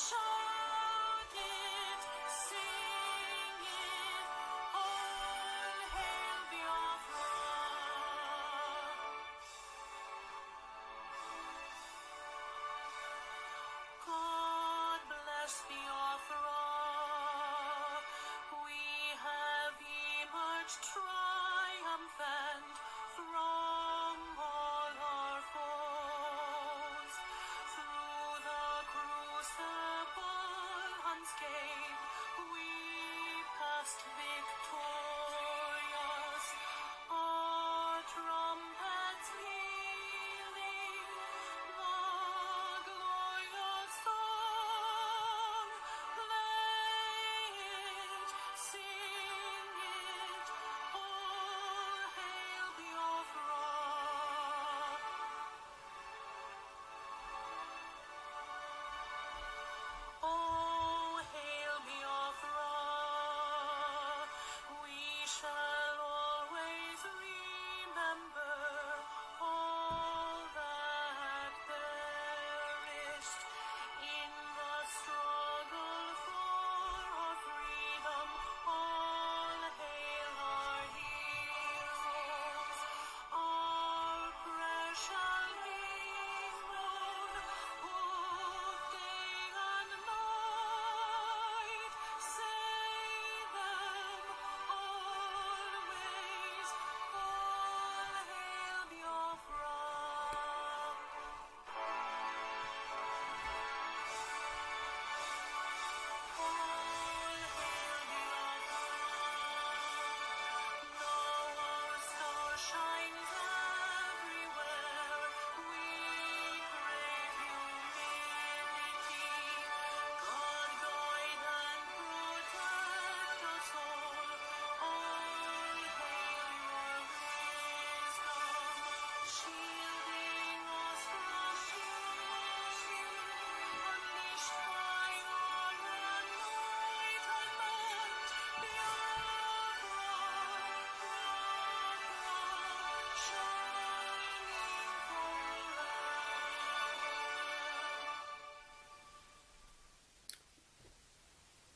Shout it, sing it, all hail Biafra. God bless Biafra. We have emerged triumphant from all our foes. Through the crucible unscathed, we passed victorious. Our trumpets pealing, the glorious song. Play it, sing it, all hail Biafra. Oh, hail Biafra, we shall always remember all that perished in the struggle for our freedom. All hail our heroes, our precious hero, who day and night save them always. All hail Biafra. All hail Biafra. Now our star shines everywhere. We crave humility. God guide and protect us all. All hail your wisdom, shielding us from evil, unleashed by our enlightenment. Biafra, shining forever.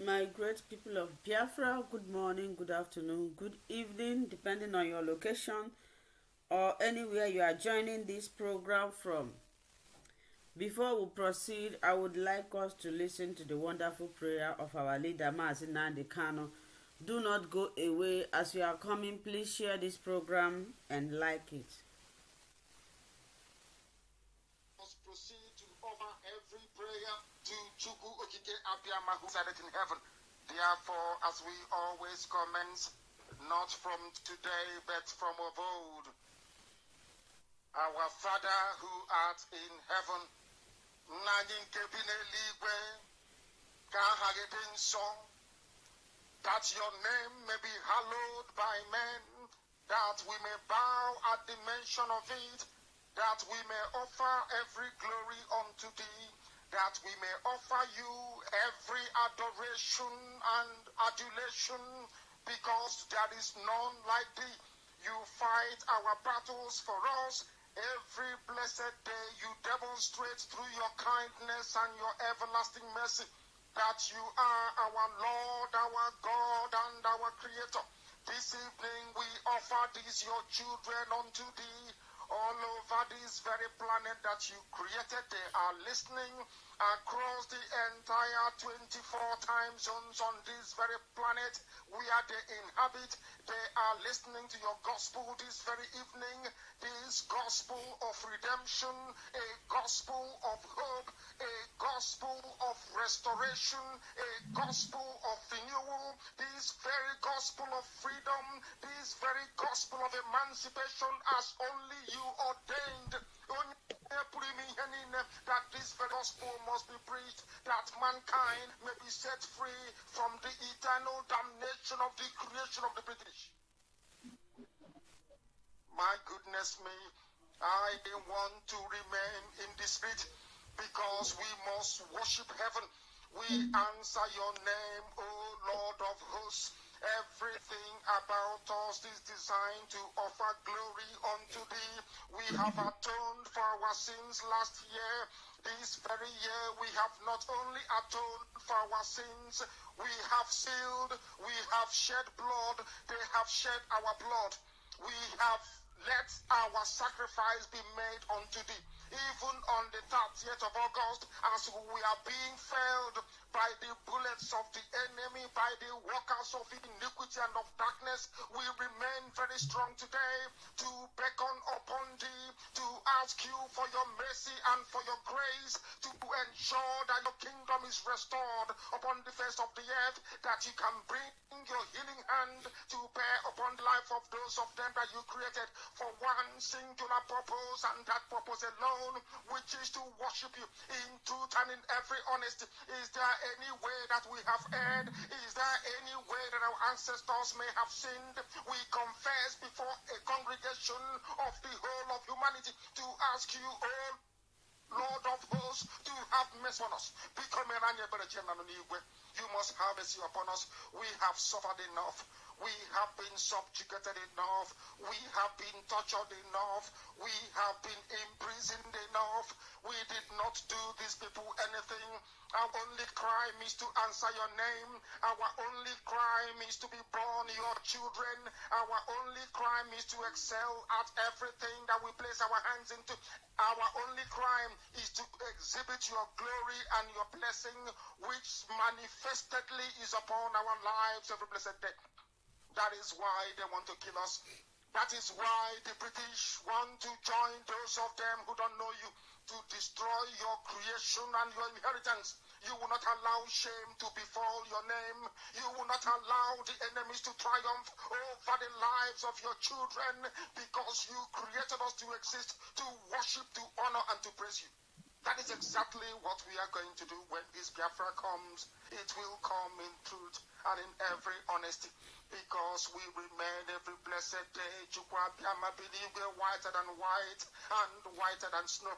My great people of Biafra, good morning, good afternoon, good evening, depending on your location or anywhere you are joining this program from. Before we proceed, I would like us to listen to the wonderful prayer of our leader, MAZI Nnamdi Kanu. Do not go away. As you are coming, please share this program and like it. Must proceed to offer every prayer to Chukwu Okike Abiyama who said it in heaven. Therefore, as we always commence, not from today but from of old, our Father who art in heaven, Nani Nkebine Ligwe, ka aha gị dị nsọ, that your name may be hallowed by men, that we may bow at the mention of it, that we may offer every glory unto thee, that we may offer you every adoration and adulation, because there is none like thee. You fight our battles for us. Every blessed day you demonstrate through your kindness and your everlasting mercy that you are our Lord, our God, and our Creator. This evening we offer these your children unto thee. All over this very planet that you created, they are listening across the entire 24 time zones on this very planet where they inhabit. They are listening to your gospel this very evening, this gospel of redemption, a gospel of hope, a gospel of restoration, a gospel of renewal, this very gospel of freedom, this very gospel of emancipation as only you ordained. That this very gospel must be preached, that mankind may be set free from the eternal damnation of the creation of the British. My goodness me, I want to remain in the spirit because we must worship heaven. We answer your name, O Lord of hosts. Everything about us is designed to offer glory unto thee. We have atoned for our sins last year. This very year we have not only atoned for our sins, we have sealed, we have shed blood, they have shed our blood. We have let our sacrifice be made unto thee. Even on the 30th of August, as we are being felled by the bullets of the enemy, by the workers of iniquity and of darkness, we remain very strong today to beckon upon thee, to ask you for your mercy and for your grace, to ensure that your kingdom is restored upon the face of the earth, that you can bring your healing hand to bear upon the life of those of them that you created for one singular purpose, and that purpose alone, which is to worship you in truth and in every honesty. Is there any way that we have erred? Is there any way that our ancestors may have sinned? We confess before a congregation of the whole of humanity to ask you, oh Lord of hosts, to have mercy on us. You must have mercy upon us. We have suffered enough. We have been subjugated enough. We have been tortured enough. We have been imprisoned enough. We did not do these people anything. Our only crime is to answer your name. Our only crime is to be born your children. Our only crime is to excel at everything that we place our hands into. Our only crime is to exhibit your glory and your blessing, which manifestedly is upon our lives every blessed day. That is why they want to kill us. That is why the British want to join those of them who don't know you to destroy your creation and your inheritance. You will not allow shame to befall your name. You will not allow the enemies to triumph over the lives of your children, because you created us to exist, to worship, to honor, and to praise you. That is exactly what we are going to do when this Biafra comes. It will come in truth and in every honesty, because we remain every blessed day whiter than white and whiter than snow.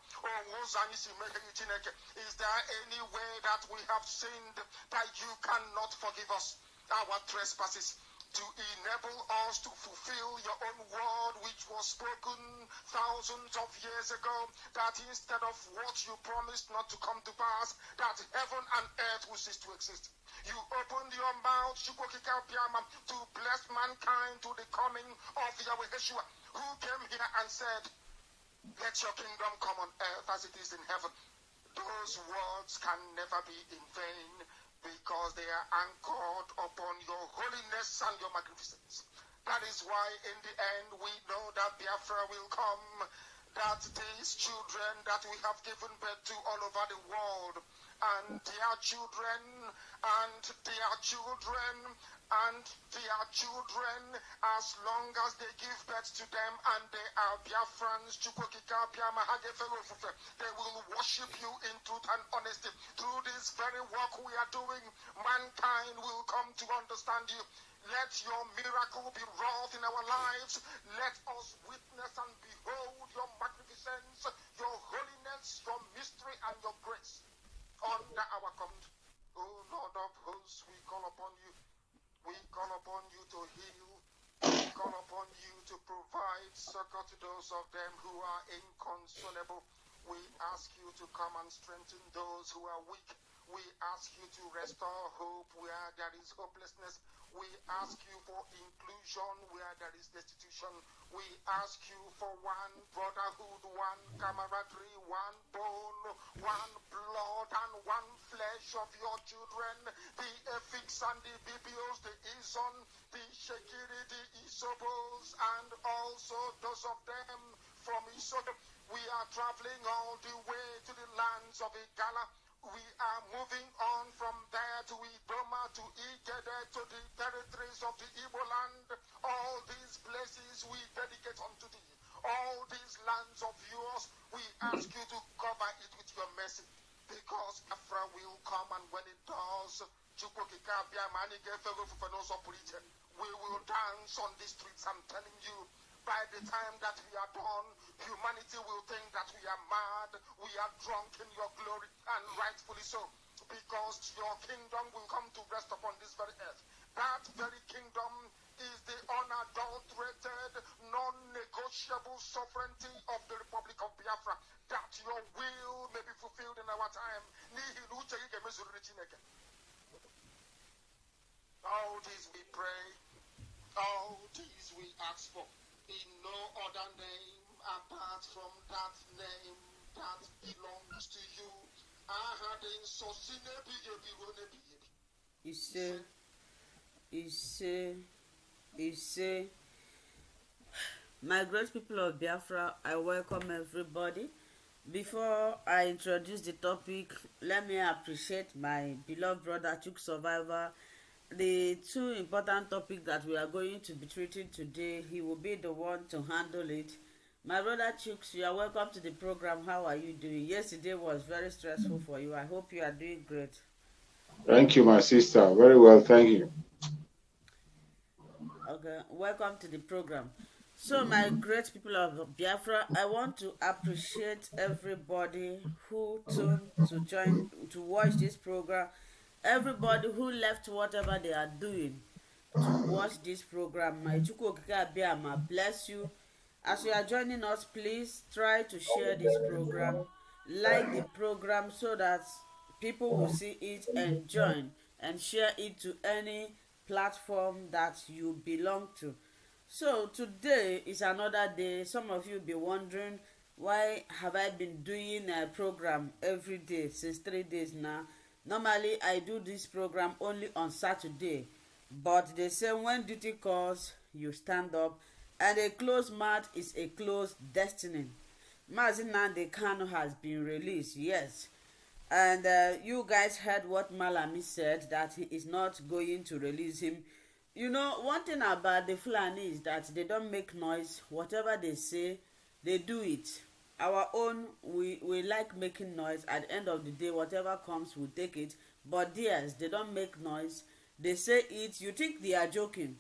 Is there any way that we have sinned that you cannot forgive us our trespasses, to enable us to fulfill your own word which was spoken thousands of years ago, that instead of what you promised not to come to pass, that heaven and earth will cease to exist. You opened your mouth to bless mankind to the coming of Yahweh Yeshua, who came here and said, let your kingdom come on earth as it is in heaven. Those words can never be in vain, because they are anchored upon your holiness and your magnificence. That is why in the end we know that Biafra will come, that these children that we have given birth to all over the world, and their children, and their children, and their children, as long as they give birth to them and they are Biafrans, they will worship you in truth and honesty. Through this very work we are doing, mankind will come to understand you. Let your miracle be wrought in our lives. Let us witness and behold your magnificence, your holiness, your mystery, and your grace under our command. O Lord of hosts, we call upon you. We call upon you to heal. We call upon you to provide succor to those of them who are inconsolable. We ask you to come and strengthen those who are weak. We ask you to restore hope where there is hopelessness. We ask you for inclusion where there is destitution. We ask you for one brotherhood, one camaraderie, one bone, one blood, and one flesh of your children. The Efiks and the BBOs, the Ison, the Shekiri, the Isobos, and also those of them from Isoto. We are traveling all the way to the lands of Igala. We are moving on from there to Idoma, to Igede, to the territories of the Igbo land. All these places we dedicate unto thee. All these lands of yours, we ask you to cover it with your mercy, because Biafra will come, and when it does, we will dance on the streets. I'm telling you, by the time that we are done, humanity will think that we are mad, we are drunk in your glory, and rightfully so. because your kingdom will come to rest upon this very earth. That very kingdom is the unadulterated, non-negotiable sovereignty of the Republic of Biafra, that your will may be fulfilled in our time. All these we pray, all these we ask for, in no other name apart from that name that belongs to you. You say, my great people of Biafra, I welcome everybody. Before I introduce the topic, let me appreciate my beloved brother Chuk Survivor. The two important topics that we are going to be treating today, he will be the one to handle it. My brother Chooks, you are welcome to the program. How are you doing? Yesterday was very stressful for you. I hope you are doing great. Thank you, my sister. Very well, thank you. Okay, welcome to the program. So, my great people of Biafra, I want to appreciate everybody who tuned to watch this program. Everybody who left whatever they are doing to watch this program. My Chukwu Okike Abiyama bless you. As you are joining us, please try to share this program, like the program so that people will see it and join, and share it to any platform that you belong to. So today is another day. Some of you will be wondering, why have I been doing a program every day since 3 days now? Normally I do this program only on Saturday, but they say when duty calls, you stand up, and a closed mouth is a closed destiny. MAZI Nnamdi Kanu has been released, yes. And you guys heard what Malami said, that he is not going to release him. You know, one thing about the Fulani is that they don't make noise. Whatever they say, they do it. Our own, we like making noise. At the end of the day, whatever comes, we take it. But theirs, they don't make noise. They say it, you think they are joking.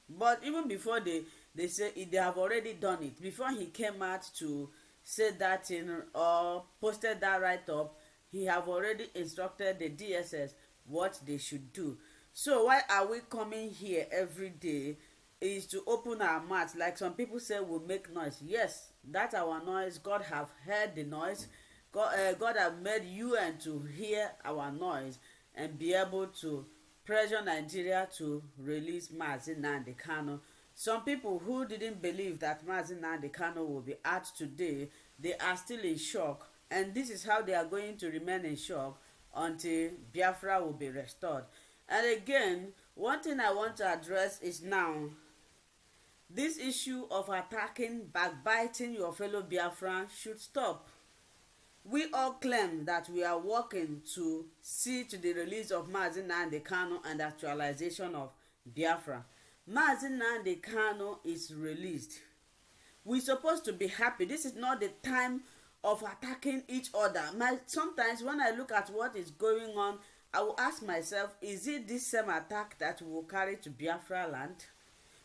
But even before they say it, they have already done it. Before he came out to say that thing or posted that write-up, he have already instructed the DSS what they should do. So why are we coming here every day is to open our mouths? Like some people say we make noise. Yes, that's our noise. God have heard the noise. God have made you and to hear our noise and be able to pressure Nigeria to release MAZI Nnamdi Kanu. Some people who didn't believe that MAZI Nnamdi Kanu will be out today, they are still in shock. And this is how they are going to remain in shock until Biafra will be restored. And again, one thing I want to address is now, this issue of attacking, backbiting your fellow Biafran should stop. We all claim that we are working to see to the release of MAZI Nnamdi Kanu and the actualization of Biafra. MAZI Nnamdi Kanu is released. We're supposed to be happy. This is not the time of attacking each other. Sometimes when I look at what is going on, I will ask myself, is it this same attack that we will carry to Biafra land?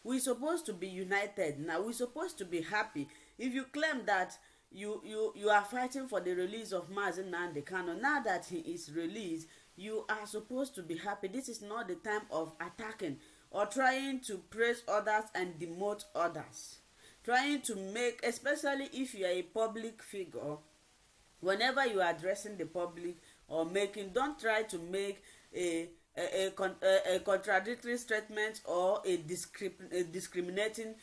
We're supposed to be united now. We're supposed to be happy. If you claim that you are fighting for the release of MAZI Nnamdi Kanu, now that he is released, you are supposed to be happy. This is not the time of attacking or trying to praise others and demote others. Trying to make, especially if you are a public figure, whenever you are addressing the public or don't try to make a contradictory statement or a discriminating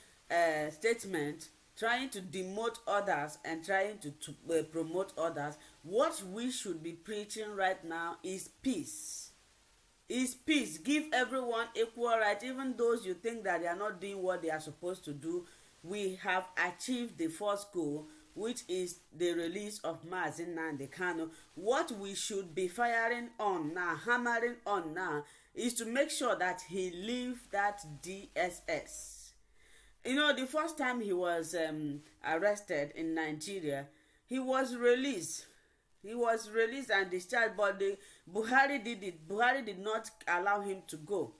statement, trying to demote others and trying to promote others. What we should be preaching right now is peace. Is peace. Give everyone equal right, even those you think that they are not doing what they are supposed to do. We have achieved the first goal, which is the release of MAZI Nnamdi Kanu. What we should be firing on now, hammering on now, is to make sure that he leave that DSS. You know, the first time he was arrested in Nigeria, he was released. He was released and discharged, but Buhari did it. Buhari did not allow him to go.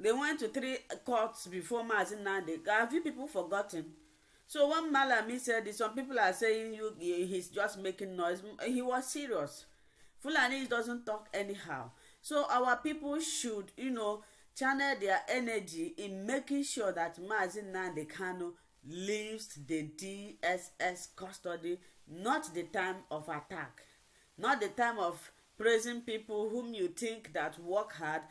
They went to 3 courts before MAZI Nnamdi. Have you people forgotten? So when Malami said this, some people are saying he's just making noise. He was serious. Fulani doesn't talk anyhow. So our people should, channel their energy in making sure that MAZI Nnamdi Kanu leaves the DSS custody, not the time of attack, not the time of praising people whom you think that work hard,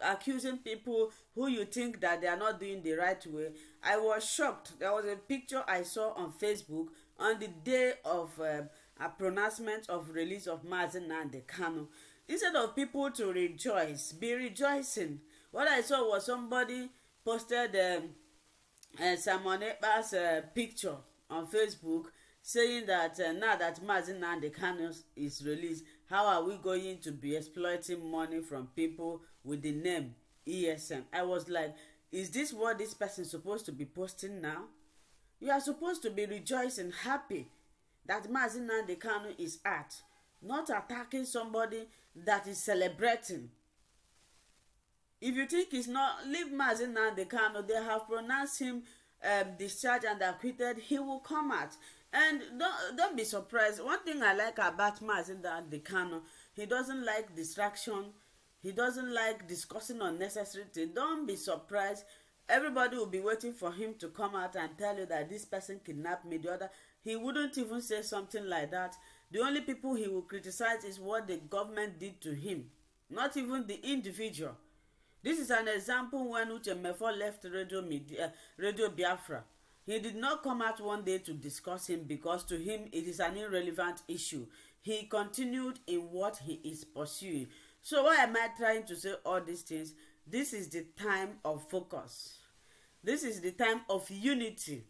accusing people who you think that they are not doing the right way. I was shocked. There was a picture I saw on Facebook on the day of a pronouncement of release of MAZI Nnamdi Kanu. Instead of people to rejoice, be rejoicing. What I saw was somebody posted Simon Ekpa's picture on Facebook saying that now that MAZI Nnamdi Kanu is released, how are we going to be exploiting money from people with the name ESM? I was like, is this what this person is supposed to be posting now? You are supposed to be rejoicing, happy that MAZI Nnamdi Kanu is out, not attacking somebody that is celebrating. If you think it's not, leave MAZI Nnamdi Kanu. They have pronounced him discharged and acquitted. He will come out. And don't be surprised. One thing I like about MAZI Nnamdi Kanu, he doesn't like distraction. He doesn't like discussing unnecessary things. Don't be surprised. Everybody will be waiting for him to come out and tell you that this person kidnapped me. The other, he wouldn't even say something like that. The only people he will criticize is what the government did to him, not even the individual. This is an example when Uche Mefo left Radio Biafra. He did not come out one day to discuss him because to him it is an irrelevant issue. He continued in what he is pursuing. So why am I trying to say all these things? This is the time of focus. This is the time of unity.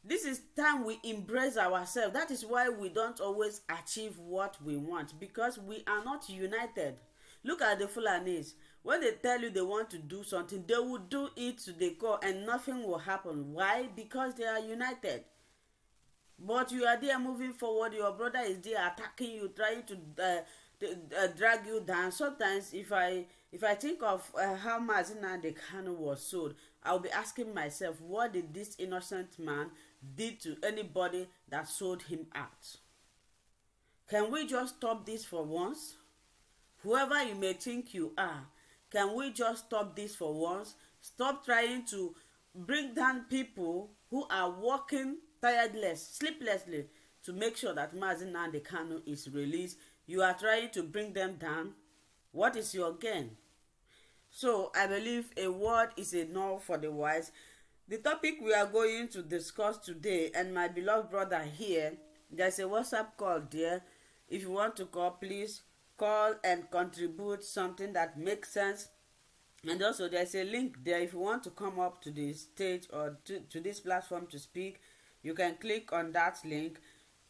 This is time we embrace ourselves. That is why we don't always achieve what we want, because we are not united. Look at the Fulanis. When they tell you they want to do something, they will do it to the core and nothing will happen. Why? Because they are united. But you are there moving forward, your brother is there attacking you, trying to drag you down. Sometimes if I think of how MAZI Nnamdi Kanu was sold, I'll be asking myself, what did this innocent man did to anybody that sold him out? Can we just stop this for once? Whoever you may think you are, can we just stop this for once? Stop trying to bring down people who are working sleeplessly to make sure that MAZI Nnamdi Kanu is released. You are trying to bring them down. What is your gain? So I believe a word is enough for the wise. The topic we are going to discuss today, and my beloved brother here, there's a WhatsApp call there. If you want to call, please call and contribute something that makes sense. And also there's a link there. If you want to come up to the stage or to this platform to speak, you can click on that link.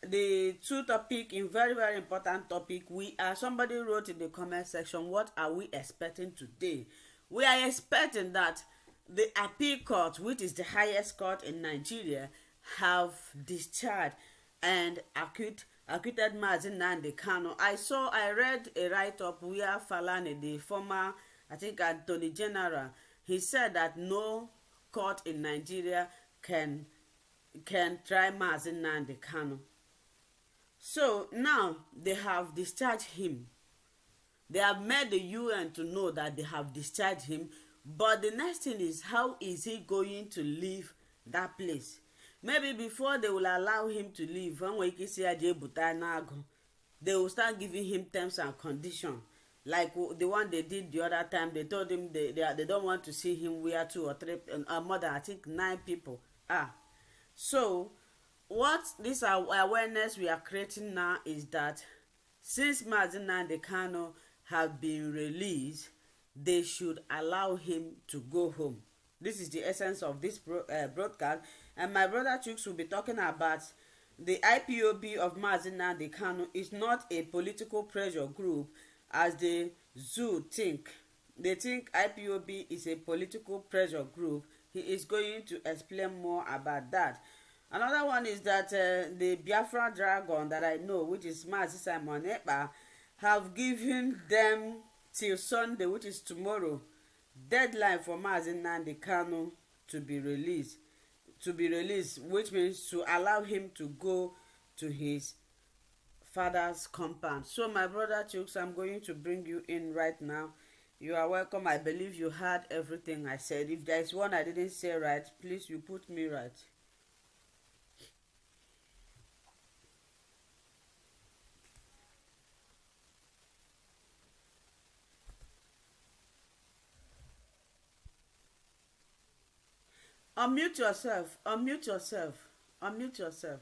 The two topic, in very, very important topic, somebody wrote in the comment section, what are we expecting today? We are expecting that the appeal court, which is the highest court in Nigeria, have discharged and acquitted MAZI Nnamdi Kanu. I read a write-up where Falana, the former, I think, Attorney General, he said that no court in Nigeria can try MAZI Nnamdi Kanu. So now they have discharged him. They have made the UN to know that they have discharged him. But the next thing is, how is he going to leave that place? Maybe before they will allow him to leave, they will start giving him terms and conditions. Like the one they did the other time, they told him they don't want to see him where 2 or 3, more than I think 9 people are. So what this awareness we are creating now is that since MAZI Nnamdi Kanu have been released, they should allow him to go home. This is the essence of this broadcast. And my brother Chooks will be talking about the IPOB of MAZI Nnamdi Kanu is not a political pressure group as the zoo think. They think IPOB is a political pressure group. He is going to explain more about that. Another one is that the Biafra dragon that I know, which is MAZI Simon Ekpa, have given them till Sunday, which is tomorrow, deadline for MAZI Nnamdi Kanu to be released, which means to allow him to go to his father's compound. So my brother Chooks, I'm going to bring you in right now. You are welcome. I believe you heard everything I said. If there is one I didn't say right, please you put me right. Unmute yourself. Unmute yourself. Unmute yourself.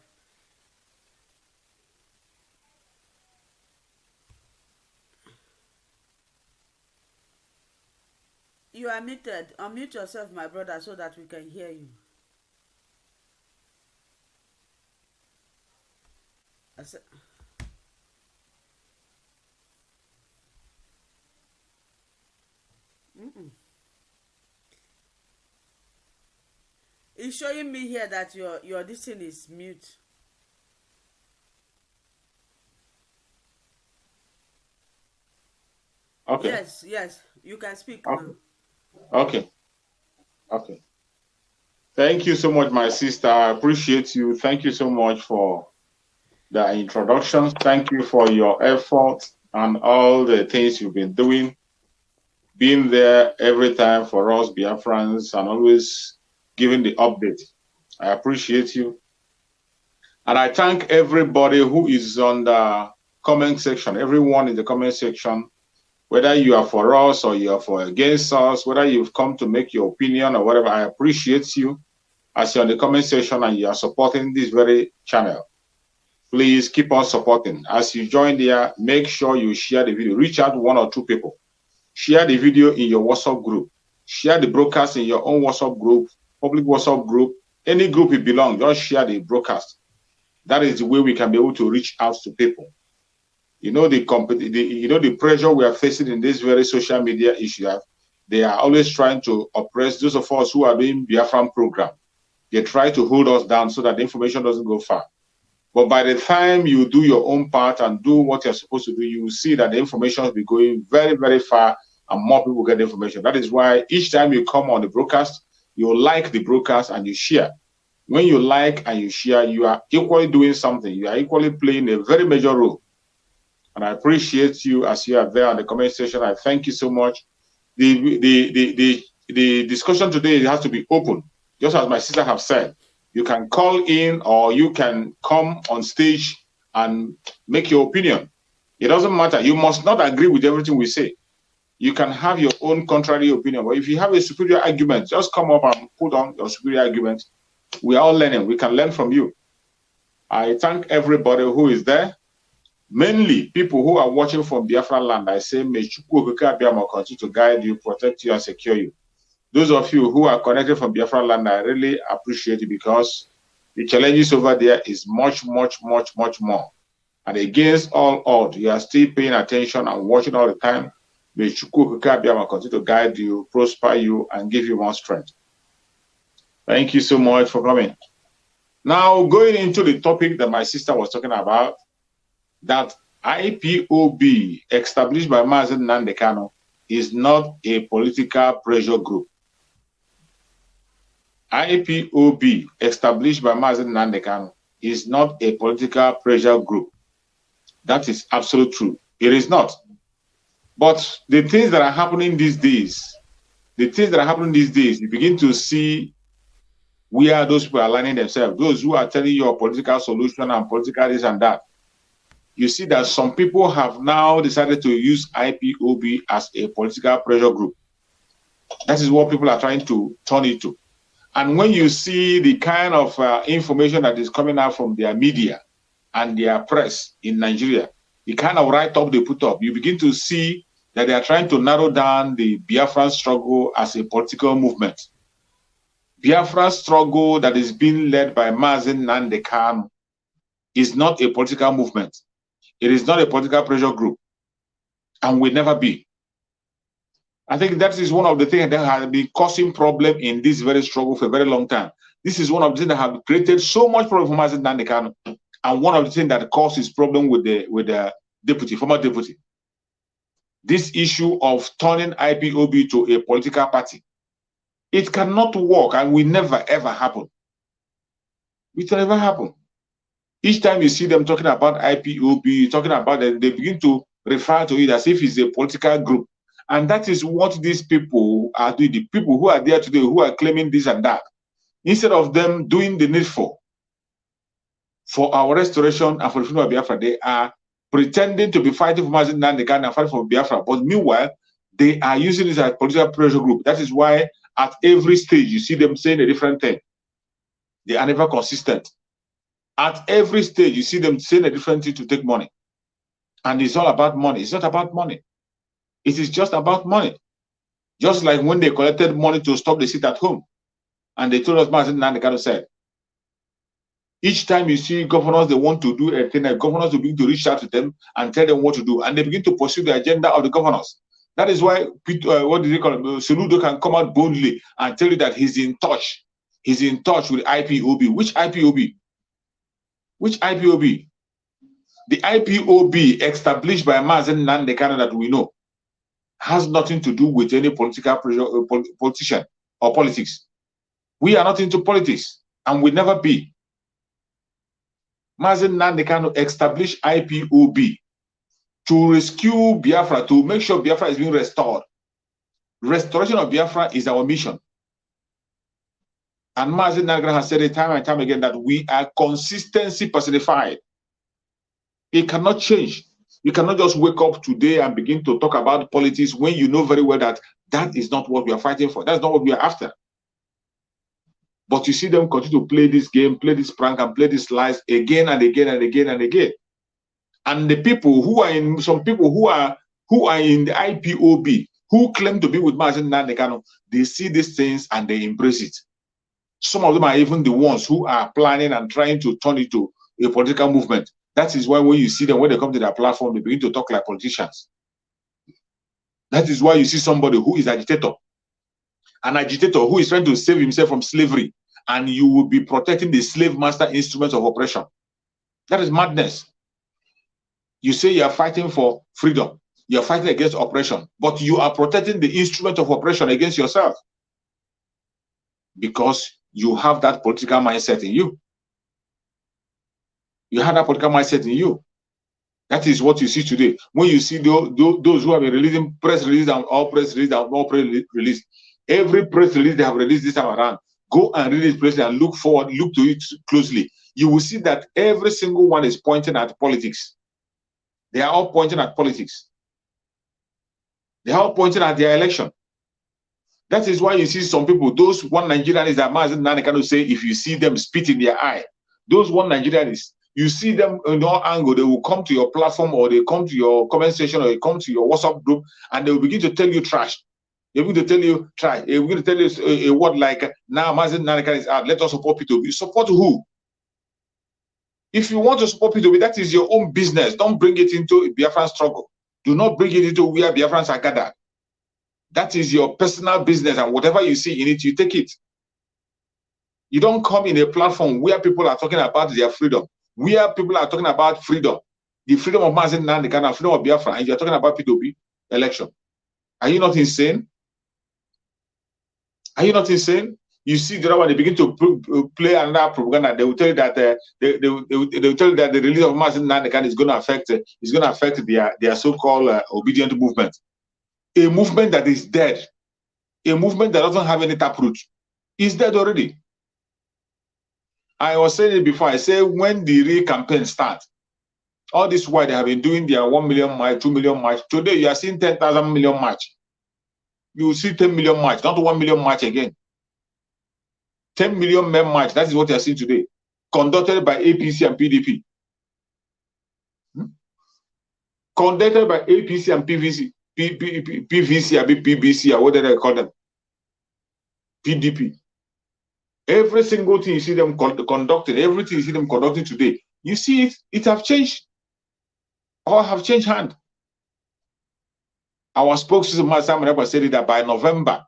You are muted. Unmute yourself, my brother, so that we can hear you. I said, it's showing me here that your this thing is mute. Okay. Yes, you can speak Okay. now. Okay. Okay. Thank you so much, my sister. I appreciate you. Thank you so much for the introduction. Thank you for your effort and all the things you've been doing, being there every time for us Biafrans and always giving the update. I appreciate you. And I thank everybody who is on the comment section, everyone in the comment section, whether you are for us or you are for against us, whether you've come to make your opinion or whatever. I appreciate you as you're in the comment section and you are supporting this very channel. Please keep on supporting. As you join there, make sure you share the video. Reach out to 1 or 2 people. Share the video in your WhatsApp group. Share the broadcast in your own WhatsApp group, public WhatsApp group, any group you belong, just share the broadcast. That is the way we can be able to reach out to people. You know the pressure we are facing in this very social media issue. They are always trying to oppress those of us who are doing Biafran program. They try to hold us down so that the information doesn't go far. But by the time you do your own part and do what you're supposed to do, you will see that the information will be going very, very far and more people get the information. That is why each time you come on the broadcast, you like the broadcast and you share. When you like and you share, you are equally doing something. You are equally playing a very major role. And I appreciate you as you are there on the comment section. I thank you so much. The discussion today has to be open, just as my sister have said. You can call in or you can come on stage and make your opinion. It doesn't matter. You must not agree with everything we say. You can have your own contrary opinion. But if you have a superior argument, just come up and put on your superior argument. We are all learning. We can learn from you. I thank everybody who is there. Mainly people who are watching from Biafra land. I say, may Chukwu continue to guide you, protect you, and secure you. Those of you who are connected from Biafra land, I really appreciate it because the challenges over there is much, much, much, much more. And against all odds, you are still paying attention and watching all the time. May Chukwu continue to guide you, prosper you, and give you more strength. Thank you so much for coming. Now, going into the topic that my sister was talking about, that IPOB, established by MAZI Nnamdi Kanu, is not a political pressure group. IPOB, established by MAZI Nnamdi Kanu, is not a political pressure group. That is absolute true. It is not. But the things that are happening these days, you begin to see where those people are aligning themselves. Those who are telling you a political solution and political this and that. You see that some people have now decided to use IPOB as a political pressure group. That is what people are trying to turn it to. And when you see the kind of information that is coming out from their media and their press in Nigeria, the kind of write-up they put up, you begin to see that they are trying to narrow down the Biafran struggle as a political movement. Biafran struggle that is being led by MAZI Nnamdi Kanu is not a political movement. It is not a political pressure group and will never be. I think that is one of the things that has been causing problem in this very struggle for a very long time. This is one of the things that have created so much problem for MAZI Nnamdi Kanu, and one of the things that causes problem with the deputy, former deputy. This issue of turning IPOB to a political party. It cannot work and will never ever happen. It will never happen. Each time you see them talking about IPOB, talking about it, they begin to refer to it as if it's a political group. And that is what these people are doing. The people who are there today, who are claiming this and that, instead of them doing the needful for our restoration and for the freedom of Biafra, they are pretending to be fighting for MAZI Nnamdi Kanu and fighting for Biafra. But meanwhile, they are using this as a political pressure group. That is why at every stage you see them saying a different thing. They are never consistent. At every stage you see them saying a different thing to take money. And it's all about money. It's not about money. It is just about money. Just like when they collected money to stop the sit at home. And they told us, MAZI Nnamdi Kanu said, each time you see governors, they want to do a thing, the governors will begin to reach out to them and tell them what to do. And they begin to pursue the agenda of the governors. That is why, what do they call it? Soludo can come out boldly and tell you that he's in touch. He's in touch with IPOB. Which IPOB? Which IPOB? The IPOB established by MAZI Nnamdi Kanu that we know has nothing to do with any political pressure, politician or politics. We are not into politics and will never be. MAZI Nnamdi Kanu established IPOB to rescue Biafra, to make sure Biafra is being restored. Restoration of Biafra is our mission. And MAZI Nnamdi Kanu has said it time and time again that we are consistency personified. It cannot change. You cannot just wake up today and begin to talk about politics when you know very well that that is not what we are fighting for. That's not what we are after. But you see them continue to play this game, play this prank, and play these lies again and again and again and again. And the people who are in, some people who are in the IPOB, who claim to be with MAZI Nnamdi Kanu, they see these things and they embrace it. Some of them are even the ones who are planning and trying to turn it to a political movement. That is why when you see them, when they come to their platform, they begin to talk like politicians. That is why you see somebody who is agitator, an agitator who is trying to save himself from slavery, and you will be protecting the slave master instruments of oppression. That is madness. You say you are fighting for freedom, you are fighting against oppression, but you are protecting the instrument of oppression against yourself because you have that political mindset in you. You have that political mindset in you. That is what you see today. When you see those who have been releasing press release and all press release and all press release, every press release they have released this time around, go and read it press and look forward, look to it closely. You will see that every single one is pointing at politics. They are all pointing at politics. They are all pointing at their election. That is why you see some people, those one Nigerians that MAZI Nnamdi Kanu say, if you see them spit in their eye, those one Nigerians, you see them in all angle, they will come to your platform or they come to your comment section or they come to your WhatsApp group and they will begin to tell you trash. They're going to tell you trash. They're going to tell you a word like, now MAZI Nnamdi Kanu is out, let us support P2B. Support who? If you want to support P2B, that is your own business. Don't bring it into a Biafran struggle. Do not bring it into where Biafrans are gathered. That is your personal business, and whatever you see in it, you take it. You don't come in a platform where people are talking about their freedom, where people are talking about freedom, the freedom of MAZI Nnamdi Kanu, freedom of Biafra, and you're talking about P2B election. Are you not insane? Are you not insane? You see the other one, they begin to play another propaganda. They will tell you that they will tell you that the release of MAZI Nnamdi Kanu is going to affect their so-called obedient movement. A movement that is dead, a movement that doesn't have any taproot, is dead already. I was saying it before. I say when the real campaign starts, all this while they have been doing their 1 million march, 2 million march. Today you are seeing 10,000 million march. You will see 10 million march, not 1 million march again. 10 million men march. That is what you are seeing today, conducted by APC and PDP. Conducted by APC and PVC. PVC or PBC or whatever they call them, PDP. Every single thing you see them conducting, everything you see them conducting today, you see it have changed, or have changed hand. Our spokesman Simon said that by November,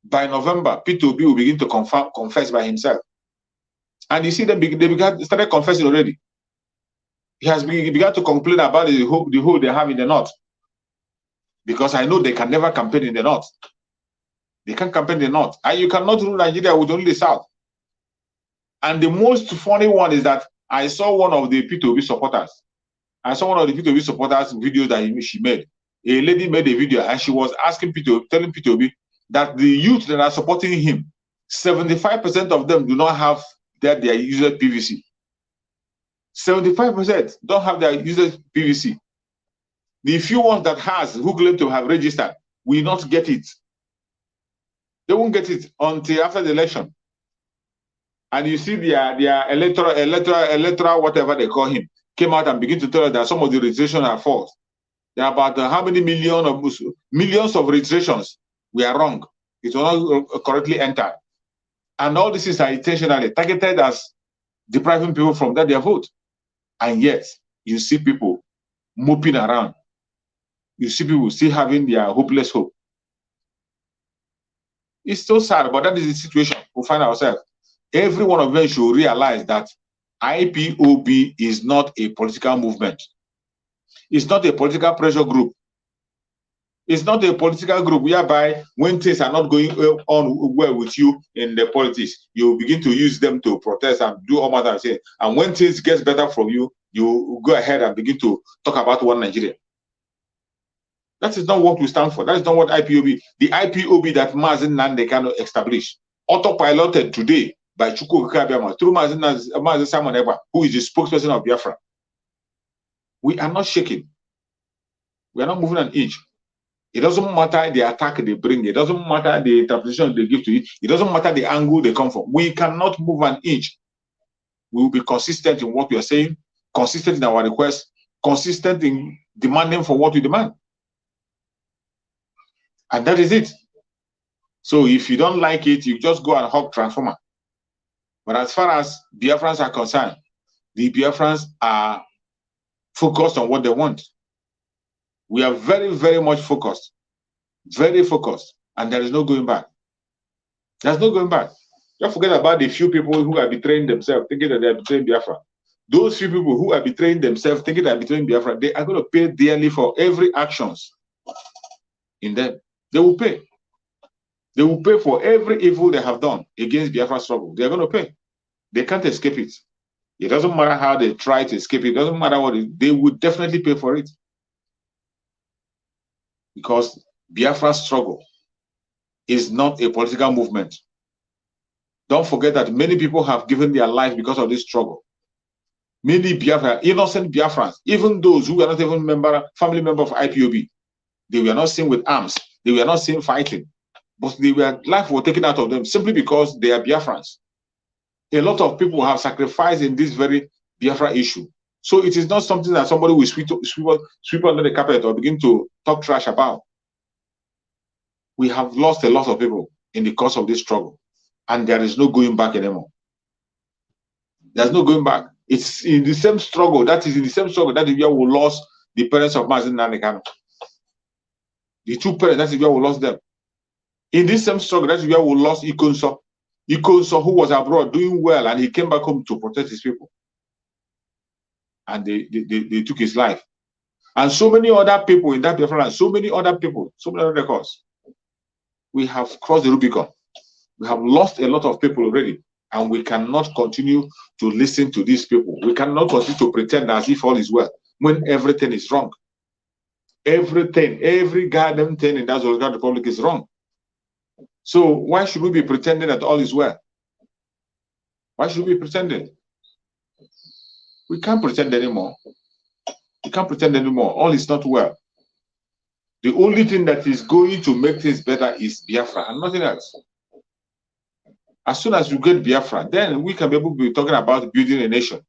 P2B will begin to confess by himself, and you see them they started confessing already. He began to complain about the hole they have in the north. Because I know they can never campaign in the north. They can't campaign in the north. And you cannot rule Nigeria with only the south. And the most funny one is that I saw one of the P2B supporters. I saw one of the P2B supporters video that she made. A lady made a video and she was asking P2B, telling P2B that the youth that are supporting him, 75% of them do not have their user PVC. 75% don't have their user PVC. The few ones that has, who claim to have registered, will not get it. They won't get it until after the election. And you see their electoral, whatever they call him, came out and begin to tell us that some of the registrations are false. There are about how many millions of registrations were wrong. It was not correctly entered. And all this is intentionally targeted as depriving people from their vote. And yet, you see people moping around. You see people still having their hopeless hope. It's so sad, but that is the situation we find ourselves. Every one of them should realize that IPOB is not a political movement. It's not a political pressure group. It's not a political group whereby when things are not going on well with you in the politics, you begin to use them to protest and do all manner of things. And when things get better from you, you go ahead and begin to talk about one Nigeria. That is not what we stand for. That is not what IPOB. The IPOB that MAZI Nnamdi Kanu established, autopiloted today by Chukwu Kabiama through MAZI Simon Eba, who is the spokesperson of Biafra. We are not shaking. We are not moving an inch. It doesn't matter the attack they bring. It doesn't matter the interpretation they give to it. It doesn't matter the angle they come from. We cannot move an inch. We will be consistent in what we are saying, consistent in our requests, consistent in demanding for what we demand. And that is it. So if you don't like it, you just go and hug transformer. But as far as Biafrans are concerned, the Biafrans are focused on what they want. We are very, very much focused. Very focused. And there is no going back. There's no going back. Don't forget about the few people who are betraying themselves, thinking that they are betraying Biafra. Those few people who are betraying themselves, thinking they are betraying Biafra, they are going to pay dearly for every actions in them. They will pay. They will pay for every evil they have done against Biafra struggle. They are going to pay. They can't escape it. It doesn't matter how they try to escape it. It doesn't matter what they will definitely pay for it. Because Biafra struggle is not a political movement. Don't forget that many people have given their life because of this struggle. Many Biafra, innocent Biafrans, even those who are not even family member of IPOB, they were not seen with arms. They were not seen fighting. But life was taken out of them simply because they are Biafrans. A lot of people have sacrificed in this very Biafra issue. So it is not something that somebody will sweep under the carpet or begin to talk trash about. We have lost a lot of people in the course of this struggle. And there is no going back anymore. There's no going back. It's in the same struggle. That is in the same struggle that is where we lost the parents of MAZI Nnamdi Kanu. The two parents, that is where we lost them. In this same struggle, that is where we lost Ikonso. Ikonso, who was abroad doing well, and he came back home to protect his people. And they took his life. And so many other people in that different, so many other people, so many other cause. We have crossed the Rubicon. We have lost a lot of people already. And we cannot continue to listen to these people. We cannot continue to pretend as if all is well when everything is wrong. Everything, every goddamn thing in that Zolga Republic is wrong. So why should we be pretending that all is well? Why should we be pretending? We can't pretend anymore. We can't pretend anymore. All is not well. The only thing that is going to make things better is Biafra and nothing else. As soon as we get Biafra, then we can be able to be talking about building a nation.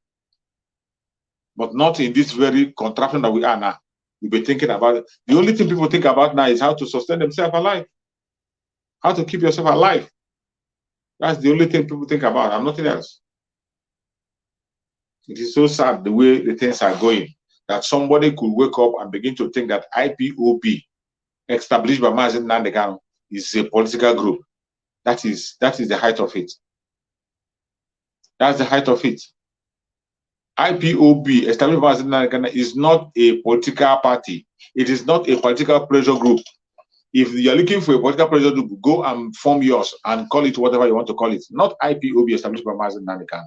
But not in this very contraption that we are now. We'll be thinking about it. The only thing people think about now is how to sustain themselves alive. How to keep yourself alive. That's the only thing people think about and nothing else. It is so sad the way the things are going that somebody could wake up and begin to think that IPOB, established by MAZI Nnamdi Kanu, is a political group. That is the height of it. That's the height of it. IPOB, established by MAZI Nnamdi Kanu, is not a political party. It is not a political pressure group. If you're looking for a political pressure group, go and form yours and call it whatever you want to call it. Not IPOB established by MAZI Nnamdi Kanu.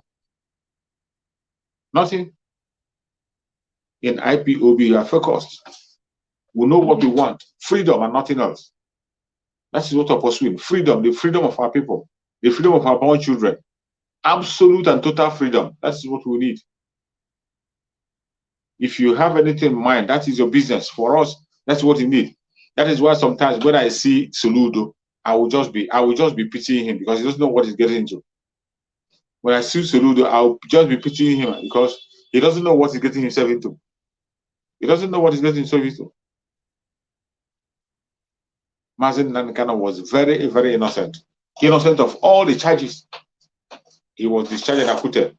Nothing. In IPOB, we are focused. We know what we want. Freedom and nothing else. That is what we're pursuing. Freedom, the freedom of our people, the freedom of our born children. Absolute and total freedom. That is what we need. If you have anything in mind, that is your business. For us, that's what we need. That is why sometimes when I see Soludo, I will just be pitying him because he doesn't know what he's getting into. When I see Soludo, I'll just be pitying him because he doesn't know what he's getting himself into. He doesn't know what he's getting himself into. MAZI Nnamdi Kanu was very, very innocent. Innocent of all the charges. He was discharged and acquitted.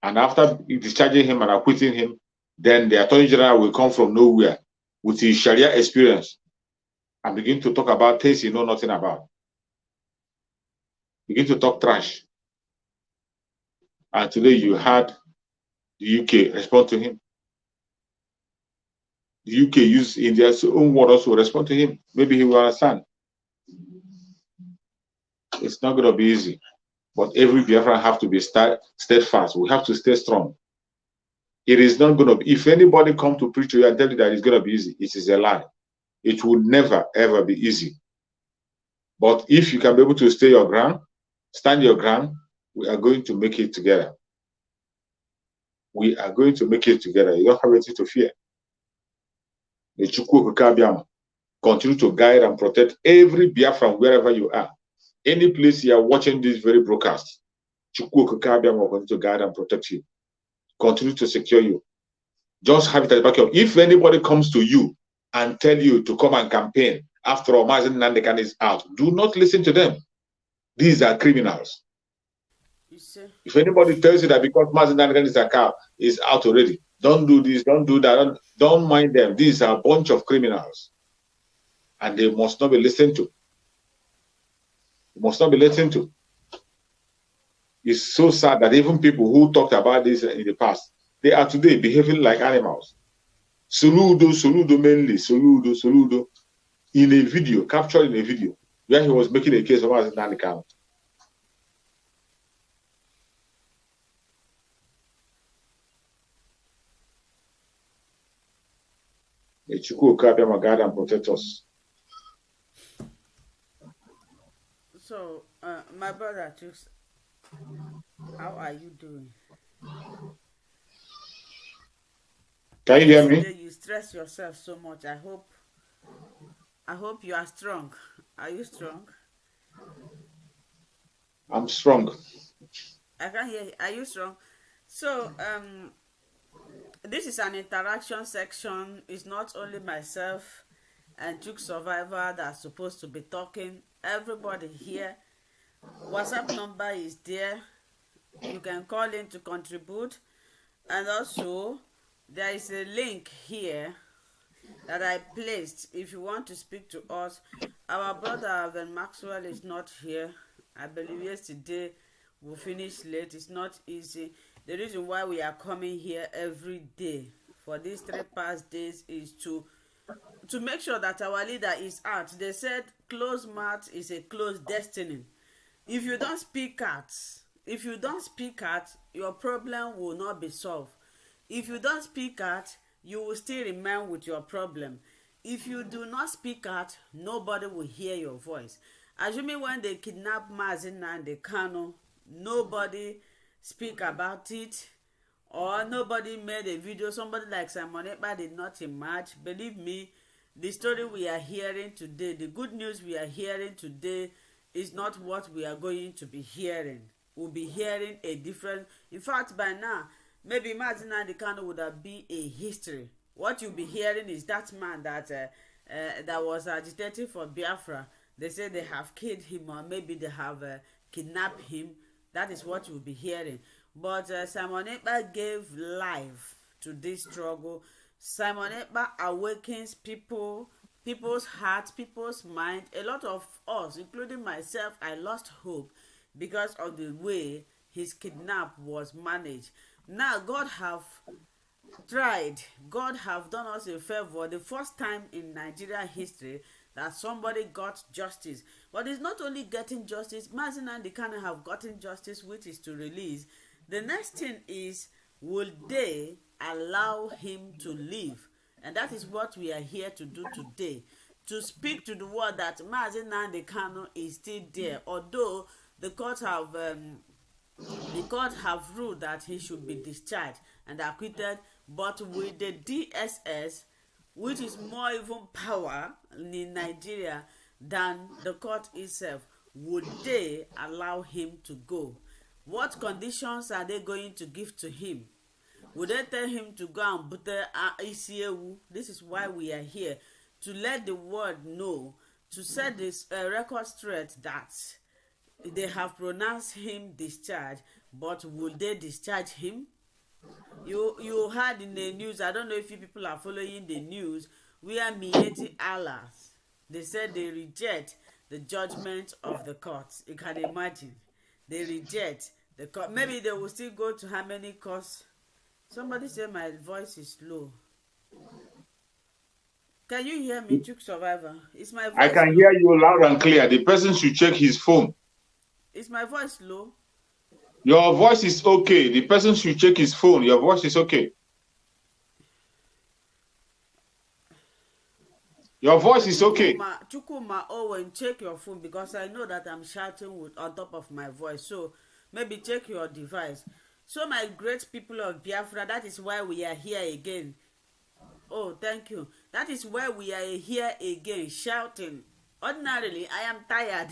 And after discharging him and acquitting him, then the Attorney General will come from nowhere with his Sharia experience and begin to talk about things he knows nothing about. Begin to talk trash. And today you had the UK respond to him. The UK used India's own word also respond to him. Maybe he will understand. It's not going to be easy. But every Biafran have to be steadfast. We have to stay strong. It is not going to be, if anybody come to preach to you and tell you that it's going to be easy, it is a lie. It will never, ever be easy. But if you can be able to stay your ground, stand your ground, we are going to make it together. We are going to make it together. You don't have anything to fear. The Chukwu Okike continue to guide and protect every Biafran wherever you are. Any place you are watching this very broadcast, Chukwu Okike will continue to guide and protect you. Continue to secure you. Just have it at the back of. If anybody comes to you and tell you to come and campaign after all, MAZI Nnamdi Kanu is out, do not listen to them. These are criminals. If anybody tells you that because MAZI Nnamdi Kanu is out already, don't do this, don't do that, don't mind them. These are a bunch of criminals. And they must not be listened to. They must not be listened to. It's so sad that even people who talked about this in the past, they are today behaving like animals. Soludo mainly, Soludo, in a video, captured in a video, where he was making a case of MAZI Nnamdi Kanu. May Chukwu Okike guide and protect us. So, my brother, how are you doing? Can you hear me? Today you stress yourself so much. I hope you are strong. Are you strong? I'm strong. I can hear you. Are you strong? So, this is an interaction section. It's not only myself and Juke Survivor that's supposed to be talking. Everybody here. WhatsApp number is there. You can call in to contribute. And also, there is a link here that I placed if you want to speak to us. Our brother Alvin Maxwell is not here. I believe yesterday we finished late. It's not easy. The reason why we are coming here every day for these 3 past days is to make sure that our leader is out. They said closed mouth is a closed destiny. If you don't speak out, your problem will not be solved. If you don't speak out, you will still remain with your problem. If you do not speak out, nobody will hear your voice. Assuming when they kidnapped MAZI Nnamdi Kanu, nobody speak about it, or nobody made a video. Somebody like Simon Ekpa did not emerge. Believe me, the story we are hearing today, the good news we are hearing today is not what we are going to be hearing. We'll be hearing a different. In fact, by now, maybe MAZI Nnamdi Kanu would have been a history. What you'll be hearing is that man that was agitating for Biafra. They say they have killed him, or maybe they have kidnapped him. That is what you'll be hearing. But Simon Ekpa gave life to this struggle. Simon Ekpa awakens people's hearts, people's mind. A lot of us, including myself, I lost hope because of the way his kidnap was managed. Now God have tried. God have done us a favor. The first time in Nigeria history that somebody got justice. But it's not only getting justice. MAZI Nnamdi Kanu have gotten justice, which is to release. The next thing is will they allow him to live? And that is what we are here to do today, to speak to the world that Mazi Nnamdi Kanu is still there, although the court have ruled that he should be discharged and acquitted, but with the DSS, which is more even power in Nigeria than the court itself, would they allow him to go? What conditions are they going to give to him? Would they tell him to go and bute ICAU? This is why we are here, to let the world know, to set this record straight that they have pronounced him discharged, but will they discharge him? You heard in the news, I don't know if you people are following the news, where Mieti Alas, they said they reject the judgment of the court. You can imagine. They reject the court. Maybe they will still go to how many courts? Somebody said my voice is low. Can you hear me, Chuk Survivor? Is my voice I can low? hear you loud and clear. The person should check his phone. Is my voice low? Your voice is okay. The person should check his phone. Your voice is okay. Your voice is okay. Chukuma Owen, check your phone, because I know that I'm shouting on top of my voice. So maybe check your device. So my great people of Biafra, that is why we are here again. Oh, thank you. That is why we are here again, shouting. Ordinarily, I am tired.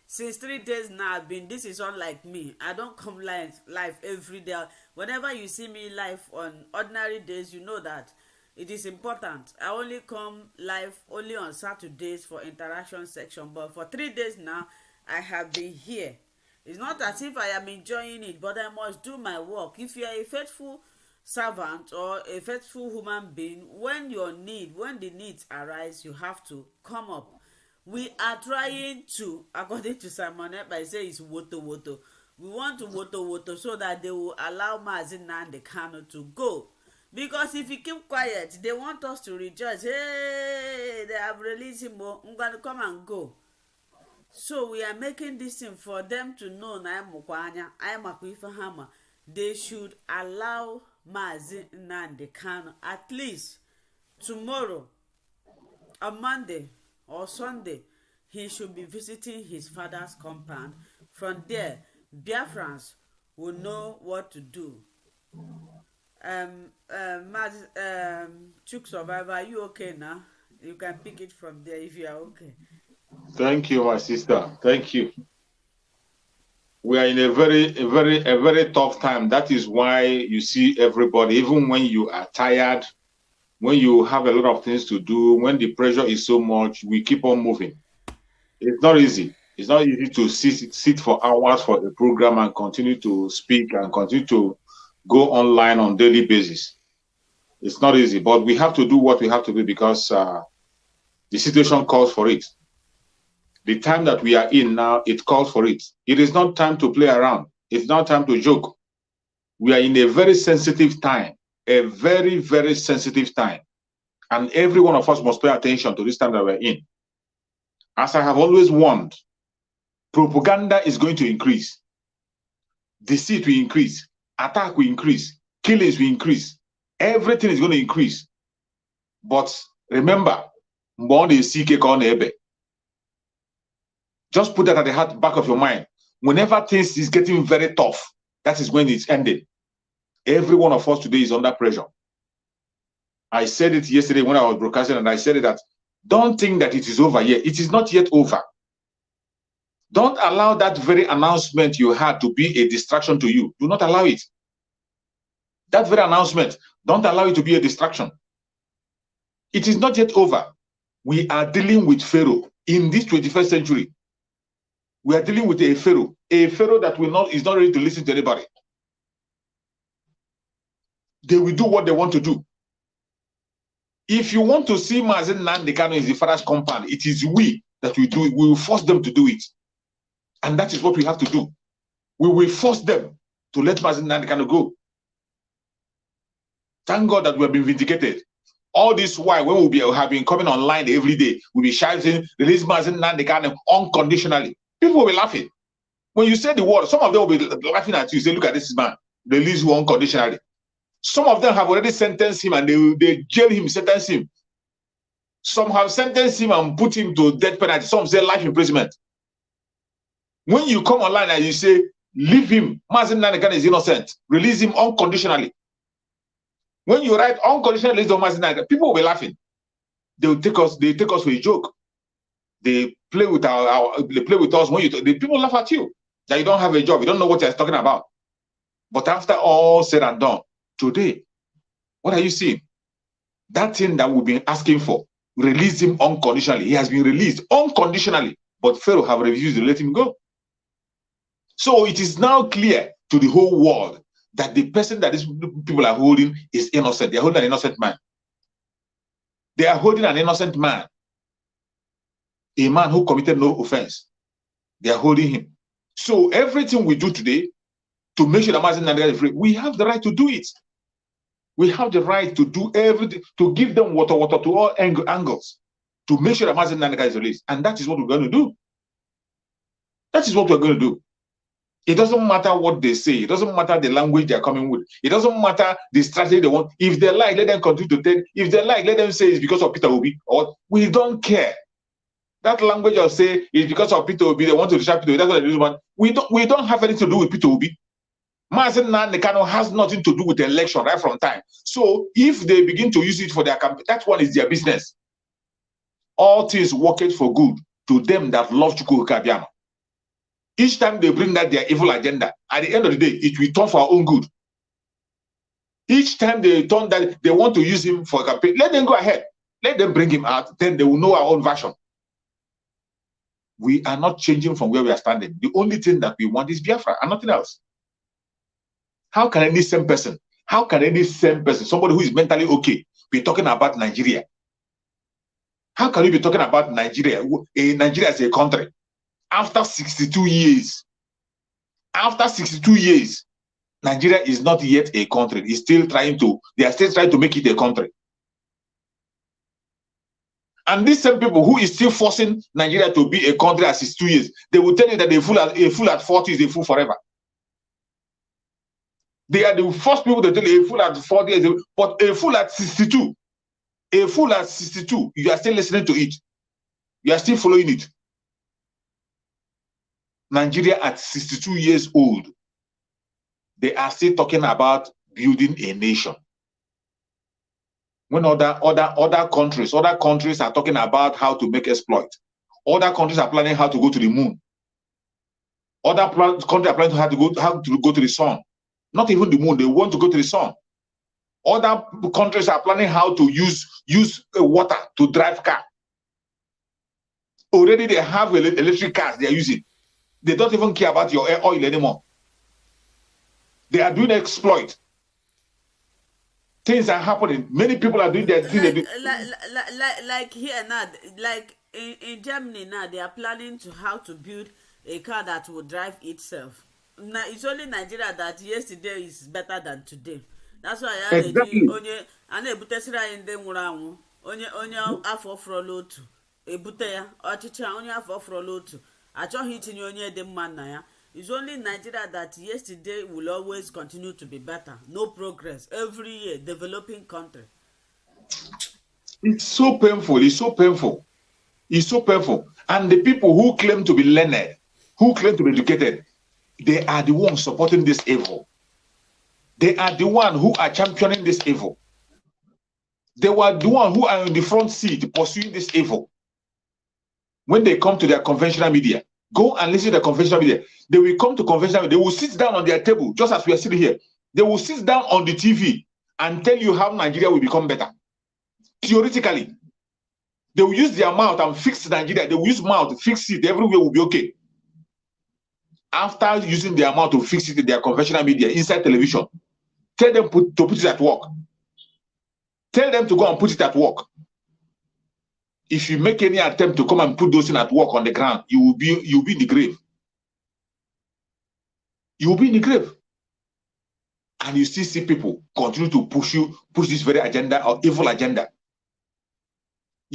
Since 3 days now, this is unlike me. I don't come live every day. Whenever you see me live on ordinary days, you know that it is important. I only come live only on Saturdays for interaction section. But for 3 days now, I have been here. It's not as if I am enjoying it, but I must do my work. If you are a faithful servant or a faithful human being, when the needs arise, you have to come up. We are trying to, according to Simon Ep, I say it's woto. We want to woto so that they will allow Mazi Nnamdi Kanu to go. Because if you keep quiet, they want us to rejoice. Hey, they have released him. I'm going to come and go. So we are making this thing for them to know they should allow Mazi Nnamdi Kanu at least tomorrow, on Monday or Sunday, he should be visiting his father's compound. From there, Biafrans will know what to do. Chuk Survivor, are you okay now? You can pick it from there if you are okay. Thank you, my sister. Thank you. We are in a very tough time. That is why you see everybody, even when you are tired, when you have a lot of things to do, when the pressure is so much, we keep on moving. It's not easy. It's not easy to sit for hours for a program and continue to speak and continue to go online on daily basis. It's not easy, but we have to do what we have to do because the situation calls for it. The time that we are in now, it calls for it. It is not time to play around. It's not time to joke. We are in a very sensitive time, a very sensitive time. And every one of us must pay attention to this time that we're in. As I have always warned, propaganda is going to increase. Deceit will increase. Attack will increase. Killings will increase. Everything is going to increase. But remember, just put that at the back of your mind. Whenever things is getting very tough, that is when it's ending. Every one of us today is under pressure. I said it yesterday when I was broadcasting, and I said it that don't think that it is over yet. It is not yet over. Don't allow that very announcement you had to be a distraction to you. Do not allow it. That very announcement, don't allow it to be a distraction. It is not yet over. We are dealing with Pharaoh in this 21st century. We are dealing with a Pharaoh that is not ready to listen to anybody. They will do what they want to do. If you want to see Mazi Nnamdi Kanu in the father's compound, it is we that will do it. We will force them to do it. And that is what we have to do. We will force them to let Mazi Nnamdi Kanu go. Thank God that we have been vindicated. All this while, when we have been coming online every day, we'll be shouting, release Mazi Nnamdi Kanu unconditionally. People will be laughing. When you say the word, some of them will be laughing at you. Say, look at this man, release you unconditionally. Some of them have already sentenced him and they jail him, sentence him. Some have sentenced him and put him to death penalty. Some say life imprisonment. When you come online and you say, leave him, MAZI Nnamdi Kanu is innocent, release him unconditionally. When you write unconditional release of MAZI Nnamdi Kanu, people will be laughing. They take us for a joke. They play with they play with us when the people laugh at you that you don't have a job, you don't know what you're talking about. But after all said and done, today, what are you seeing? That thing that we've been asking for, release him unconditionally. He has been released unconditionally, but Pharaoh have refused to let him go. So it is now clear to the whole world that the person that these people are holding is innocent. They are holding an innocent man. They are holding an innocent man. A man who committed no offense. They are holding him. So everything we do today to make sure that MAZI Nnamdi Kanu is free, we have the right to do it. We have the right to do everything, to give them water to all angles, to make sure that MAZI Nnamdi Kanu is released. And that is what we're going to do. That is what we're going to do. It doesn't matter what they say. It doesn't matter the language they're coming with. It doesn't matter the strategy they want. If they like, let them continue to tell. If they like, let them say it's because of Peter Obi. Or we don't care. That language of say is because of Peter Obi. They want to distract Peter Obi. That's what they do. But we don't have anything to do with Peter Obi. MAZI Nnamdi Kanu has nothing to do with the election right from time. So if they begin to use it for their campaign, that one is their business. All things work it for good to them that love Chukwu Kabiama. Each time they bring that their evil agenda, at the end of the day, it will turn for our own good. Each time they turn that they want to use him for a campaign, let them go ahead. Let them bring him out, then they will know our own version. We are not changing from where we are standing. The only thing that we want is Biafra and nothing else. How can any same person, somebody who is mentally okay, be talking about Nigeria? How can you be talking about Nigeria? Nigeria as a country. After 62 years, Nigeria is not yet a country. They are still trying to make it a country. And these same people who is still forcing Nigeria to be a country at 62 years, they will tell you that a fool at 40 is a fool forever. They are the first people to tell you a fool at 40 is but a fool at 62, you are still listening to it. You are still following it. Nigeria at 62 years old, they are still talking about building a nation. When other countries are talking about how to make exploit. Other countries are planning how to go to the moon. Other countries are planning how to go to the sun. Not even the moon, they want to go to the sun. Other countries are planning how to use water to drive car. Already they have electric cars they are using. They don't even care about your oil anymore. They are doing exploit. Things are happening. Many people are doing their thing. Like here now, like in Germany now, they are planning to how to build a car that will drive itself. Now it's only Nigeria that yesterday is better than today. That's why Exactly. onye ebutesira ndị nwụrụ anwụ onye afọ fọrọla otu ebute ya ọchịchị onye afọ fọrọla otu achọghị itinye onye dị mma na ya. It's only Nigeria that yesterday will always continue to be better. No progress. Every year, developing country. It's so painful. It's so painful. It's so painful. And the people who claim to be learned, who claim to be educated, they are the ones supporting this evil. They are the ones who are championing this evil. They were the ones who are in the front seat pursuing this evil. When they come to their conventional media, go and listen to the conventional media. They will come to conventional media. They will sit down on their table, just as we are sitting here. They will sit down on the TV and tell you how Nigeria will become better. Theoretically, they will use their mouth and fix Nigeria. They will use mouth to fix it. Everywhere will be okay. After using their mouth to fix it in their conventional media, inside television, tell them to put it at work. Tell them to go and put it at work. If you make any attempt to come and put those things at work on the ground, you'll be in the grave. You will be in the grave. And you still see people continue to push this very agenda or evil agenda.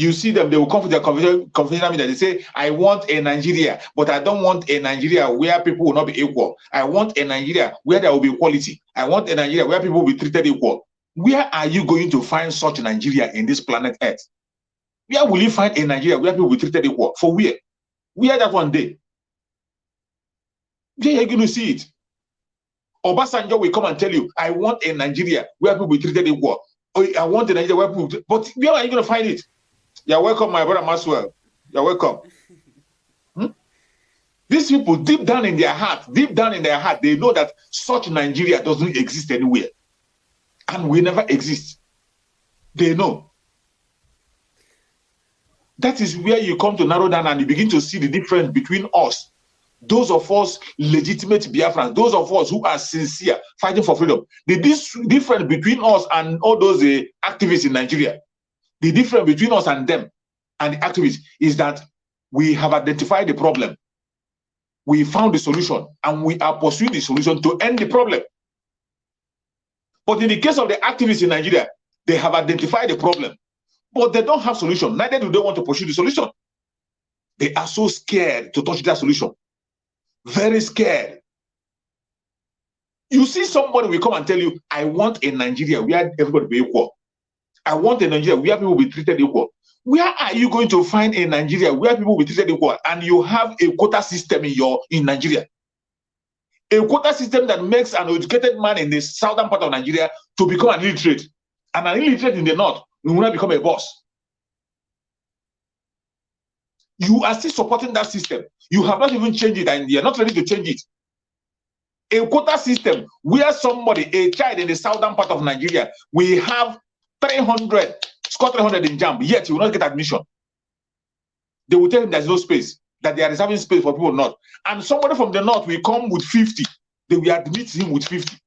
You see them, they will come with their conventional media. They say, I want a Nigeria, but I don't want a Nigeria where people will not be equal. I want a Nigeria where there will be equality. I want a Nigeria where people will be treated equal. Where are you going to find such a Nigeria in this planet Earth? Where will you find a Nigeria where people will be treated equal? For where? Where that one day? Where are you going to see it? Obasanjo will come and tell you, I want a Nigeria where people will be treated equal. Or I want a Nigeria where people, but where are you going to find it? You're welcome, my brother Maxwell. You're welcome. These people, deep down in their heart, they know that such Nigeria doesn't exist anywhere. And will never exist. They know. That is where you come to narrow down and you begin to see the difference between us, those of us legitimate Biafrans, those of us who are sincere, fighting for freedom. The difference between us and all those activists in Nigeria, the difference between us and them and the activists is that we have identified the problem. We found the solution and we are pursuing the solution to end the problem. But in the case of the activists in Nigeria, they have identified the problem, but they don't have solution. Neither do they want to pursue the solution. They are so scared to touch that solution. Very scared. You see somebody will come and tell you, I want a Nigeria where everybody will be equal. I want a Nigeria where people will be treated equal. Where are you going to find a Nigeria where people will be treated equal and you have a quota system in Nigeria? A quota system that makes an educated man in the southern part of Nigeria to become an illiterate. And an illiterate in the north will not become a boss. You are still supporting that system. You have not even changed it and you're not ready to change it. A quota system where somebody, a child in the southern part of Nigeria, will have 300, score 300 in JAMB, yet he will not get admission. They will tell him there's no space, that they are reserving space for people not. And somebody from the north will come with 50. They will admit him with 50.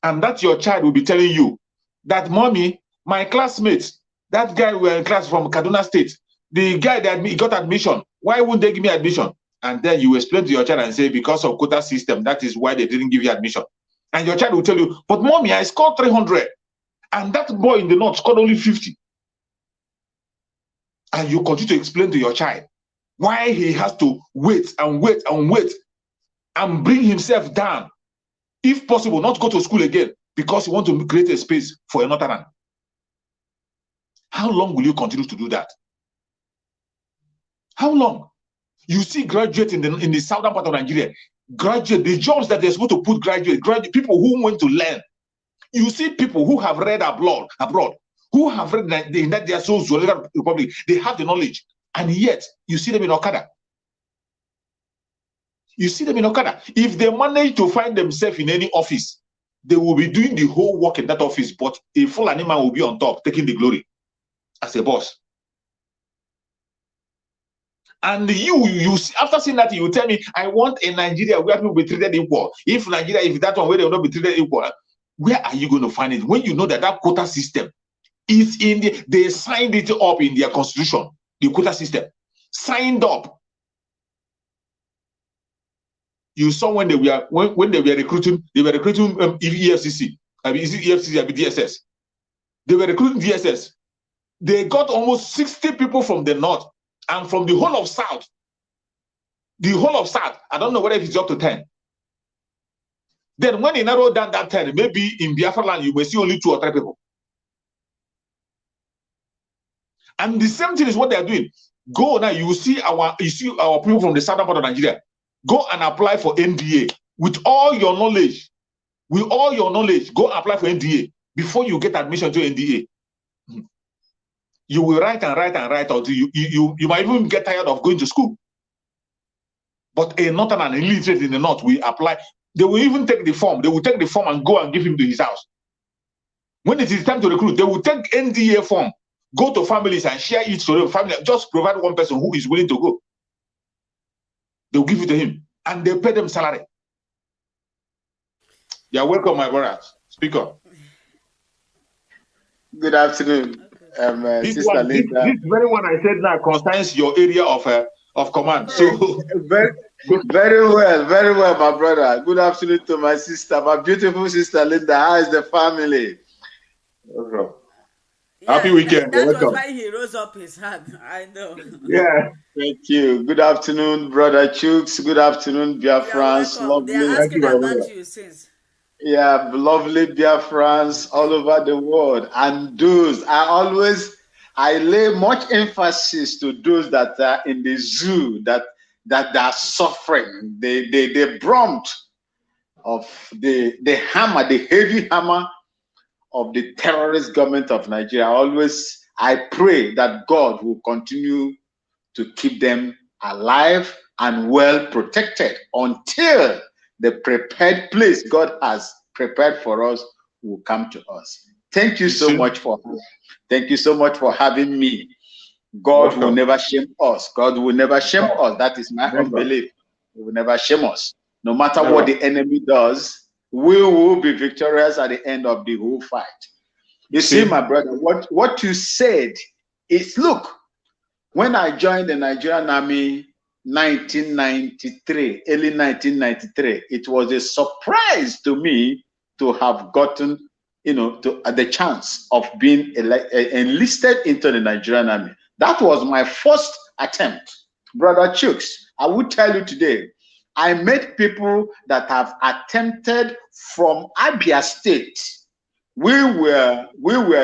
And that your child will be telling you that, mommy, my classmates, that guy we were in class from Kaduna State, the guy that got admission, why wouldn't they give me admission? And then you explain to your child and say, because of quota system, that is why they didn't give you admission. And your child will tell you, but mommy, I scored 300. And that boy in the north scored only 50. And you continue to explain to your child why he has to wait and wait and wait and bring himself down. If possible, not go to school again because you want to create a space for a northerner. How long will you continue to do that? How long? You see graduates in the southern part of Nigeria, the jobs that they're supposed to put graduate people who want to learn. You see people who have read abroad, who have read that they are so Zoological Republic, they have the knowledge, and yet you see them in Okada. You see them in Okada. If they manage to find themselves in any office, they will be doing the whole work in that office, but a full animal will be on top, taking the glory as a boss. And you after seeing that, you tell me, I want a Nigeria where people will be treated equal. If Nigeria, if that one where they will not be treated equal, where are you going to find it? When you know that that quota system is in they signed it up in their constitution, the quota system, signed up. You saw when they were recruiting, EFCC, DSS. They were recruiting DSS. They got almost 60 people from the north and from the whole of South. The whole of South, I don't know whether it's up to 10. Then when they narrow down that 10, maybe in Biafra land, you may see only 2 or 3 people. And the same thing is what they are doing. Go now, you see our people from the southern part of Nigeria. Go and apply for NDA with all your knowledge. With all your knowledge, go apply for NDA before you get admission to NDA. You will write and write and write until you might even get tired of going to school. But a northern and illiterate in the north will apply. They will even take the form. They will take the form and go and give him to his house. When it is time to recruit, they will take NDA form, go to families and share it to the family. Just provide one person who is willing to go. They will give it to him and they pay them salary. You're welcome, my brother. Speak up. Good afternoon, Sister Linda. This very one I said now concerns your area of command. So very well, my brother. Good afternoon to my sister, my beautiful sister Linda. How is the family? Happy Yeah, weekend. You're that was welcome. why he rose up his hand. I know. Yeah. Thank you. Good afternoon, brother Chooks. Good afternoon, You are Biafrans. welcome. They are Lovely. Thank you, asking my about brother. you since. Yeah, lovely Biafrans all over the world. And those, I lay much emphasis to those that are in the zoo that are suffering. The brunt of the hammer, the heavy hammer of the terrorist government of Nigeria. I pray that God will continue to keep them alive and well protected until the prepared place God has prepared for us will come to us. Thank you You so see? much for having me. God will Welcome. never shame us. God will never shame No, us. That is my own never. belief. He will never shame us. No matter what Never. the enemy does, we will be victorious at the end of the whole fight. You You see, see? my brother, what you said is, look, when I joined the Nigerian Army 1993, early 1993, it was a surprise to me to have gotten, the chance of being enlisted into the Nigerian Army. That was my first attempt. Brother Chooks, I will tell you today, I met people that have attempted from Abia State. We were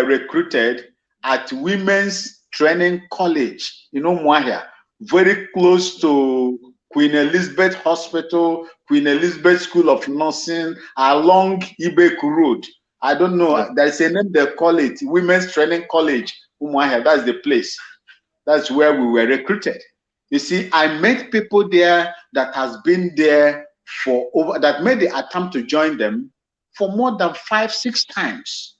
recruited at Women's Training College, Mwahia, very close to Queen Elizabeth Hospital, Queen Elizabeth School of Nursing, along Ibeku Road. I don't know, Yeah. there's a name they call it, Women's Training College, Mwahia. That's the place. That's where we were recruited. You see, I met people there that has been there that made the attempt to join them for more than 5-6 times.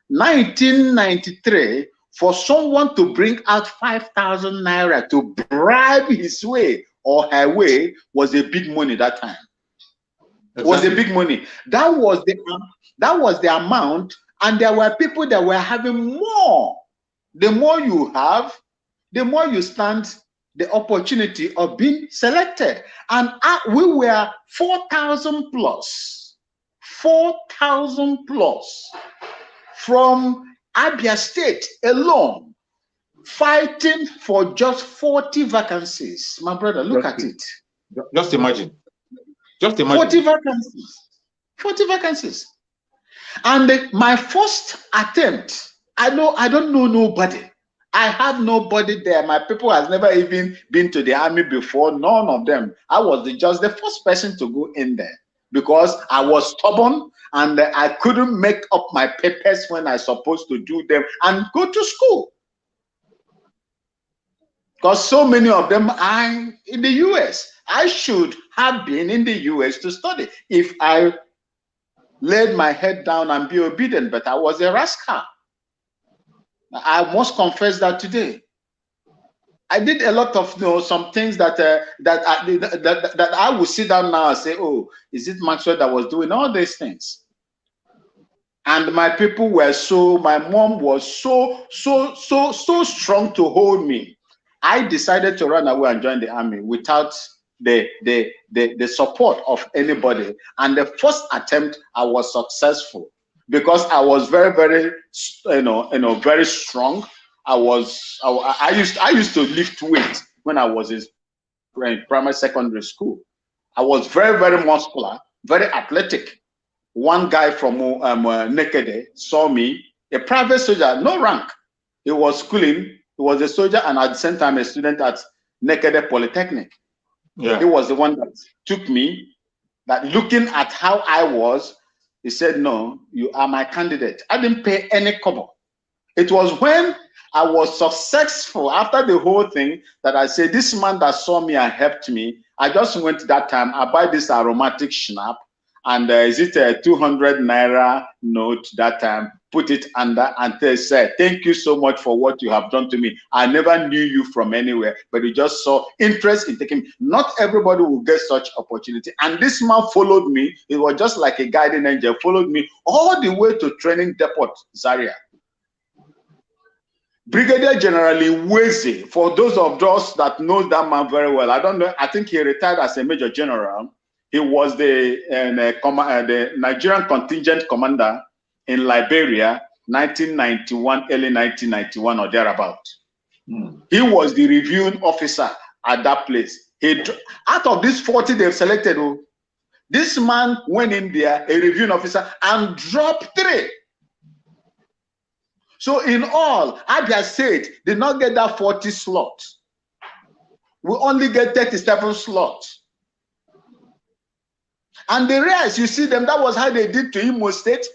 1993, for someone to bring out 5,000 naira to bribe his way or her way was a big money that time. It was a big money. That was the amount, and there were people that were having more. The more you have, the more you stand the opportunity of being selected. And we were 4,000 plus. 4,000 plus from Abia State alone, fighting for just 40 vacancies. My brother, look at it. Just imagine. Just imagine. 40 vacancies. 40 vacancies. And my first attempt, I don't know nobody. I have nobody there. My people has never even been to the army before. None of them. I was just the first person to go in there because I was stubborn and I couldn't make up my papers when I supposed to do them and go to school. Because so many of them are in the US. I should have been in the US to study if I laid my head down and be obedient, but I was a rascal. I must confess that today. I did a lot of some things that I would sit down now and say, oh, is it Maxwell that was doing all these things? And my people were my mom was so strong to hold me. I decided to run away and join the army without the support of anybody. And the first attempt, I was successful because I was very, very, very strong. I used to lift weight when I was in primary secondary school. I was very, very muscular, very athletic. One guy from Nekede saw me, a private soldier, no rank. He was schooling. He was a soldier and at the same time a student at Nekede Polytechnic. Yeah. He was the one that took me, that looking at how I was, he said, no, you are my candidate. I didn't pay any kobo. It was when I was successful after the whole thing that I said, this man that saw me and helped me, I just went that time, I buy this aromatic schnapp, and is it a 200 naira note that time, put it under, and they said, thank you so much for what you have done to me. I never knew you from anywhere, but you just saw interest in taking me. Not everybody will get such opportunity. And this man followed me. It was just like a guiding angel, followed me all the way to training depot, Zaria. Brigadier General Iweze, for those of us that know that man very well, I don't know, I think he retired as a Major General. He was the Nigerian contingent commander in Liberia 1991, early 1991 or thereabout. He was the reviewing officer at that place. Out of these 40 they've selected, this man went in there, a reviewing officer, and dropped 3. So in all, Abia State did not get that 40 slots. We only get 37 slots. And the rest, you see them, that was how they did to Imo State,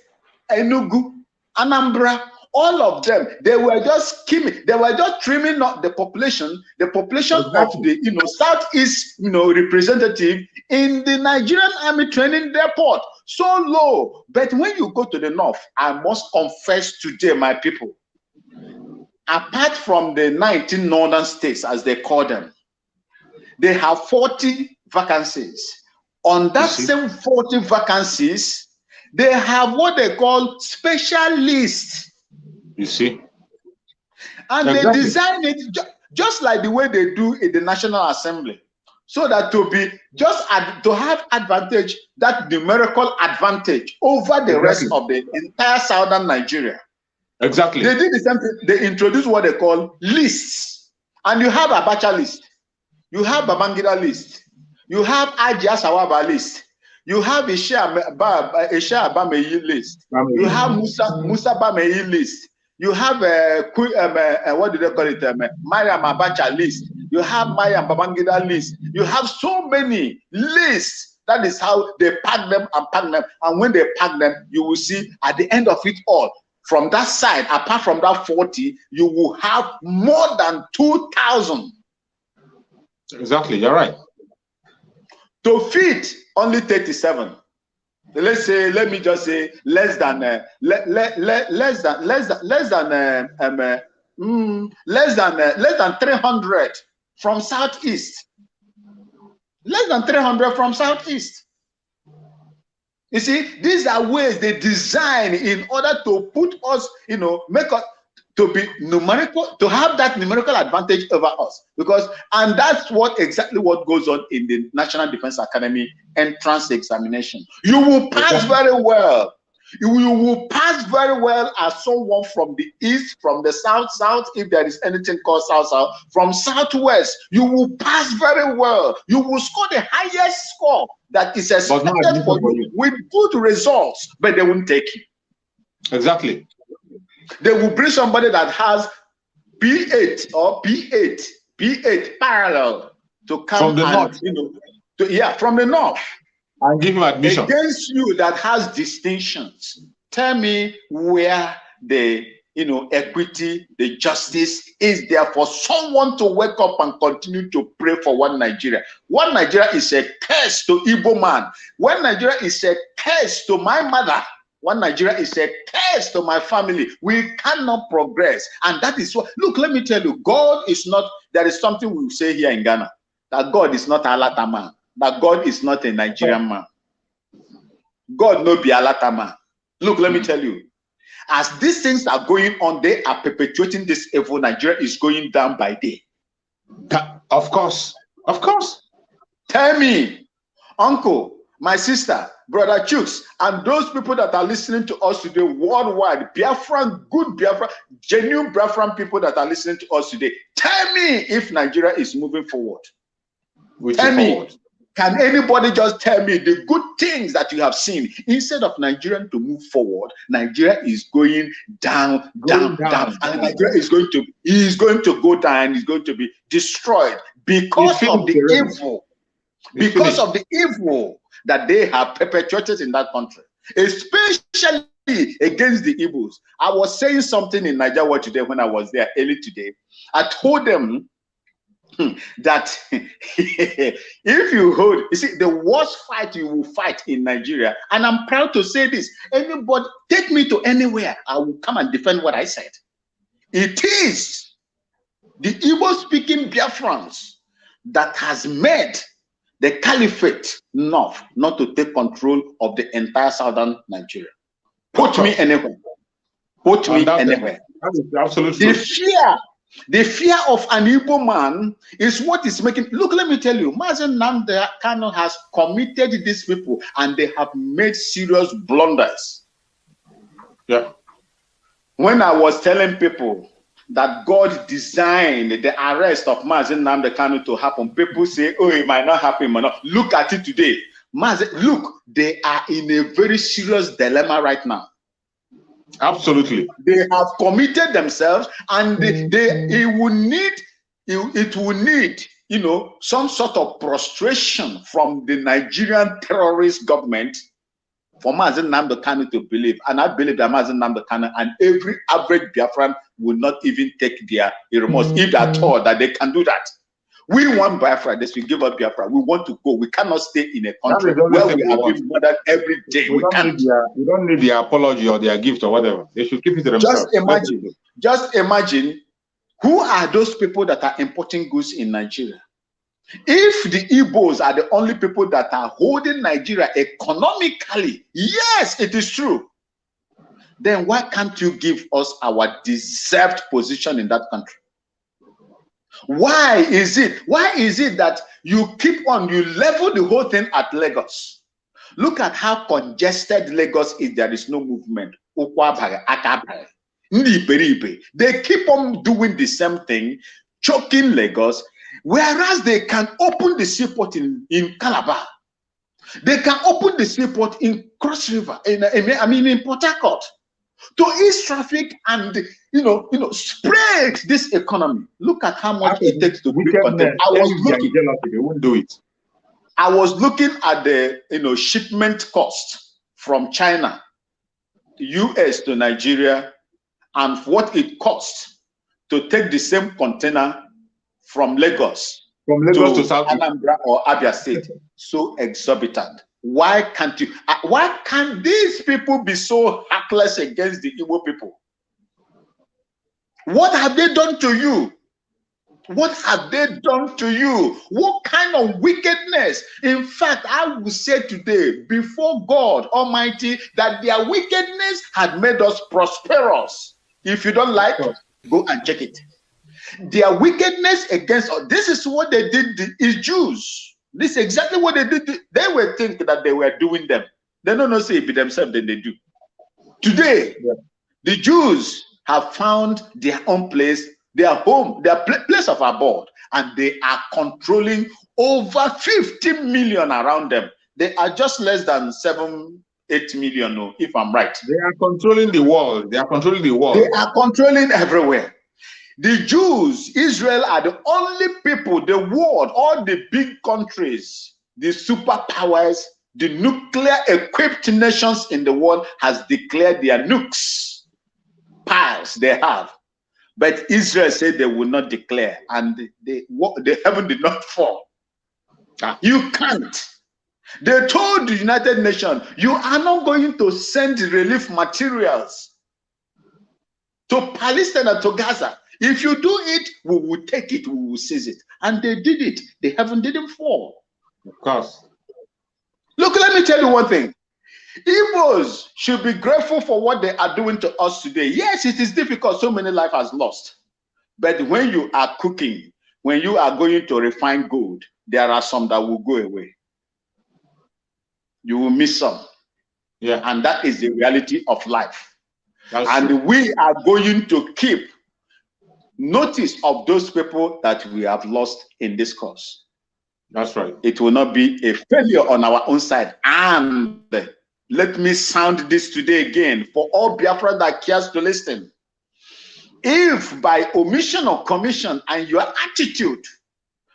Enugu, Anambra, all of them. They were just skimming, they were just trimming up the population exactly. Of the Southeast representative in the Nigerian Army Training Depot. So low. But when you go to the north, I must confess today, my people, apart from the 19 northern states, as they call them, they have 40 vacancies. On that same 40 vacancies, they have what they call specialists. You see? And exactly. They design it just like the way they do in the National Assembly. So that to have advantage, that numerical advantage over the rest of the entire southern Nigeria. Exactly. They did the same thing. They introduced what they call lists. And you have Abacha list. You have Babangida list. You have Ajia Sawaba list. You have Isha Bameyi list. You have Musa Bameyi list. You have what do they call it? Mariam Abacha list. You have Mariam Babangida list. You have so many lists. That is how they pack them and pack them. And when they pack them, you will see at the end of it all, from that side, apart from that 40, you will have more than 2,000. Exactly, you're right. To feed only 37. Let's say, let me just say less than 300 from Southeast. Less than 300 from Southeast. You see, these are ways they design in order to put us, make us to be numerical, to have that numerical advantage over us. And that's exactly what goes on in the National Defense Academy entrance examination. You will pass very well. You will pass very well as someone from the east, from the south, if there is anything called south, from southwest. You will pass very well. You will score the highest score that is expected for you with good results, but they won't take you. Exactly. They will bring somebody that has B8 or P8 parallel to come from the north. From the north. And give him admission. Against you that has distinctions. Tell me where the equity, the justice is there for someone to wake up and continue to pray for one Nigeria. One Nigeria is a curse to Igbo man. One Nigeria is a curse to my mother. One Nigeria is a curse to my family. We cannot progress. And that is what, look, let me tell you, God is not, there is something we say here in Ghana, that God is not a Alata man, that God is not a Nigerian man. God no be a Alata man. Look, let me tell you, as these things are going on, they are perpetuating this evil. Nigeria is going down by day. Of course. Of course. Tell me, uncle, my sister, brother Chooks, and those people that are listening to us today worldwide, Biafran, good Biafran, genuine Biafran people that are listening to us today, tell me if Nigeria is moving forward. Tell me, can anybody just tell me the good things that you have seen? Instead of Nigeria to move forward, Nigeria is going down. And Nigeria is going to go down and is going to be destroyed because of the evil. Because of the evil that they have perpetuated in that country, especially against the Igbos. I was saying something in Nigeria today when I was there early today. I told them that if you hold, you see, the worst fight you will fight in Nigeria, and I'm proud to say this, anybody take me to anywhere, I will come and defend what I said. It is the Igbo-speaking Biafrans that has made the caliphate enough not to take control of the entire southern Nigeria. Put me anywhere. Put me anywhere. That is absolutely the fear of an Igbo man is what is making. Look, let me tell you, MAZI Nnamdi Kanu has committed these people, and they have made serious blunders. Yeah. When I was telling people that God designed the arrest of MAZI Nnamdi Kanu to happen, people say, oh, it might not happen, it might not. Look at it today. MAZI, look, they are in a very serious dilemma right now. Absolutely. They have committed themselves, and it will need, some sort of prostration from the Nigerian terrorist government for MAZI Nnamdi Kanu to believe. And I believe that MAZI Nnamdi Kanu and every average Biafran will not even take their remorse if they are told that they can do that. We want Biafra. This we give up Biafra. We want to go. We cannot stay in a country where we are being murdered every day. We can't. We don't need their apology or their gift or whatever. They should keep it to themselves. Just imagine who are those people that are importing goods in Nigeria. If the Igbos are the only people that are holding Nigeria economically, yes, it is true. Then why can't you give us our deserved position in that country? Why is it that you level the whole thing at Lagos? Look at how congested Lagos is. There is no movement. They keep on doing the same thing, choking Lagos, whereas they can open the seaport in Calabar. They can open the seaport in Cross River, in Port Harcourt, to ease traffic and spread this economy. Look at how much it takes to build content. They won't do it. I was looking at the shipment cost from China, US to Nigeria, and what it costs to take the same container from Lagos to South Anambra or Abia State. So exorbitant. Why can't these people be so heartless against the Igbo people? What have they done to you? What have they done to you? What kind of wickedness? In fact, I will say today, before God Almighty, that their wickedness had made us prosperous. If you don't like, go and check it. Their wickedness against us. This is what they did is Jews. This is exactly what they did. They were thinking that they were doing them. They don't know say it be themselves, then they do. Today, the Jews have found their own place, their home, their place of abode, and they are controlling over 50 million around them. They are just less than 7-8 million, if I'm right. They are controlling the world. They are controlling the world. They are controlling everywhere. The Jews, Israel, are the only people, the world, all the big countries, the superpowers, the nuclear-equipped nations in the world has declared their nukes, piles they have. But Israel said they will not declare, and the heaven did not fall. You can't. They told the United Nations, you are not going to send relief materials to Palestine and to Gaza. If you do it, we will take it, we will seize it. And they did it. The heaven didn't fall. Of course. Look, let me tell you one thing. Igbos should be grateful for what they are doing to us today. Yes, it is difficult. So many lives has lost. But when you are cooking, when you are going to refine gold, there are some that will go away. You will miss some. Yeah. And that is the reality of life. That's true. We are going to keep notice of those people that we have lost in this cause. That's right. It will not be a failure on our own side. And let me sound this today again for all Biafra that cares to listen. If by omission or commission and your attitude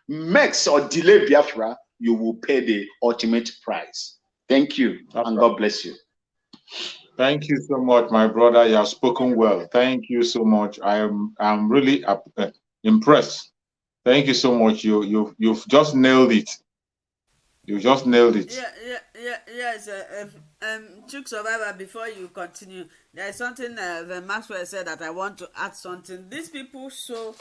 makes or delay Biafra, you will pay the ultimate price. Thank you. That's and right. God bless you. Thank you so much, my brother. You have spoken well. Thank you so much. I'm really impressed. Thank you so much. You've just nailed it. You just nailed it. Yes. Chook Survivor, before you continue, there is something the Maxwell said that I want to add something. These people so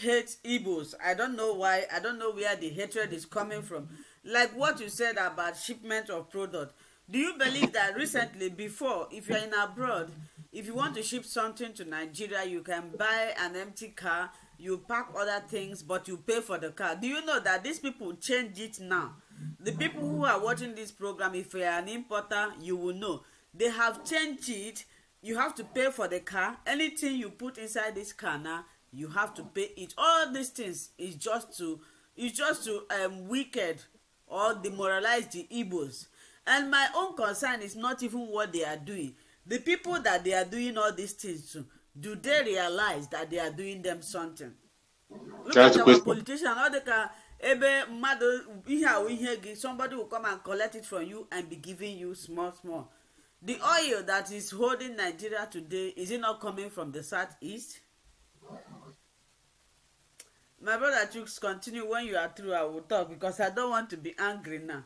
hate Igbos. I don't know why. I don't know where the hatred is coming from. Like what you said about shipment of product. Do you believe that recently, before, if you're in abroad, if you want to ship something to Nigeria, you can buy an empty car, you pack other things, but you pay for the car? Do you know that these people change it now? The people who are watching this program, if you're an importer, you will know. They have changed it you have to pay for the car. Anything you put inside this car now, you have to pay it. All these things is just to wicked or demoralize the Igbos. And my own concern is not even what they are doing. The people that they are doing all these things to, do they realize that they are doing them something? Look That's at a our question. politician. All they can, somebody will come and collect it from you and be giving you small. The oil that is holding Nigeria today, is it not coming from the southeast? My brother Chooks, continue. When you are through, I will talk because I don't want to be angry now.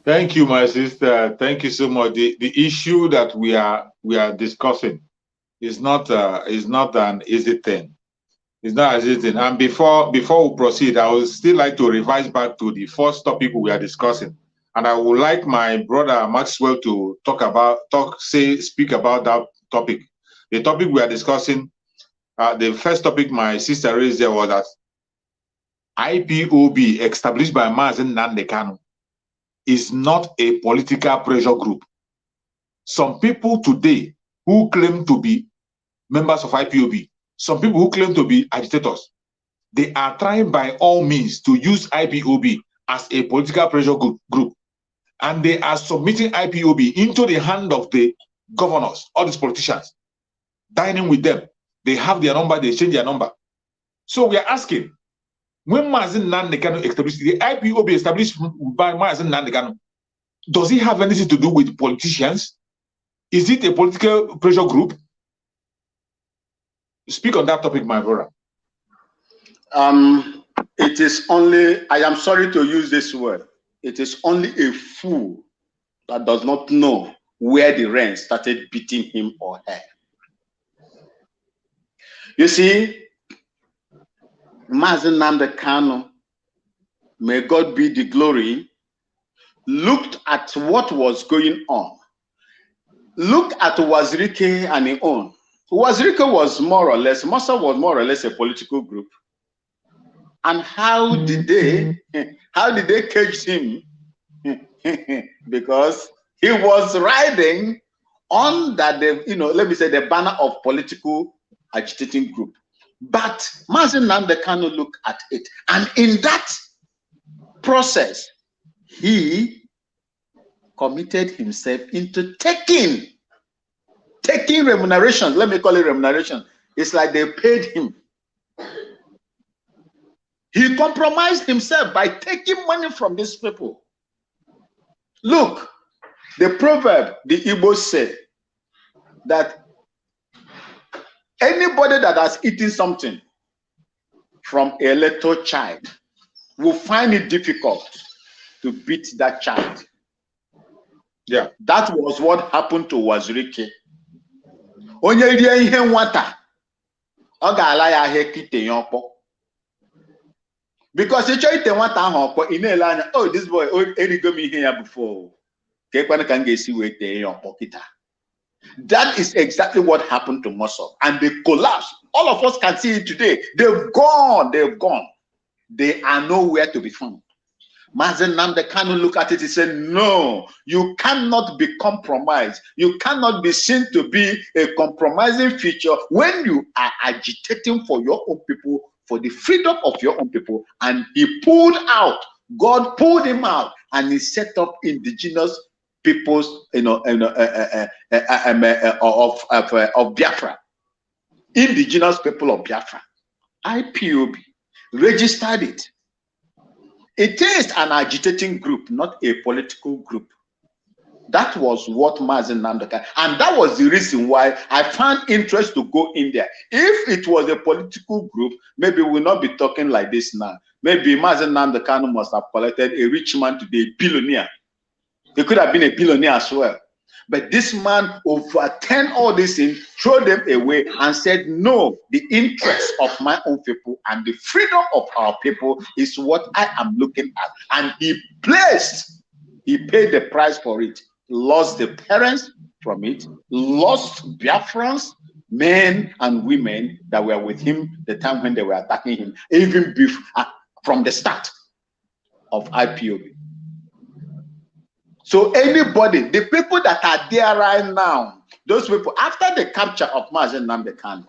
Thank you, my sister. Thank you so much. The issue that we are discussing is not an easy thing. It's not an easy thing. And before we proceed, I would still like to revise back to the first topic we are discussing. And I would like my brother Maxwell to speak about that topic. The topic we are discussing, the first topic my sister raised there was that IPOB, established by MAZI Nnamdi Kanu, is not a political pressure group. Some people today who claim to be members of IPOB, some people who claim to be agitators, they are trying by all means to use IPOB as a political pressure group. And they are submitting IPOB into the hand of the governors, all these politicians, dining with them. They have their number, they change their number. So we are asking, when MAZI Nnamdi Kanu established, the IPOB established by MAZI Nnamdi Kanu, does it have anything to do with politicians? Is it a political pressure group? Speak on that topic, my brother. It is only, I am sorry to use this word, it is only a fool that does not know where the rain started beating him or her. You see, MAZI Nnamdi Kanu, may God be the glory, looked at what was going on. Look at Wazirike and his own. Wazirike was more or less, Mossa was more or less a political group. And how did they cage him? Because he was riding under the, let me say, the banner of political agitating group. But MAZI Nnamdi Kanu looked at it, and in that process, he committed himself into taking remuneration. Let me call it remuneration. It's like they paid him. He compromised himself by taking money from these people. Look, the proverb, the Igbos say that anybody that has eaten something from a little child will find it difficult to beat that child. Yeah. That was what happened to Wazirike. Onye rie ihe nwata, ọ ga-ala ya ahịa kite ya ọkpọ. Because ịchọ ite nwata ahụ ọkpọ, ị na-ele anya, oh, this boy erigo m ihe ya before. Ka ekwana ka m ga-esi wee tee ya ọkpọ kita. That is exactly what happened to Mossop, and they collapsed. All of us can see it today. They've gone. They are nowhere to be found. MAZI Nnamdi Kanu look at it, he said, no, you cannot be compromised. You cannot be seen to be a compromising feature when you are agitating for your own people, for the freedom of your own people. And he pulled out, God pulled him out, and he set up indigenous peoples, of Biafra, indigenous people of Biafra. IPOB registered it. It is an agitating group, not a political group. That was what MAZI Nnamdi Kanu, and that was the reason why I found interest to go in there. If it was a political group, maybe we'll not be talking like this now. Maybe MAZI Nnamdi Kanu must have collected a rich man today, a billionaire. He could have been a billionaire as well. But this man overturned all this in, threw them away, and said, no, the interest of my own people and the freedom of our people is what I am looking at. And he paid the price for it, lost the parents from it, lost Biafrans, men and women that were with him the time when they were attacking him, even from the start of IPOB. So anybody, the people that are there right now, those people, after the capture of MAZI Nnamdi Kanu,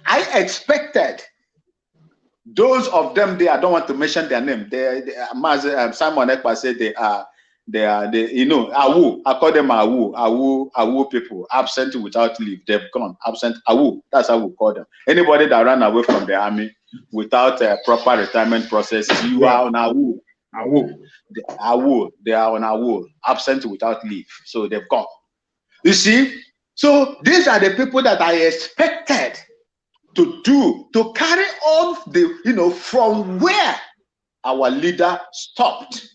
I expected those of them there, I don't want to mention their name. Simon Ekpa said they are, AWU. I call them AWU people, absent without leave. They've gone, absent, AWU. That's how we call them. Anybody that ran away from the army without a proper retirement process, you are on AWU. AWU. They are on AWU, absent without leave. So they've gone. You see? So these are the people that I expected to carry on the, from where our leader stopped.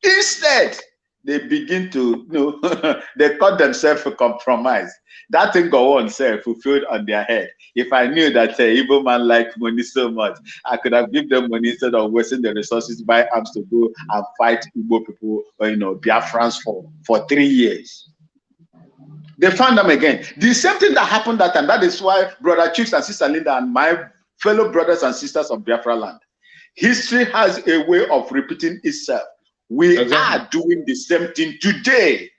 Instead, they begin to, they cut themselves a compromise. That thing go on fulfilled on their head. If I knew that evil man liked money so much, I could have given them money instead of wasting the resources to buy arms to go and fight Igbo people, or, Biafrans for 3 years. They found them again. The same thing that happened that time. That is why Brother Chicks and Sister Linda and my fellow brothers and sisters of Biafra land, history has a way of repeating itself. We are doing the same thing today.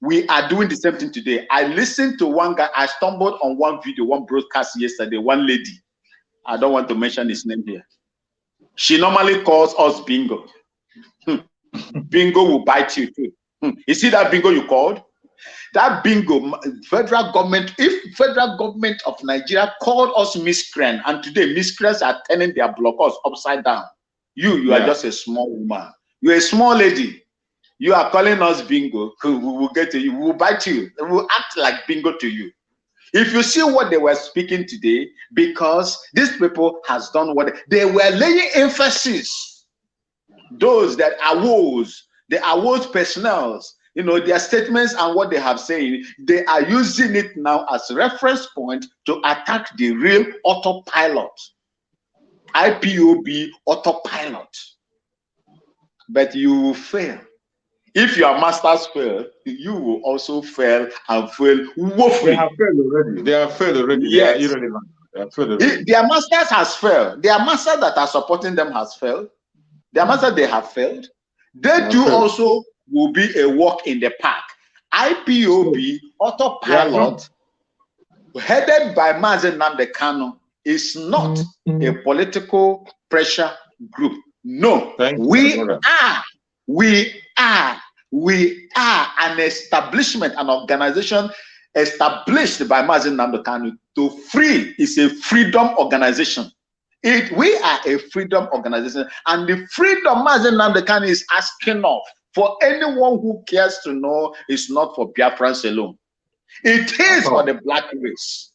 We are doing the same thing today. I listened to one guy. I stumbled on one video, one broadcast yesterday. One lady. I don't want to mention his name here. She normally calls us bingo. Bingo will bite you too. You see that bingo you called? That bingo, federal government, if federal government of Nigeria called us miscreant, and today miscreants are turning their blockers upside down. You are just a small woman. You're a small lady. You are calling us bingo. We will get to you. We will bite you. We will act like bingo to you. If you see what they were speaking today, because these people has done what they were laying emphasis. Those that awards, the awards personnel, their statements and what they have said, they are using it now as reference point to attack the real autopilot, IPOB autopilot. But you will fail. If your masters fail, you will also fail and fail woefully. They have failed already. They have failed already. Yes. They are irrelevant. They have failed already. Their masters has failed. Their master that are supporting them has failed. Their master, they have failed. They too also will be a walk in the park. IPOB autopilot, headed by MAZI Nnamdi Kanu, is not a political pressure group. No, we are an establishment, an organization established by MAZI Nnamdi Kanu to free. It's a freedom organization. We are a freedom organization, and the freedom MAZI Nnamdi Kanu is asking of for anyone who cares to know is not for Biafrans alone. It is for the black race.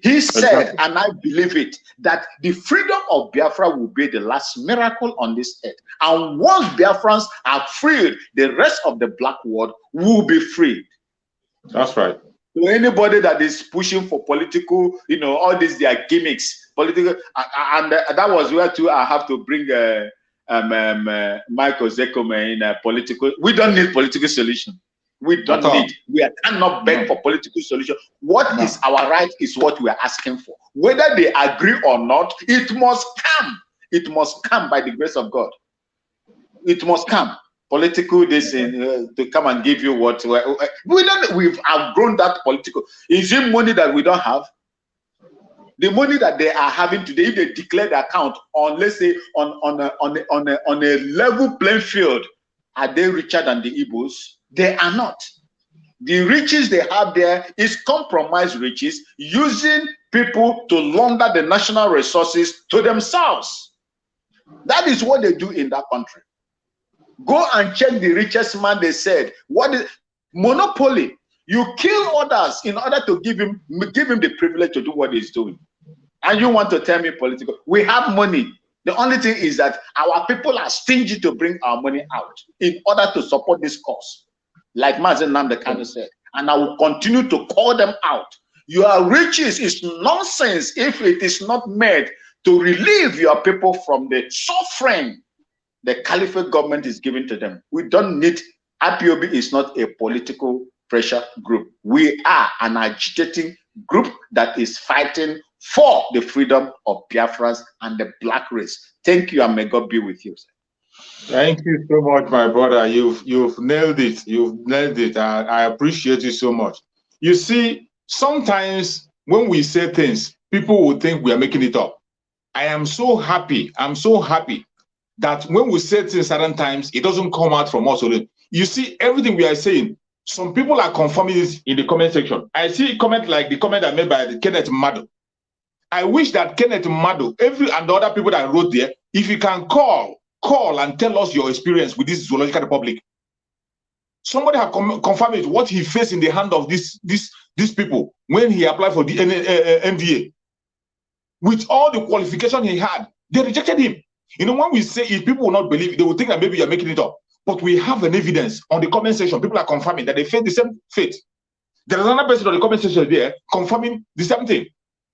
He said, and I believe it, that the freedom of Biafra will be the last miracle on this earth. And once Biafrans are freed, the rest of the black world will be freed. That's right. So anybody that is pushing for political, all these their gimmicks, political, and that was where too I have to bring Michael Zekome in political. We don't need political solution. We don't need. We cannot beg for political solution. What is our right is what we are asking for. Whether they agree or not, it must come. It must come by the grace of God. It must come. Political this to come and give you what we don't. We've outgrown that political. Is it money that we don't have? The money that they are having today, if they declare the account on, let's say, on a level playing field, are they richer than the Igbos? They are not. The riches they have there is compromised riches, using people to launder the national resources to themselves. That is what they do in that country. Go and check the richest man, they said. What is monopoly? You kill others in order to give him the privilege to do what he's doing. And you want to tell me political? We have money. The only thing is that our people are stingy to bring our money out in order to support this cause. Like MAZI Nnamdi Kanu said. And I will continue to call them out. Your riches is nonsense if it is not made to relieve your people from the suffering the caliphate government is giving to them. We don't need. IPOB is not a political pressure group. We are an agitating group that is fighting for the freedom of Biafrans and the black race. Thank you, and may God be with you, sir. Thank you so much, my brother. You've nailed it. You've nailed it. I appreciate you so much. You see, sometimes when we say things, people will think we are making it up. I am so happy. I'm so happy that when we say things certain times, it doesn't come out from us alone. You see, everything we are saying, some people are confirming it in the comment section. I see a comment like the comment I made by Kenneth Mado. I wish that Kenneth Mado, and the other people that wrote there, if you can call and tell us your experience with this zoological republic. Somebody have confirmed it, what he faced in the hand of these people when he applied for the NDA. With all the qualification he had, they rejected him. You know, when we say, if people will not believe, they will think that maybe you're making it up. But we have an evidence on the comment section. People are confirming that they face the same fate. There is another person on the comment section there confirming the same thing.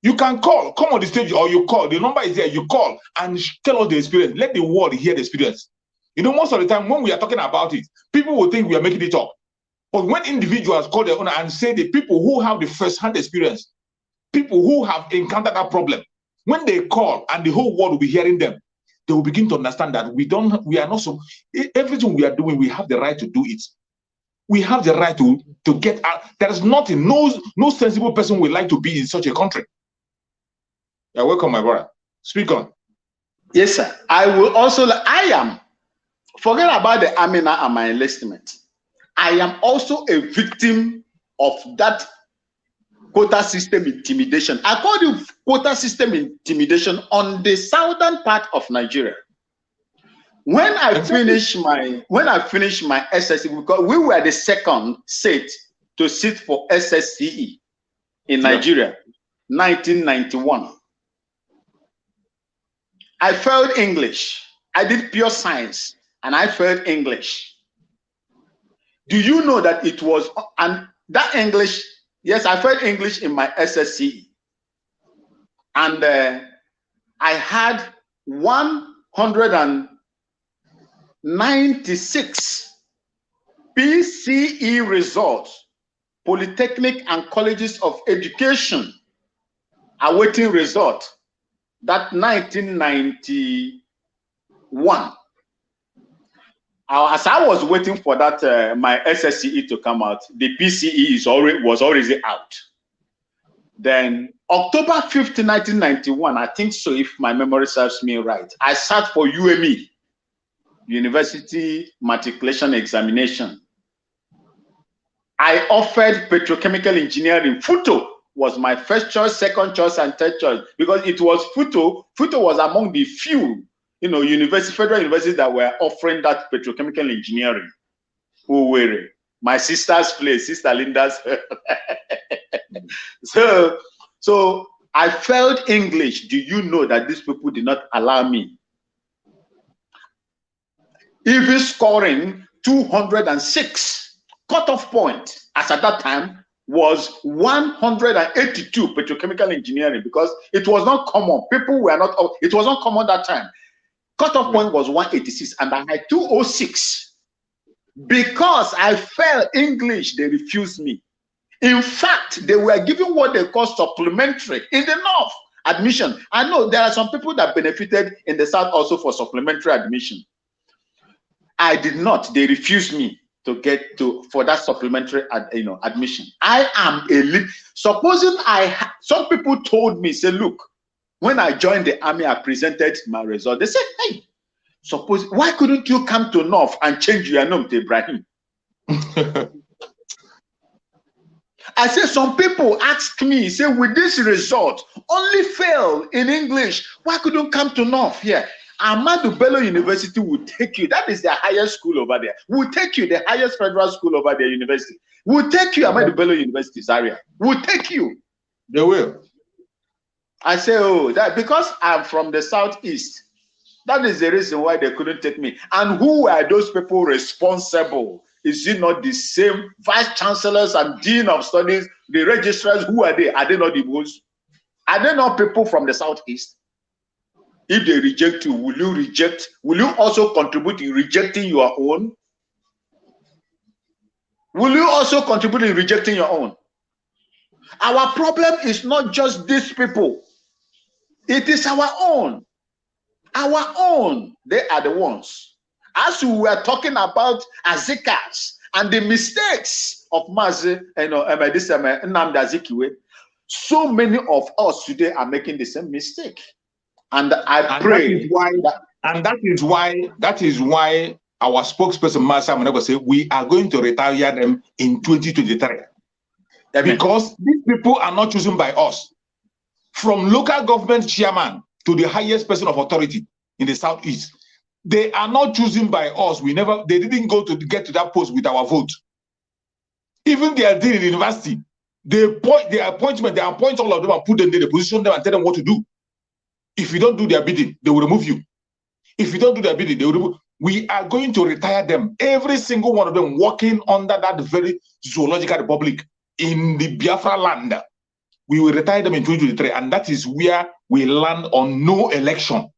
You can call, come on the stage, or you call. The number is there. You call and tell us the experience. Let the world hear the experience. You know, most of the time when we are talking about it, people will think we are making it up. But when individuals call their own and say the people who have the first-hand experience, people who have encountered that problem, when they call and the whole world will be hearing them, they will begin to understand that we are not so. Everything we are doing, we have the right to do it. We have the right to get out. There is nothing. No sensible person would like to be in such a country. You're welcome, my brother. Speak on. Yes, sir. I will also. Forget about the army now and my enlistment. I am also a victim of that quota system intimidation. I call it quota system intimidation on the southern part of Nigeria. When I finished my SSE, because we were the second state to sit for SSCE in Nigeria, 1991. I failed English. I did pure science and I failed English. Do you know that it was, and that English, yes, I failed English in my SSCE. And I had 196 PCE results, Polytechnic and Colleges of Education, awaiting result. That 1991. As I was waiting for that my SSCE to come out, the PCE was already out. Then October 5th, 1991, I think so, if my memory serves me right, I sat for UME, University Matriculation Examination. I offered petrochemical engineering. Futo was my first choice, second choice, and third choice, because it was Futo. Futo was among the few, federal universities that were offering that petrochemical engineering. Uwere, my sister's place, Sister Linda's. So I failed English. Do you know that these people did not allow me? Even scoring 206 cutoff point, as at that time, was 182 petrochemical engineering, because it was not common. People were not, it was not common that time. Cutoff point was 186 and I had 206. Because I failed English, they refused me. In fact, they were giving what they call supplementary in the north admission. I know there are some people that benefited in the south also for supplementary admission. I did not. They refused me to get for that supplementary admission. I am supposing some people told me, say, look, when I joined the army, I presented my result. They said, hey, why couldn't you come to North and change your name to Ibrahim? I said, some people asked me, say, with this result, only fail in English, why couldn't you come to North here? Ahmadu Bello University will take you. That is the highest school over there. Will take you, the highest federal school over there, university. Will take you, Ahmadu Bello University, Zaria. Will take you. They will. I say, oh, that because I'm from the southeast. That is the reason why they couldn't take me. And who were those people responsible? Is it not the same vice chancellors and dean of studies, the registrars? Who are they? Are they not the most? Are they not people from the southeast? If they reject you, will you reject? Will you also contribute in rejecting your own? Will you also contribute in rejecting your own? Our problem is not just these people. It is our own. Our own. They are the ones. As we were talking about Azikas and the mistakes of MAZI, Nnamdi Azikiwe, so many of us today are making the same mistake. And I pray that is why our spokesperson Masa Manego say we are going to retire them in 2023. Amen. Because these people are not chosen by us. From local government chairman to the highest person of authority in the southeast, they are not chosen by us. They didn't go to get to that post with our vote. Even they are dean in the university, they appoint all of them and put them there, they position them and tell them what to do. If you don't do their bidding, they will remove you. If you don't do their bidding, they will remove. We are going to retire them, every single one of them working under that very zoological republic in the Biafra land. We will retire them in 2023, and that is where we land on no election.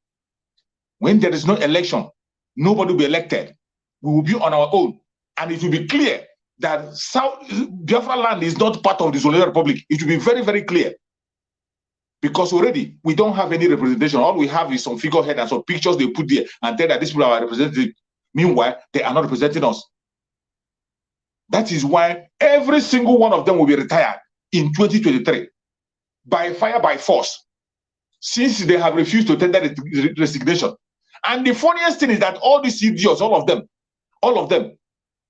When there is no election, nobody will be elected. We will be on our own, and it will be clear that Biafra land is not part of the zoological republic. It will be very, very clear. Because already we don't have any representation. All we have is some figurehead and some pictures they put there and tell that these people are represented. Meanwhile, they are not representing us. That is why every single one of them will be retired in 2023 by fire, by force, since they have refused to tender the resignation. And the funniest thing is that all these idiots, all of them,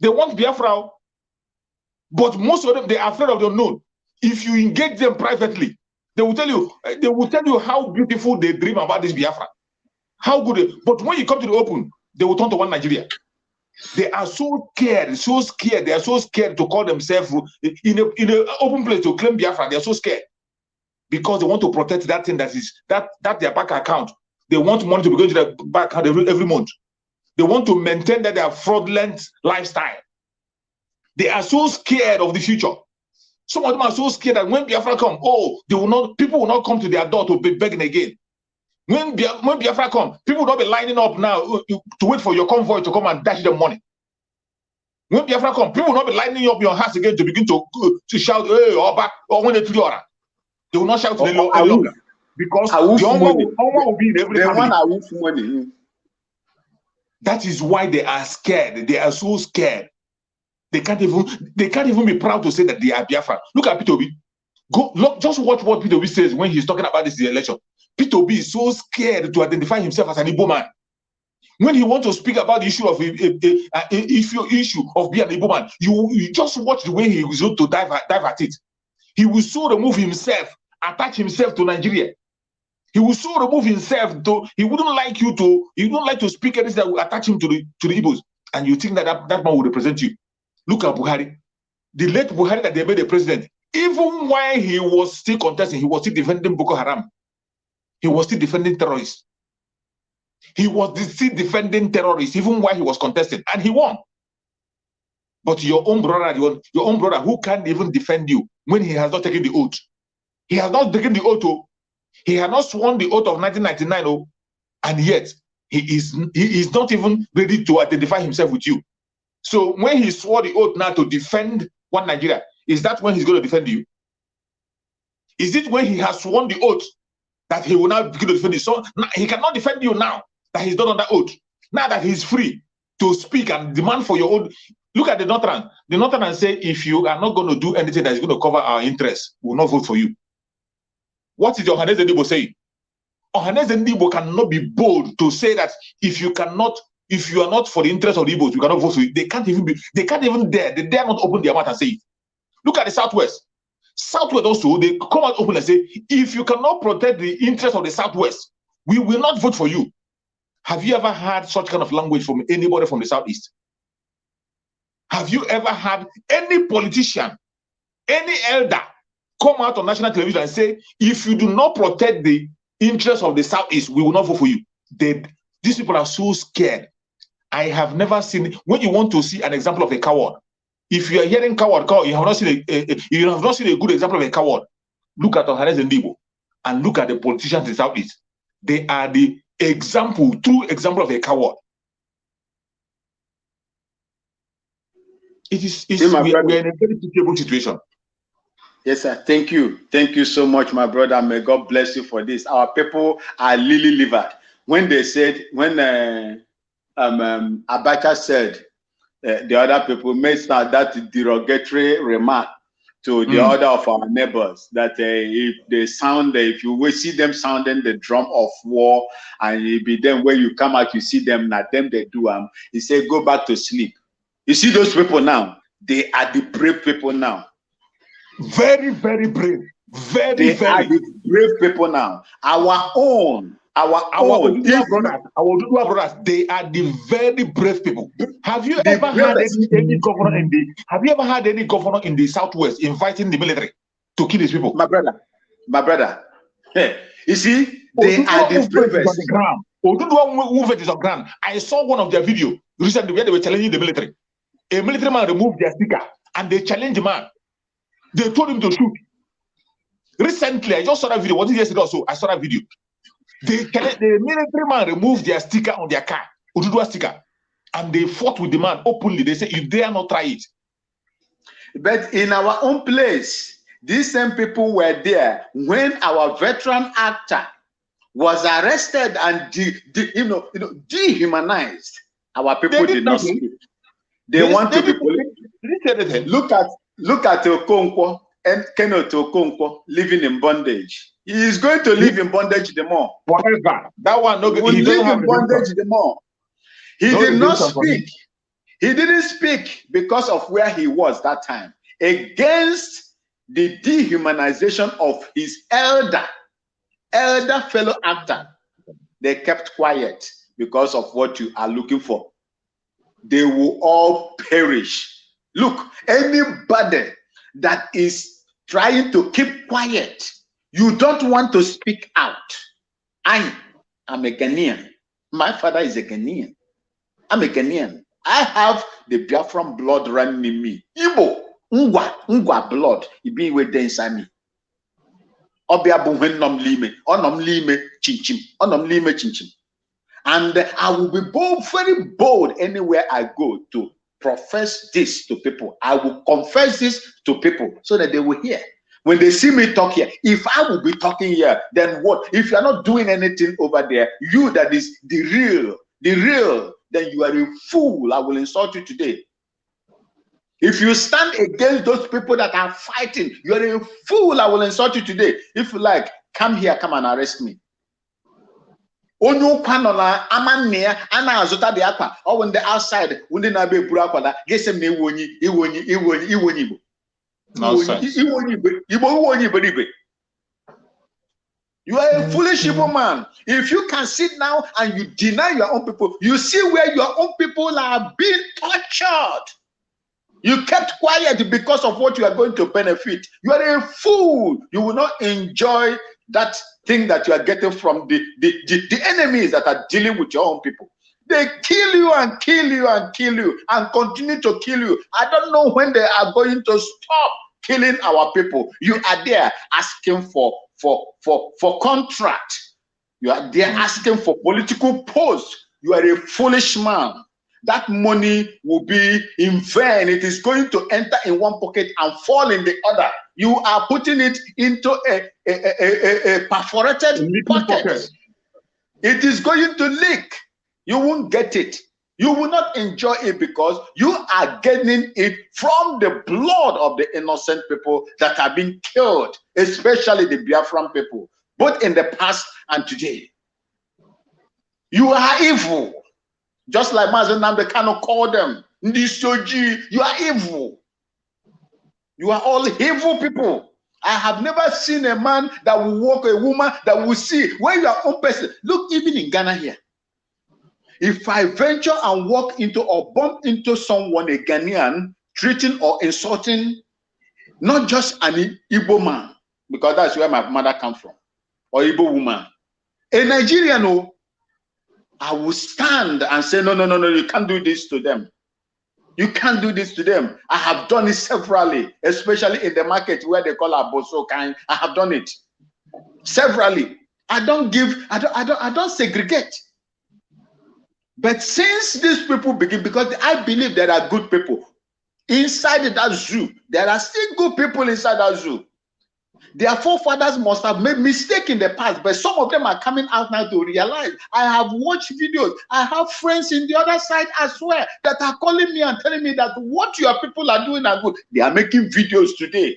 they want Biafra, but most of them, they are afraid of the unknown. If you engage them privately, they will tell you how beautiful they dream about this Biafra, how good. But when you come to the open, they will turn to one Nigeria. They are so scared. They are so scared to call themselves in an open place to claim Biafra. They are so scared because they want to protect that thing that their bank account. They want money to be going to their bank account every month. They want to maintain their fraudulent lifestyle. They are so scared of the future. Some of them are so scared that when Biafra come, people will not come to their door to be begging again. When Biafra come, people will not be lining up now to wait for your convoy to come and dash them money. When Biafra come, people will not be lining up your house again to begin to shout, hey, Oba, or when they will not shout any longer. Because the Oba will be in every family. That is why they are scared. They are so scared. They can't even be proud to say that they are Biafra. Look at P2B. Just watch what P2B says when he's talking about this election. P2B is so scared to identify himself as an Igbo man. When he wants to speak about the issue of issue of being an Igbo man, you just watch the way he was going to dive at it. He will so remove himself, attach himself to Nigeria. He will so remove himself to. He wouldn't like to speak anything that will attach him to the Igbos, and you think that man will represent you. Look at Buhari, the late Buhari that they made the president. Even while he was still contesting, he was still defending Boko Haram. He was still defending terrorists. He was still defending terrorists even while he was contesting, and he won. But your own brother who can't even defend you when he has not taken the oath. He has not taken the oath. He has not sworn the oath of 1999, and yet he is not even ready to identify himself with you. So when he swore the oath now to defend one Nigeria, is that when he's going to defend you? Is it when he has sworn the oath that he will now begin to defend you? So he cannot defend you now that he's done on that oath. Now that he's free to speak and demand for your own. Look at the Northern. The Northern say, if you are not going to do anything that is going to cover our interests, we will not vote for you. What is Ohaneze Ndibo saying? Ohaneze Ndibo cannot be bold to say that if you are not for the interest of the Igbos, you cannot vote for you. They can't even dare. They dare not open their mouth and say it. Look at the Southwest. Southwest also, they come out open and say, if you cannot protect the interest of the Southwest, we will not vote for you. Have you ever heard such kind of language from anybody from the Southeast? Have you ever had any politician, any elder come out on national television and say, if you do not protect the interest of the Southeast, we will not vote for you? These people are so scared. I have never seen, when you want to see an example of a coward, if you are hearing coward, you have not seen a good example of a coward. Look at Ohaneze Ndibo and look at the politicians in the Southeast. They are the true example of a coward. We are in a very pitiable situation. Yes, sir. Thank you. Thank you so much, my brother. May God bless you for this. Our people are lily livered. When they said, when Abacha said, the other people made that derogatory remark to the other of our neighbors that if they sound, if you will see them sounding the drum of war, and it be them when you come out, you see them, not them they do. He said, go back to sleep. You see those people now, they are the brave people now. Very, very brave. Very, they are the brave people now. Our own Odudua brothers, they are the very brave people. Have you ever had any governor in the? Have you ever had any governor in the Southwest inviting the military to kill his people? My brother. Hey, you see, they are the bravest. On the ground. Odudua movement is on ground. I saw one of their video recently where they were challenging the military. A military man removed their sticker and they challenged the man. They told him to shoot. Recently, I just saw that video. Was it yesterday or so? I saw that video. The military man removed their sticker on their car, Odudua sticker, and they fought with the man openly. They said, you dare not try it. But in our own place, these same people were there when our veteran actor was arrested and dehumanized. Our people did not speak. They want to be police. Look at Okonkwo and Kenneth Okonkwo living in bondage. He is going to live in bondage the more. Forever. That one will live in bondage the more. He did not speak. He didn't speak because of where he was that time. Against the dehumanization of his elder fellow actor. They kept quiet because of what you are looking for. They will all perish. Look, anybody that is trying to keep quiet, you don't want to speak out. I am a Ghanaian. My father is a Ghanaian. I'm a Ghanaian. I have the Biafran blood running in me. Igbo, Ngwa blood. It be with the inside me. And I will be bold, very bold anywhere I go to profess this to people. I will confess this to people so that they will hear. When they see me talk here, if I will be talking here, then what? If you are not doing anything over there, you that is the real, then you are a fool. I will insult you today. If you stand against those people that are fighting, you are a fool. I will insult you today. If you like, come here, come and arrest me. Onyu kwanola amania ana azota de akwa or when the outside when they na be buru akwada gesem na iwonyi nonsense. You are a foolish evil man. If you can sit now and you deny your own people, you see where your own people are being tortured. You kept quiet because of what you are going to benefit. You are a fool. You will not enjoy that thing that you are getting from the enemies that are dealing with your own people. They kill you and kill you and kill you and continue to kill you. I don't know when they are going to stop killing our people. You are there asking for contract. You are there asking for political post. You are a foolish man. That money will be in vain. It is going to enter in one pocket and fall in the other. You are putting it into a perforated pocket. It is going to leak. You won't get it. You will not enjoy it because you are getting it from the blood of the innocent people that have been killed, especially the Biafran people, both in the past and today. You are evil. Just like MAZI Nnamdi Kanu called them, Ndisoji, you are evil. You are all evil people. I have never seen a man that will walk, a woman that will see where your own person. Look, even in Ghana here, if I venture and walk into or bump into someone, a Ghanaian, treating or insulting, not just an Igbo man, because that's where my mother comes from, or Igbo woman, a Nigerian, no, I will stand and say, no, you can't do this to them. You can't do this to them. I have done it severally, especially in the market where they call Aboso kind. I have done it severally. I don't segregate. But since these people begin, because I believe there are good people inside that zoo, there are still good people inside that zoo. Their forefathers must have made mistakes in the past, but some of them are coming out now to realize. I have watched videos. I have friends in the other side as well that are calling me and telling me that what your people are doing are good. They are making videos today.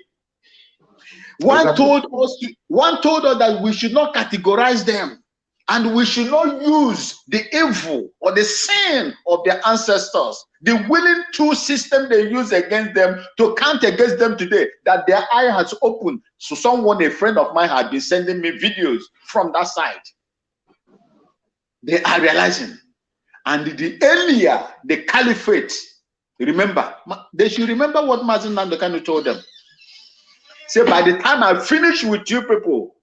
One told us that we should not categorize them, and we should not use the evil or the sin of their ancestors, the willing tool system they use against them, to count against them today, that their eye has opened. So someone, a friend of mine, had been sending me videos from that side. They are realizing. And the earlier the caliphate, remember, they should remember what Nnamdi Kanu told them. Say, by the time I finish with you people,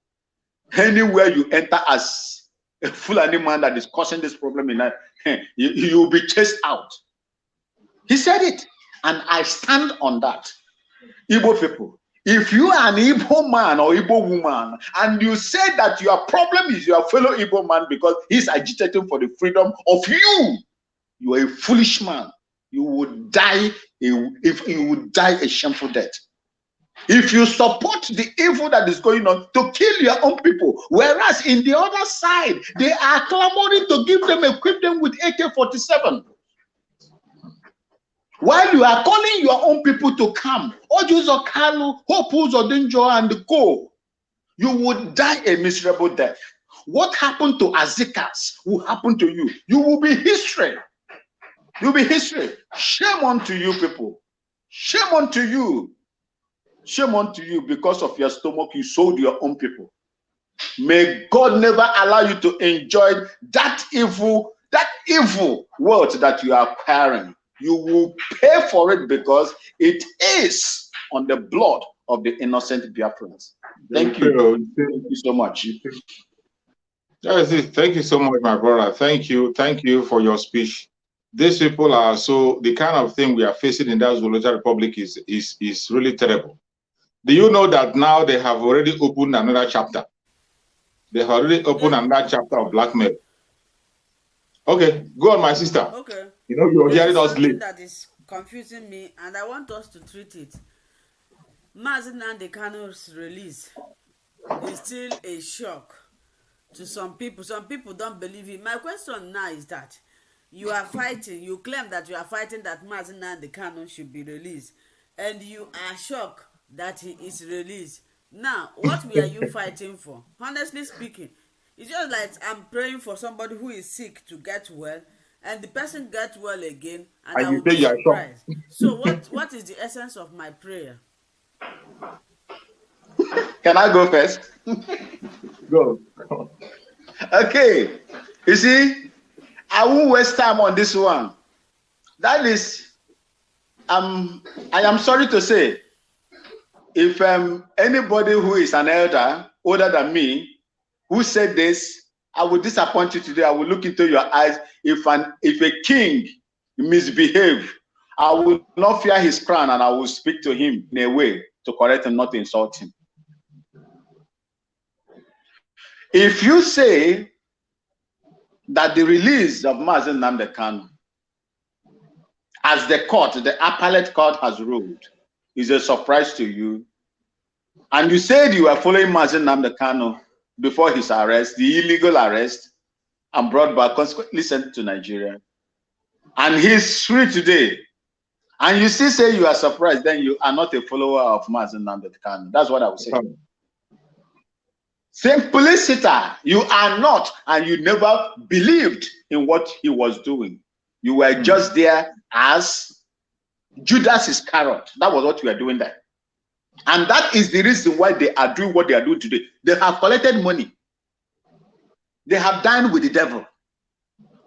anywhere you enter as a Fulani man that is causing this problem in life, you will be chased out. He said it, and I stand on that. Igbo people, if you are an Igbo man or Igbo woman, and you say that your problem is your fellow Igbo man because he's agitating for the freedom of you, you are a foolish man. You would die a shameful death. If you support the evil that is going on to kill your own people, whereas in the other side, they are clamoring to equip them with AK-47. While you are calling your own people to come, Ojuzo Kalu, Hopus Odinjo, and go, you would die a miserable death. What happened to Azikas will happen to you. You will be history. You'll be history. Shame unto you people. Shame unto you. Shame unto you, because of your stomach, you sold your own people. May God never allow you to enjoy that evil world that you are acquiring. You will pay for it because it is on the blood of the innocent Biafrans. Thank you. Thank you so much. That is it. Thank you so much, my brother. Thank you. Thank you for your speech. These people are the kind of thing we are facing in that Zoological Republic is really terrible. Do you know that now they have already opened another chapter? They have already opened another chapter of blackmail. Okay, go on, my sister. Okay. You know, you're hearing us late. That is confusing me, and I want us to treat it. MAZI Nnamdi Kanu's release is still a shock to some people. Some people don't believe it. My question now is that you are fighting, you claim that you are fighting that MAZI Nnamdi Kanu should be released, and you are shocked that he is released. Now, what are you fighting for? Honestly speaking, it's just like I'm praying for somebody who is sick to get well, and the person gets well again, and I will be surprised. So what is the essence of my prayer? Can I go first? Go. Okay. You see, I won't waste time on this one. That is, I am sorry to say, if anybody who is an elder, older than me, who said this, I will disappoint you today. I will look into your eyes. If a king misbehave, I will not fear his crown, and I will speak to him in a way to correct him, not to insult him. If you say that the release of MAZI Nnamdi Kanu, as the appellate court has ruled, is a surprise to you, and you said you were following MAZI Nnamdi Kanu before his arrest, the illegal arrest, and brought back, consequently sent to Nigeria, and he's free today, and you still say you are surprised, then you are not a follower of MAZI Nnamdi Kanu. That's what I would say. Simplicity, you are not, and you never believed in what he was doing. You were just there as Judas Iscariot. That was what you were doing there. And that is the reason why they are doing what they are doing today. They have collected money. They have dined with the devil.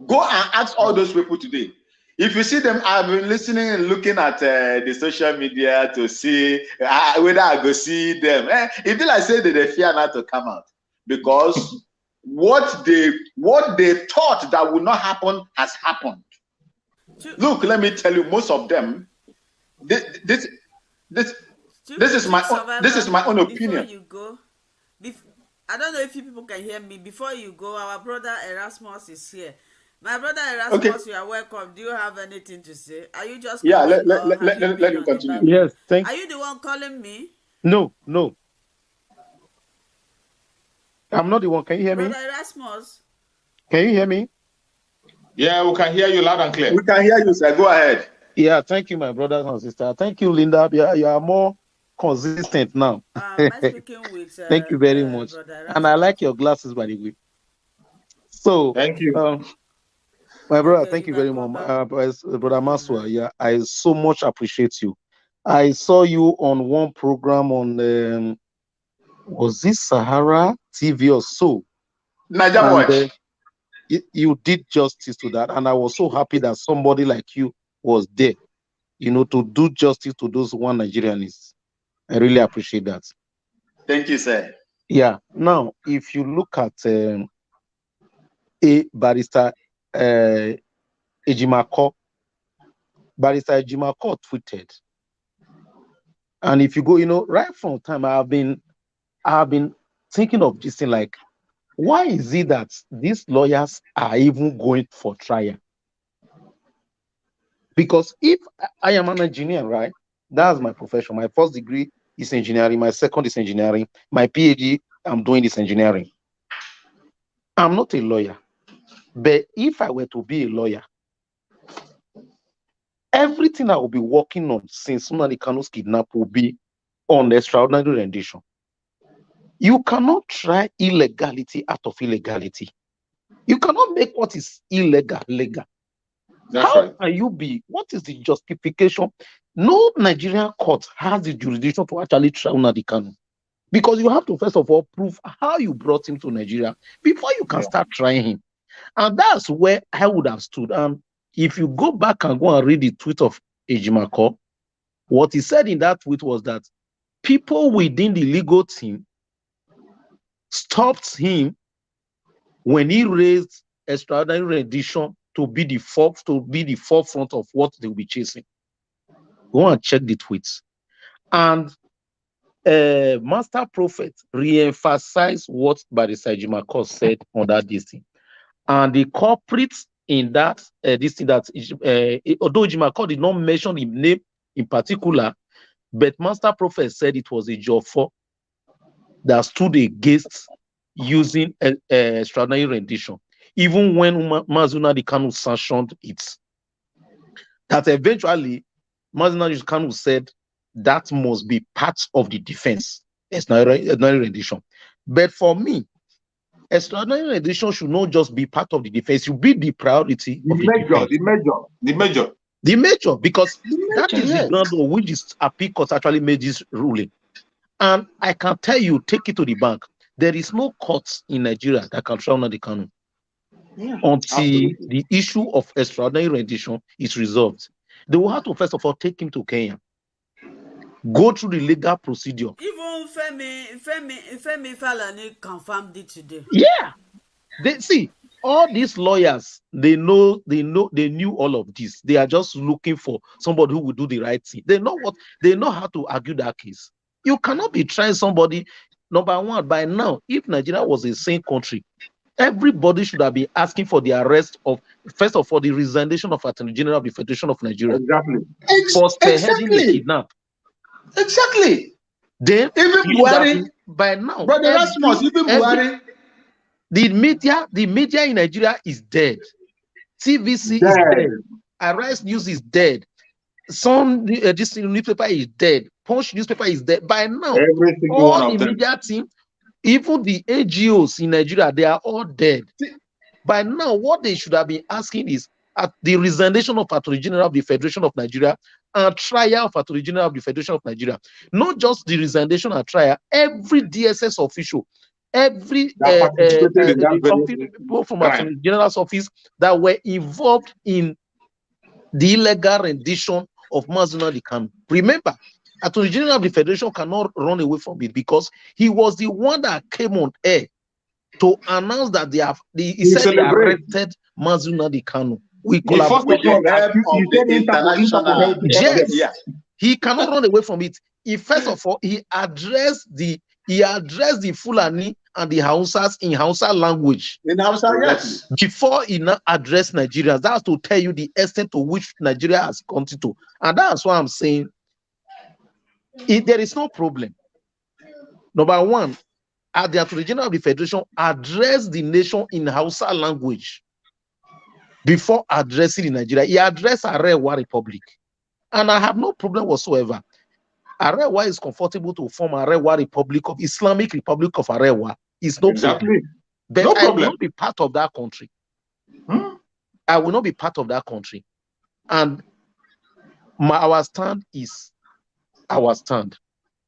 Go and ask all those people today. If you see them, I've been listening and looking at the social media to see whether I go see them. It feel like say that they fear not to come out, because what they thought that would not happen has happened. Look, let me tell you, most of them, this is my own opinion. Before you go, I don't know if you people can hear me. Before you go, our brother Erasmus is here. My brother Erasmus, okay. You are welcome. Do you have anything to say? Are you just let me continue. Yes, thank you. Are you the one calling me? No. I'm not the one. Can you hear me? Brother Erasmus. Can you hear me? Yeah, we can hear you loud and clear. We can hear you, sir. Go ahead. Yeah, thank you, my brothers and sisters. Thank you, Linda. You are more consistent now. Am I speaking with Thank you very much. Brother And I Erasmus? like your glasses, by the way. So, Thank you. my brother, Okay, thank you you very can much. go Brother Maswa, yeah, I so much appreciate you. I saw you on one program on, was this Sahara TV or so? Naija And Watch. you did justice to that. And I was so happy that somebody like you was there, you know, to do justice to those one Nigerians. I really appreciate that. Thank you, sir. Yeah. Now, if you look at a barrister Ejimako, Barrister Ejimako tweeted, and if you go, you know, right from time I've been thinking of this thing, like, why is it that these lawyers are even going for trial? Because if I am an engineer, right, that's my profession. My first degree is engineering, my second is engineering, my PhD, I'm doing this engineering. I'm not a lawyer, but if I were to be a lawyer, everything I will be working on since Nnamdi Kanu's kidnap will be on extraordinary rendition. You cannot try illegality out of illegality. You cannot make what is illegal legal. That's How right. can you be? What is the justification? No Nigerian court has the jurisdiction to actually try Nnamdi Kanu, because you have to first of all prove how you brought him to Nigeria before you can start trying him. And that's where I would have stood. If you go back and go and read the tweet of Ejimako, what he said in that tweet was that people within the legal team stopped him when he raised extraordinary rendition to be the forefront of what they will be chasing. Go and check the tweets. And Master Prophet re-emphasized what Barrister Ejimako said on that thing. And the culprits in that this thing that although Ejimako did not mention his name in particular, but Master Prophet said it was a Jofo that stood against using extraordinary rendition, even when Nnamdi Kanu sanctioned it. That eventually Nnamdi Kanu said that must be part of the defense, extraordinary rendition. But for me, extraordinary rendition should not just be part of the defense, it should be the priority of the defense. The major, because that is the ground on which the appeal court actually made this ruling. And I can tell you, take it to the bank, there is no court in Nigeria that can try Nnamdi Kanu until the issue of extraordinary rendition is resolved. They will have to first of all take him to Kenya, go through the legal procedure. Even Femi Falani confirmed it today. Yeah, they see all these lawyers. They knew all of this. They are just looking for somebody who will do the right thing. They know how to argue that case. You cannot be trying somebody. Number one, by now, if Nigeria was a sane country, everybody should have been asking for the arrest of, first of all, the resignation of Attorney General of the Federation of Nigeria. Exactly. For spearheading the kidnap. Exactly. Then even Buhari, by now, Brother Rasmus, even Buhari. The media in Nigeria is dead. TVC is dead. Arise News is dead. Some this newspaper is dead. Punch newspaper is dead. By now, all the media team, even the NGOs in Nigeria, they are all dead. By now, what they should have been asking is at the resignation of Attorney General of the Federation of Nigeria and trial of Attorney General of the Federation of Nigeria. Not just the resignation and trial, every DSS official, every people from Attorney General's office that were involved in the illegal rendition of Nnamdi Kanu. Remember, Attorney General of the Federation cannot run away from it because he was the one that came on air to announce that they said they arrested Nnamdi Kanu. We collaborated. Yes, he cannot run away from it. First of all, he addressed the Fulani and the Hausas in Hausa language. In Hausa, yes. Before he now addressed Nigerians, that's to tell you the extent to which Nigeria has come to. And that's why I'm saying there is no problem. Number one, at the Attorney General of the Federation addressed the nation in Hausa language before addressing in Nigeria. He addressed Arewa Republic. And I have no problem whatsoever. Arewa is comfortable to form Arewa Republic of Islamic Republic of Arewa. It's no problem. But No I will problem. not be part of that country. Hmm? I will not be part of that country. And our stand is our stand.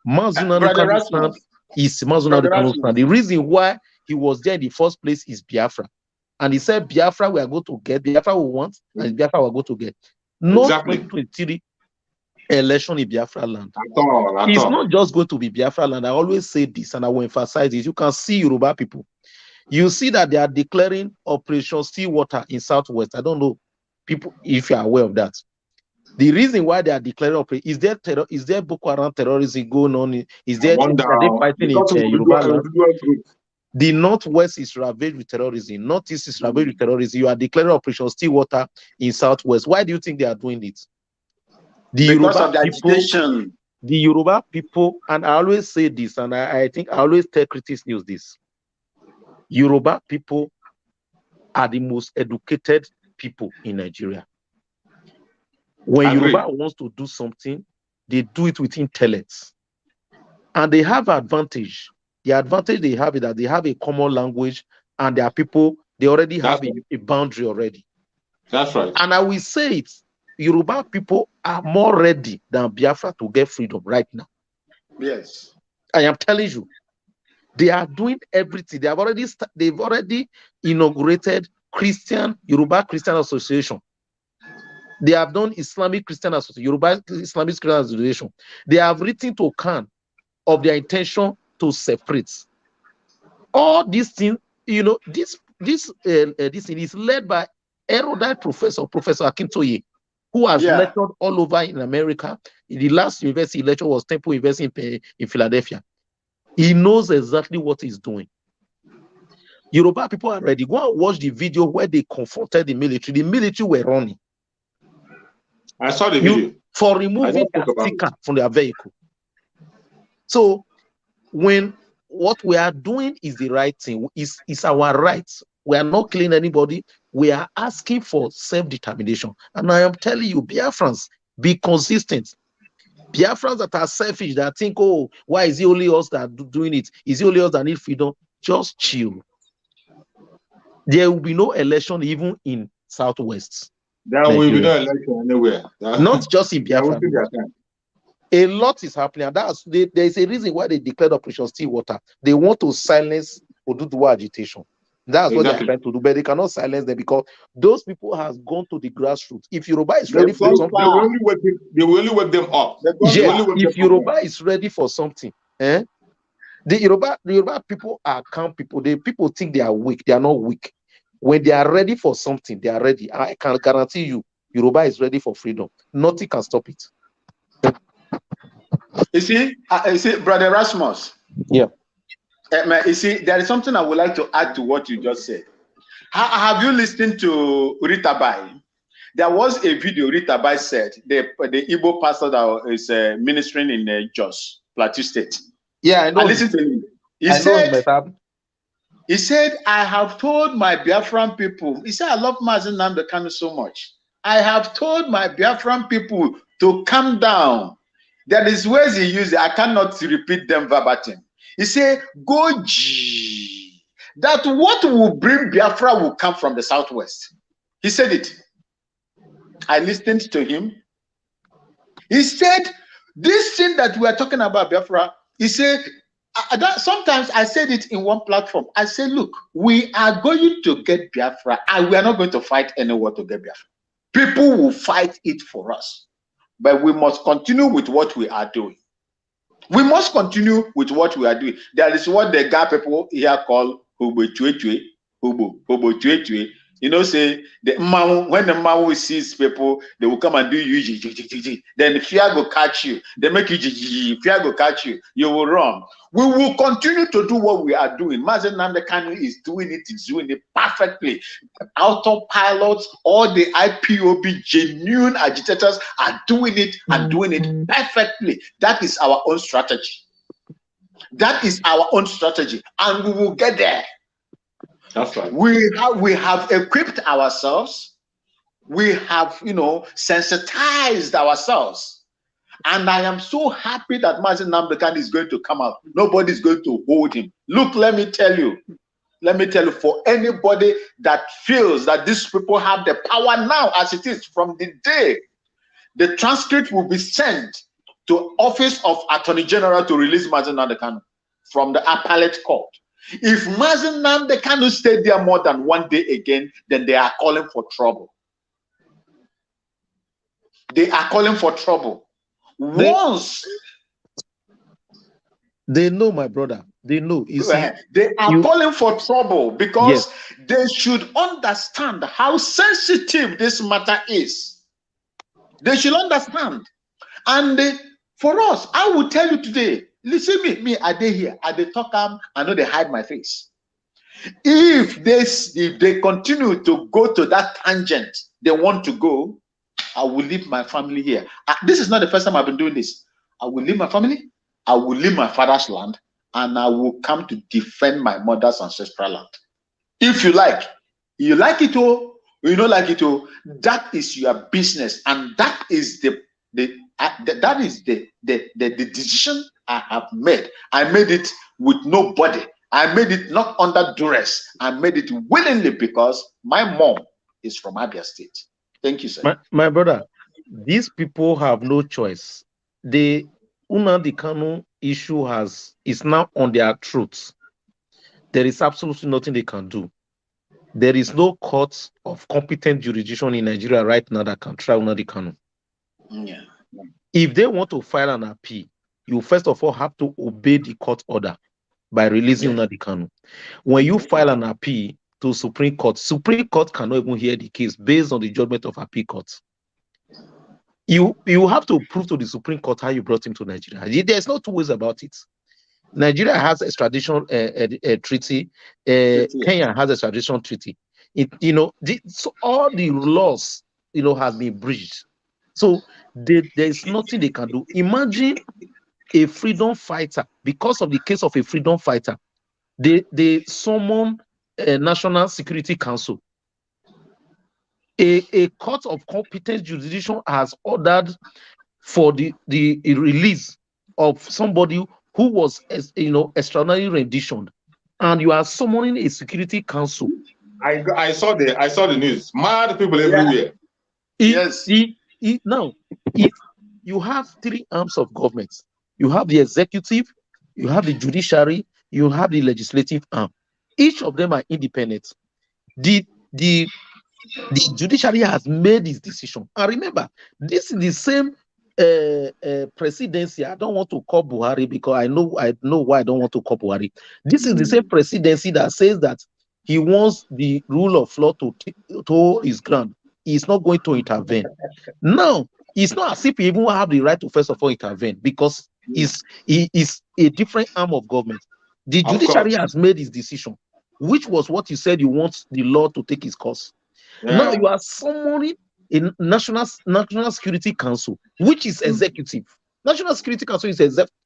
MAZI Nnamdi Brother Kanu stand Rasmus, is MAZI Brother Nnamdi Kanu Rasmus. stand. The reason why he was there in the first place is Biafra. And he said Biafra we are going to get, Biafra we want, and Biafra we are going to get. Not Exactly. 2023 election in Biafra land. At all. It's not just going to be Biafra land. I always say this and I will emphasize this. You can see Yoruba people. You see that they are declaring Operation Seawater in Southwest. I don't know people if you are aware of that. The reason why they are declaring operation is there Boko Haram terrorism going on? Is there are they fighting in Yoruba land? The Northwest is ravaged with terrorism. Northeast is ravaged with terrorism. You are declaring Operation Seawater in Southwest. Why do you think they are doing it? Because of the agitation. The Yoruba people, and I always say this, and I think I always tell Critics News this. Yoruba people are the most educated people in Nigeria. When Yoruba wants to do something, they do it with intellect. And they have advantage. The advantage they have is that they have a common language and their people, they already have a boundary already. That's right. And I will say it, Yoruba people are more ready than Biafra to get freedom right now. Yes. I am telling you. They are doing everything. They've already inaugurated Yoruba Christian Association. They have done Islamic Christian Association, Yoruba Islamic Christian Association. They have written to Khan of their intention to separate. All these things, you know, this thing is led by erudite Professor Akintoye, who has lectured all over in America. The last university lecture was Temple University in Philadelphia. He knows exactly what he's doing. Yoruba people are ready. Go and watch the video where they confronted the military. The military were running. I saw the video. For removing their sticker from their vehicle. So, when what we are doing is the right thing, is our rights. We are not killing anybody. We are asking for self-determination. And I am telling you, Biafrans, be consistent. Biafrans that are selfish, that think, oh, why is it only us that are doing it? Is it only us that need freedom? Just chill. There will be no election even in Southwest. There will be no election anywhere. Not just in Biafra. A lot is happening. And there is a reason why they declared Operation Seawater. They want to silence Oduduwa agitation. That's what they're trying to do, but they cannot silence them because those people have gone to the grassroots. If Yoruba is ready for something, they will only wake them up. Yes, if Yoruba is ready for something, the Yoruba people are calm people. The people think they are weak. They are not weak. When they are ready for something, they are ready. I can guarantee you, Yoruba is ready for freedom. Nothing can stop it. You see, Brother Rasmus. Yeah. You see, there is something I would like to add to what you just said. Have you listened to Rita Bai? There was a video Rita Bai said, the Igbo pastor that is ministering in Jos, Plateau State. Yeah, I know. Listen to him. He said, I have told my Biafran people, he said, I love MAZI Nnamdi Kanu so much. I have told my Biafran people to calm down. There is ways he used it. I cannot repeat them verbatim. He said, go G. That what will bring Biafra will come from the Southwest. He said it. I listened to him. He said, this thing that we are talking about Biafra, he said, sometimes I said it in one platform. I said, look, we are going to get Biafra and we are not going to fight anyone to get Biafra. People will fight it for us. But we must continue with what we are doing. We must continue with what we are doing. That is what the Ga people here call Hobo Tuetue. You know, say the when the Mawu sees people, they will come and do you. Then fear go catch you. They make you fear go catch you. You will run. We will continue to do what we are doing. MAZI Nnamdi Kanu is doing it. He's doing it perfectly. Autopilots, all the IPOB genuine agitators are doing it and doing it perfectly. That is our own strategy. That is our own strategy, and we will get there. That's right. We have equipped ourselves. We have, sensitized ourselves. And I am so happy that MAZI Nnamdi Kanu is going to come out. Nobody's going to hold him. Look, let me tell you, for anybody that feels that these people have the power now, as it is from the day the transcript will be sent to Office of Attorney General to release MAZI Nnamdi Kanu from the appellate court. If MAZI Nnamdi Kanu stayed there more than one day again, then they are calling for trouble. They are calling for trouble. Once they know, my brother, they know. You see, they are calling for trouble because they should understand how sensitive this matter is. They should understand. And for us, I will tell you today, listen, me, are they here? Are they talk? I know they hide my face. If they continue to go to that tangent they want to go, I will leave my family here. This is not the first time I've been doing this. I will leave my family, I will leave my father's land, and I will come to defend my mother's ancestral land. If you like it or you don't like it or, that is your business, and that is the decision I have made. I made it with nobody. I made it not under duress. I made it willingly because my mom is from Abia State. Thank you, sir. My brother, these people have no choice. The Nnamdi Kanu issue is now on their throats. There is absolutely nothing they can do. There is no court of competent jurisdiction in Nigeria right now that can try Nnamdi Kanu. Yeah. If they want to file an appeal, you first of all have to obey the court order by releasing Nnamdi Kanu. When you file an appeal to Supreme Court cannot even hear the case based on the judgment of appeal court. You have to prove to the Supreme Court how you brought him to Nigeria. There's no two ways about it. Nigeria has a extradition treaty. Kenya has a extradition treaty. So all the laws, has been breached. So there's nothing they can do. Imagine a freedom fighter, because of the case of a freedom fighter, they summon a National Security Council. A court of competent jurisdiction has ordered for the release of somebody who was, extraordinarily renditioned, and you are summoning a Security Council. I saw the news. Mad people everywhere. Now, if you have three arms of government, you have the executive, you have the judiciary, you have the legislative arm. Each of them are independent. The judiciary has made its decision. And remember, this is the same presidency. I don't want to call Buhari because I know why I don't want to call Buhari. This is the same presidency that says that he wants the rule of law to his ground. He's not going to intervene. Now, it's not as if he even have the right to first of all intervene because he is a different arm of government. The judiciary has made his decision, which was what you said you want the law to take its course. Yeah. Now you are summoning a National Security Council, which is executive. National Security Council is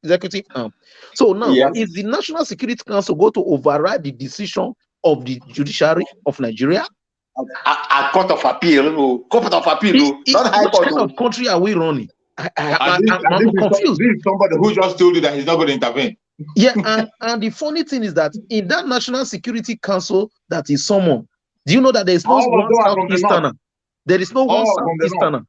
executive arm. So now, is the National Security Council going to override the decision of the judiciary of Nigeria? A court of appeal, not high court. What kind of country are we running? I'm confused. This is somebody who just told you that he's not going to intervene. Yeah, and the funny thing is that in that National Security Council that is summoned, do you know that there is no one Southeasterner? There is no one Southeasterner.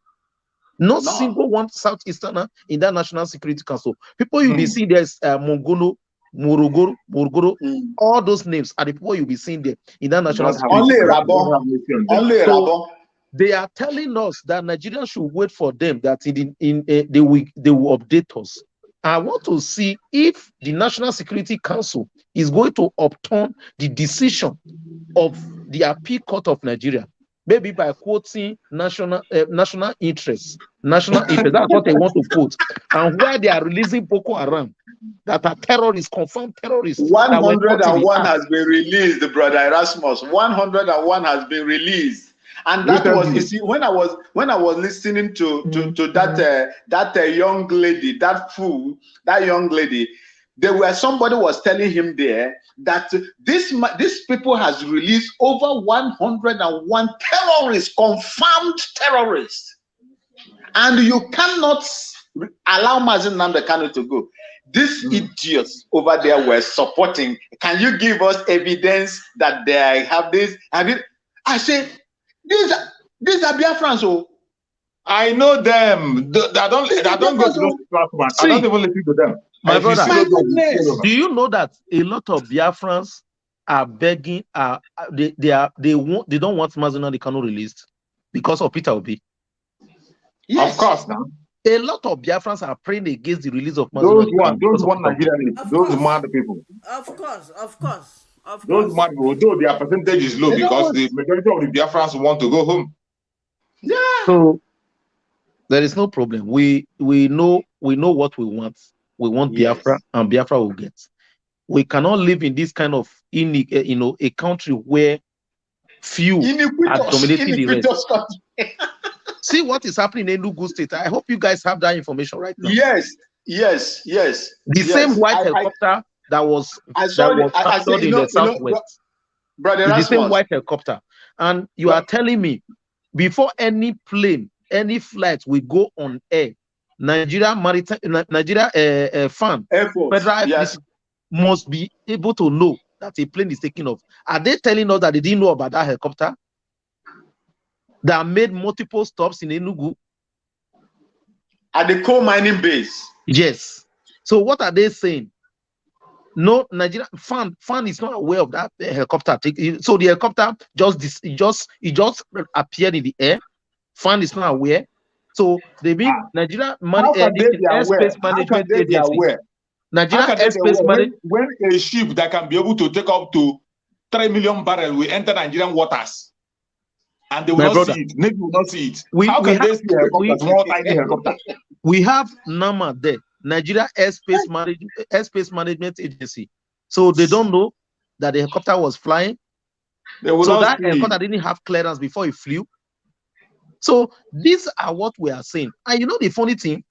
Not single one Southeasterner in that National Security Council. People you'll be seeing there's Mongono, Morogoro, all those names are the people you'll be seeing there in that National Security Council. Only Rabo. They are telling us that Nigerians should wait for them, that they will update us. I want to see if the National Security Council is going to upturn the decision of the Appeal Court of Nigeria, maybe by quoting national interests. That's what they want to quote. And where they are releasing Boko Haram, that are terrorists, confirmed terrorists. 101 has been released, brother Erasmus. 101 has been released. And that was, you see, when I was listening to that young lady, that young lady, somebody was telling him there that this people has released over 101 terrorists, confirmed terrorists, and you cannot allow MAZI Nnamdi Kanu to go. These idiots over there were supporting. Can you give us evidence that they have this? I say, these are Biafrans. Oh, I know them. I don't go to those platforms. I don't even listen to them. My brother, do you know that a lot of Biafrans are begging? They don't want MAZI Nnamdi Kanu released because of Peter Obi. Yes. Of course, now. A lot of Biafrans are praying against the release of MAZI Nnamdi Kanu. Those one Nigerians, those mad people. Of course. Those mad people, though their percentage is low because the majority of the Biafrans want to go home. Yeah. So there is no problem. We know what we want. We want Biafra, and Biafra will get. We cannot live in this kind of a country where few are dominating the rest. See what is happening in Enugu State. I hope you guys have that information right now. Yes. The same white helicopter that was captured in the southwest. Brother, the same white helicopter. And you are telling me, before any plane, any flight will go on air, Nigeria fan, federal must be able to know that a plane is taking off. Are they telling us that they didn't know about that helicopter that made multiple stops in Enugu? At the coal mining base. Yes. So what are they saying? No, Nigeria fan is not aware of that helicopter. So the helicopter just appeared in the air. Fan is not aware. So they mean Nigeria Airspace Management Agency. Nigeria Airspace Management. When a ship that can be able to take up to 3 million barrels will enter Nigerian waters, and they will not see it. Navy will not see it. How can they see a small tiny helicopter? We have NAMA there, Nigeria Airspace Management Agency. So they don't know that the helicopter was flying. So that helicopter didn't have clearance before it flew. So these are what we are saying. And you know the funny thing,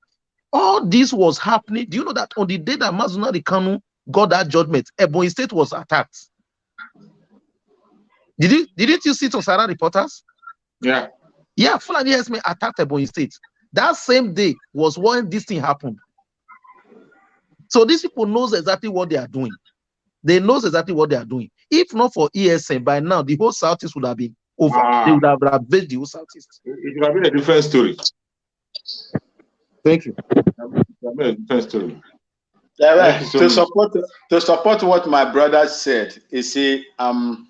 all this was happening. Do you know that on the day that MAZI Nnamdi Kanu got that judgment, Ebonyi State was attacked? Didn't you see to Sarah reporters? Yeah. Yeah, Fulani Herdsmen attacked Ebonyi State. That same day was when this thing happened. So these people knows exactly what they are doing. They knows exactly what they are doing. If not for ESN, by now the whole Southeast would have been over. They would have ravaged the whole Southeast. It would have been a different story. Thank you. It would have been a different story. Yeah, right. To support what my brother said, you see, I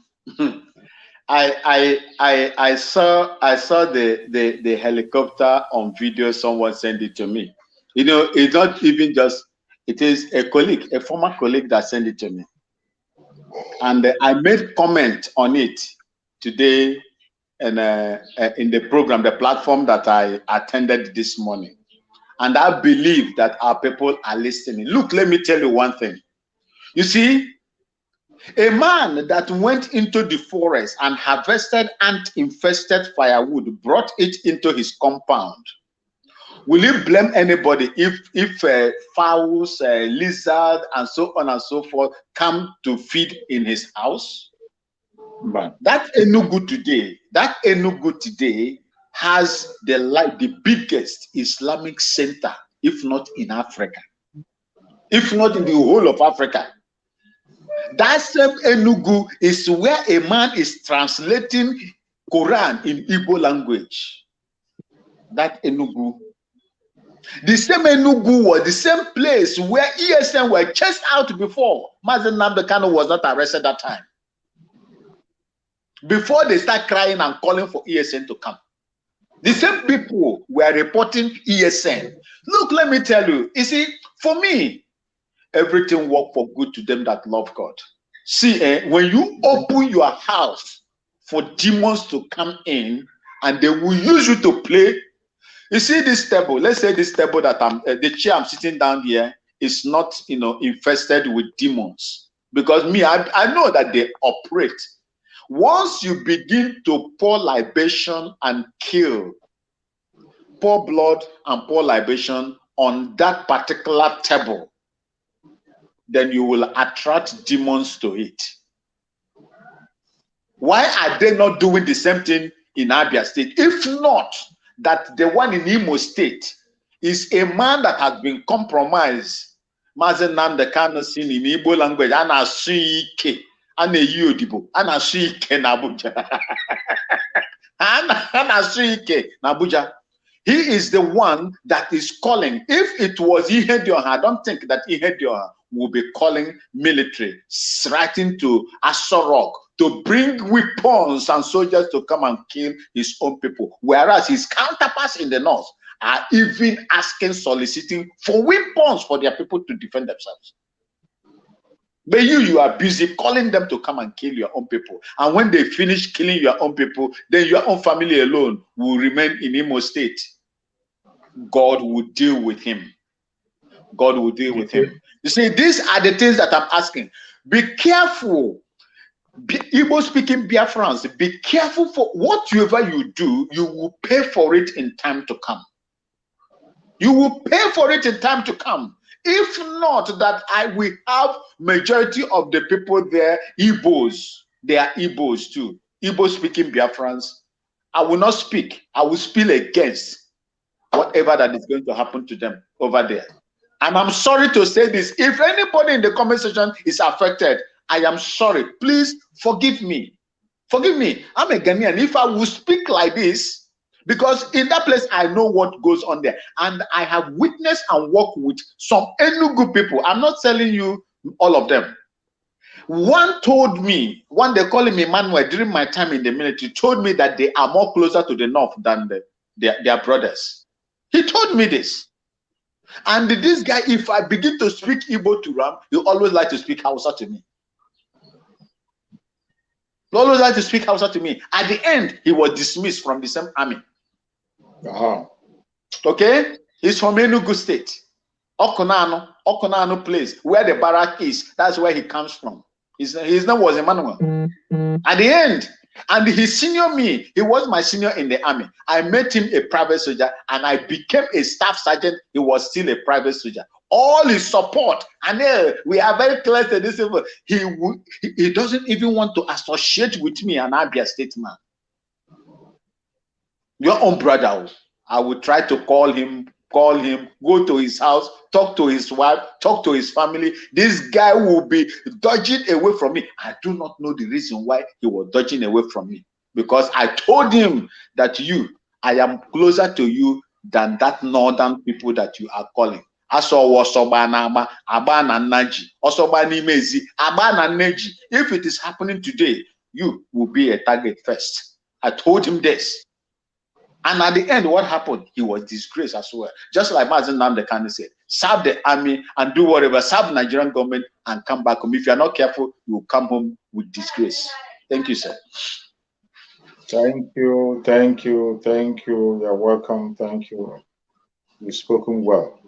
saw the helicopter on video. Someone sent it to me. You know, it's not even just. It is a colleague, a former colleague that sent it to me, and I made comment on it today, and in the program, the platform that I attended this morning, and I believe that our people are listening. Look, let me tell you one thing. You see, a man that went into the forest and harvested ant-infested firewood, brought it into his compound. Will he blame anybody if fowls, lizard, and so on and so forth come to feed in his house? But that Enugu today has the biggest Islamic center, if not in Africa, if not in the whole of Africa. That same Enugu is where a man is translating Quran in Igbo language. That Enugu. The same Enugu was the same place where ESN were chased out before. MAZI Nnamdi Kanu was not arrested that time. Before they start crying and calling for ESN to come. The same people were reporting ESN. Look, let me tell you, see, for me, everything worked for good to them that love God. See, when you open your house for demons to come in and they will use you to play. You see this table, let's say this table that the chair I'm sitting down here is not, infested with demons. Because I know that they operate. Once you begin to pour libation and kill, pour blood and pour libation on that particular table, then you will attract demons to it. Why are they not doing the same thing in Abia State? If not, that the one in Imo State is a man that has been compromised. MAZI Nnamdi Kanu seen in Igbo language, ana suike, ana yodibo, ana suike na Abuja. Ana suike na Abuja. He is the one that is calling. If it was Ihedioha, I don't think that Ihedioha will be calling military, writing to Asorok to bring weapons and soldiers to come and kill his own people. Whereas his counterparts in the north are even asking, soliciting for weapons for their people to defend themselves. But you are busy calling them to come and kill your own people. And when they finish killing your own people, then your own family alone will remain in Imo State. God will deal with him. God will deal with him. You see, these are the things that I'm asking. Be careful. Igbo speaking Biafrans, be careful for whatever you do, you will pay for it in time to come. You will pay for it in time to come. If not, that I will have majority of the people there, Igbos, they are Igbos too. Igbo speaking Biafrans. I will not speak. I will speak against whatever that is going to happen to them over there. And I'm sorry to say this. If anybody in the comment section is affected, I am sorry. Please forgive me. Forgive me. I'm a Ghanaian. If I will speak like this, because in that place, I know what goes on there. And I have witnessed and worked with some Enugu people. I'm not telling you all of them. One told me, one they call him Emmanuel during my time in the military, told me that they are more closer to the north than their brothers. He told me this. And this guy, if I begin to speak Igbo to Ram, he always like to speak Hausa to me. He always like to speak Hausa to me. At the end, he was dismissed from the same army. Okay? He's from Enugu State. Okonano place, where the barrack is. That's where he comes from. His name was Emmanuel. At the end, and he senior me, he was my senior in the army. I met him a private soldier and I became a staff sergeant. He was still a private soldier. All his support, and we are very close to this. He doesn't even want to associate with me, an Abia State man. Your own brother, I will try to call him, go to his house, talk to his wife, talk to his family. This guy will be dodging away from me. I do not know the reason why he was dodging away from me. Because I told him that I am closer to you than that northern people that you are calling. If it is happening today, you will be a target first. I told him this. And at the end, what happened? He was disgraced as well. Just like MAZI Nnamdi Kanu said, serve the army and do whatever, serve the Nigerian government and come back home. If you are not careful, you will come home with disgrace. Thank you, sir. Thank you, thank you, thank you. You're welcome. Thank you. You've spoken well.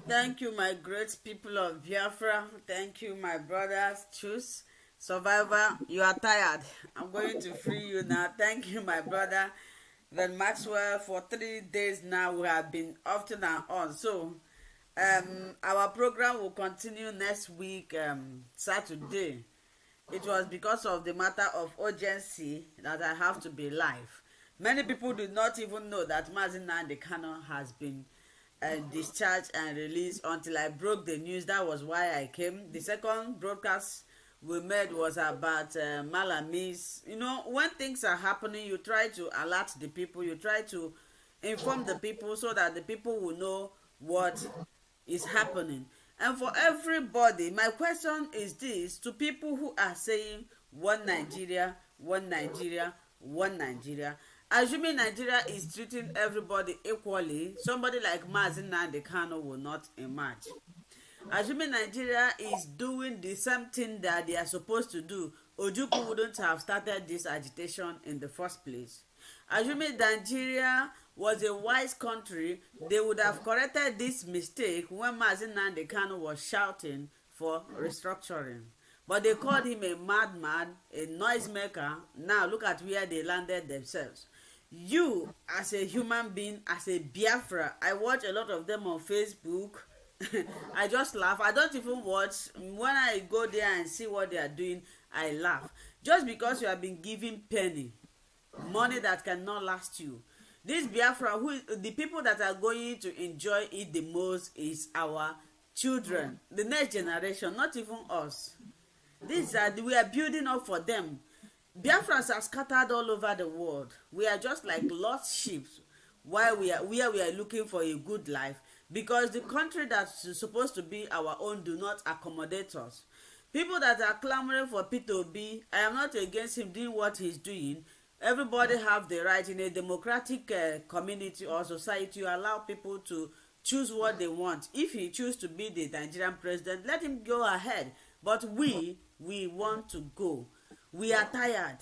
Thank you, my great people of Biafra. Thank you, my brothers. Choose. Survivor, you are tired. I'm going to free you now. Thank you, my brother. Then Maxwell, for 3 days now, we have been often and on. So, our program will continue next week, Saturday. It was because of the matter of urgency that I have to be live. Many people did not even know that MAZI Nnamdi Kanu has been discharged and released until I broke the news. That was why I came. The second broadcast we made was about Malamis. You know, when things are happening, you try to alert the people, you try to inform the people so that the people will know what is happening. And for everybody, my question is this to people who are saying one Nigeria, one Nigeria, one Nigeria. Assuming Nigeria is treating everybody equally, somebody like MAZI Nnamdi Kanu will not emerge. Assuming Nigeria is doing the same thing that they are supposed to do, Ojukwu wouldn't have started this agitation in the first place. Assuming Nigeria was a wise country, they would have corrected this mistake when MAZI Nnamdi Kanu was shouting for restructuring. But they called him a madman, a noisemaker. Now look at where they landed themselves. You, as a human being, as a Biafra, I watch a lot of them on Facebook. I just laugh. I don't even watch. When I go there and see what they are doing, I laugh. Just because you have been given penny, money that cannot last you. This Biafra, the people that are going to enjoy it the most is our children, the next generation, not even us. We are building up for them. Biafrans are scattered all over the world. We are just like lost sheep while we are looking for a good life, because the country that's supposed to be our own do not accommodate us. People that are clamoring for P2B, I am not against him doing what he's doing. Everybody have the right in a democratic community or society. You allow people to choose what they want. If he choose to be the Nigerian president, let him go ahead. But we want to go. We are tired.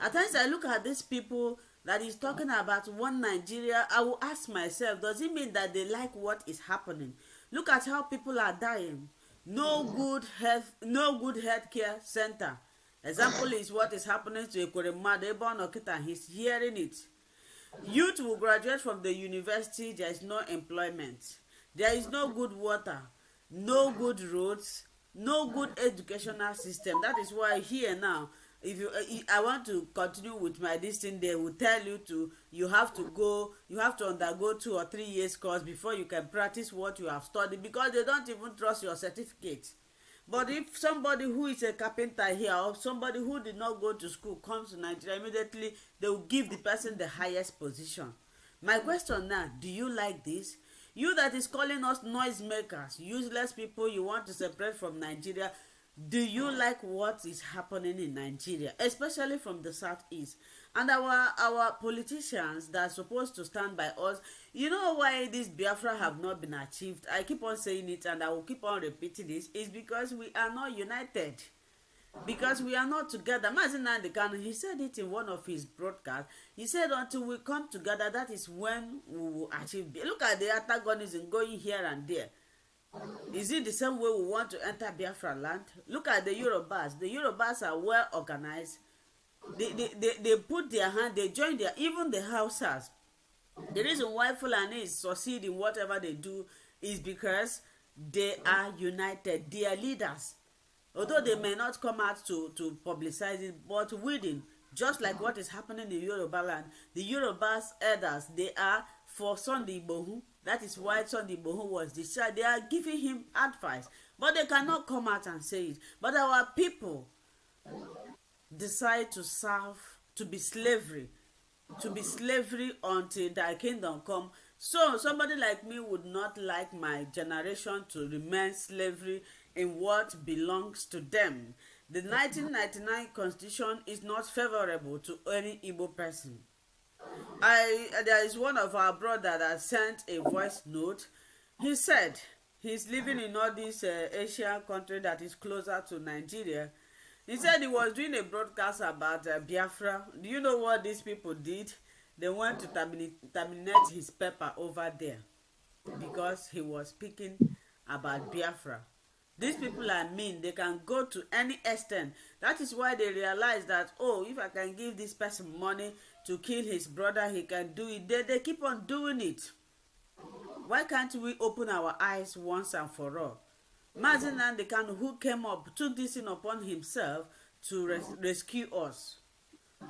At times I look at these people that is talking about one Nigeria. I will ask myself, does it mean that they like what is happening? Look at how people are dying. No good health care center. Example is what is happening to Ekweremadu Ebon Okita. He's hearing it. Youth will graduate from the university. There is no employment. There is no good water, no good roads, no good educational system. That is why here now, if I want to continue with my this thing, they will tell you have to undergo 2 or 3 years course before you can practice what you have studied, because they don't even trust your certificate. But if somebody who is a carpenter here or somebody who did not go to school comes to Nigeria, immediately they will give the person the highest position. My question now, do you like this? You that is calling us noisemakers, useless people you want to separate from Nigeria, do you like what is happening in Nigeria, especially from the southeast? And our politicians that are supposed to stand by us, you know why this Biafra have not been achieved? I keep on saying it and I will keep on repeating this. Is because we are not united. Because we are not together. MAZI Nnamdi Kanu, he said it in one of his broadcasts. He said until we come together, that is when we will achieve. Look at the antagonism going here and there. Is it the same way we want to enter Biafra land? Look at the Yorubas. The Yorubas are well organized. They put their hand, they join even the Hausas. The reason why Fulani succeed in whatever they do is because they are united. They are leaders. Although they may not come out to publicize it, but within, just like what is happening in Yoruba land, the Yorubas elders, they are for Sunday Igbohu. That is why Sunday Igbohu was discharged. They are giving him advice, but they cannot come out and say it. But our people decide to serve, to be slavery until thy kingdom come. So somebody like me would not like my generation to remain slavery in what belongs to them. The 1999 constitution is not favorable to any Igbo person. There is one of our brother that sent a voice note. He said he's living in all these Asian country that is closer to Nigeria. He said he was doing a broadcast about Biafra. Do you know what these people did? They went to terminate his paper over there because he was speaking about Biafra. These people are mean. They can go to any extent. That is why they realize that, oh, if I can give this person money to kill his brother, he can do it. They keep on doing it. Why can't we open our eyes once and for all? MAZI Nnamdi Kanu, who came up, took this in upon himself to rescue us.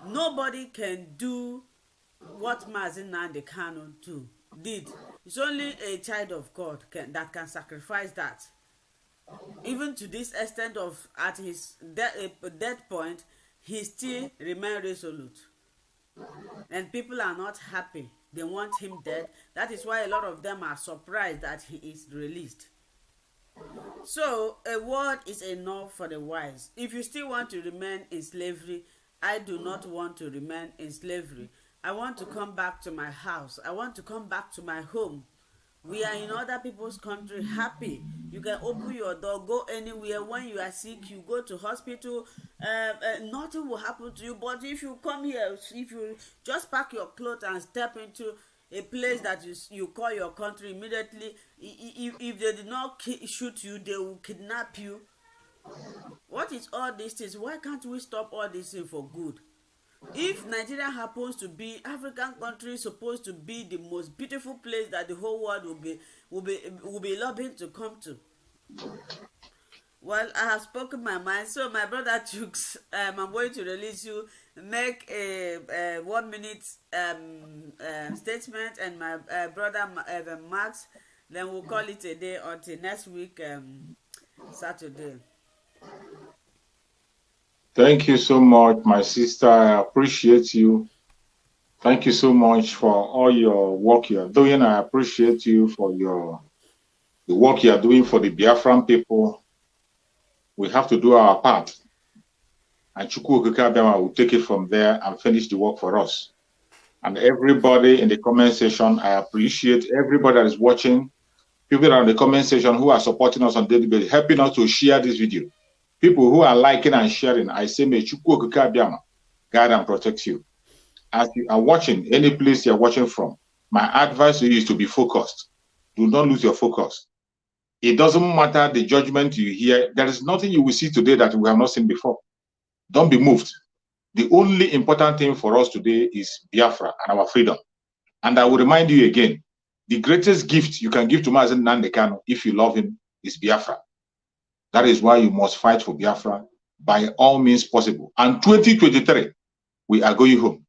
Nobody can do what MAZI Nnamdi Kanu did. It's only a child of God that can sacrifice that. Even to this extent of at his death point, he still remains resolute. And people are not happy. They want him dead. That is why a lot of them are surprised that he is released. So a word is enough for the wise. If you still want to remain in slavery, I do not want to remain in slavery. I want to come back to my house. I want to come back to my home. We are in other people's country happy. You can open your door, go anywhere. When you are sick, you go to hospital. Nothing will happen to you. But if you come here, if you just pack your clothes and step into a place that you call your country, immediately, if they did not shoot you, they will kidnap you. What is all these things? Why can't we stop all this thing for good? If Nigeria happens to be African country supposed to be the most beautiful place that the whole world will be lobbying to come to. Well, I have spoken my mind. So, my brother Chooks, I'm going to release you. Make a 1 minute statement, and my brother Max. Then we'll call it a day until next week, Saturday. Thank you so much, my sister. I appreciate you. Thank you so much for all your work you are doing. I appreciate you for the work you are doing for the Biafran people. We have to do our part. And Chukwu Okike Abiama will take it from there and finish the work for us. And everybody in the comment section, I appreciate everybody that is watching, people that are in the comment section who are supporting us on daily basis, helping us to share this video. People who are liking and sharing, I say, may Chukwu Okike Abiama guide and protect you. As you are watching, any place you're watching from, my advice to you is to be focused. Do not lose your focus. It doesn't matter the judgment you hear. There is nothing you will see today that we have not seen before. Don't be moved. The only important thing for us today is Biafra and our freedom. And I will remind you again, the greatest gift you can give to Mazi Nnamdi Kanu, if you love him, is Biafra. That is why you must fight for Biafra by all means possible. And 2023, we are going home.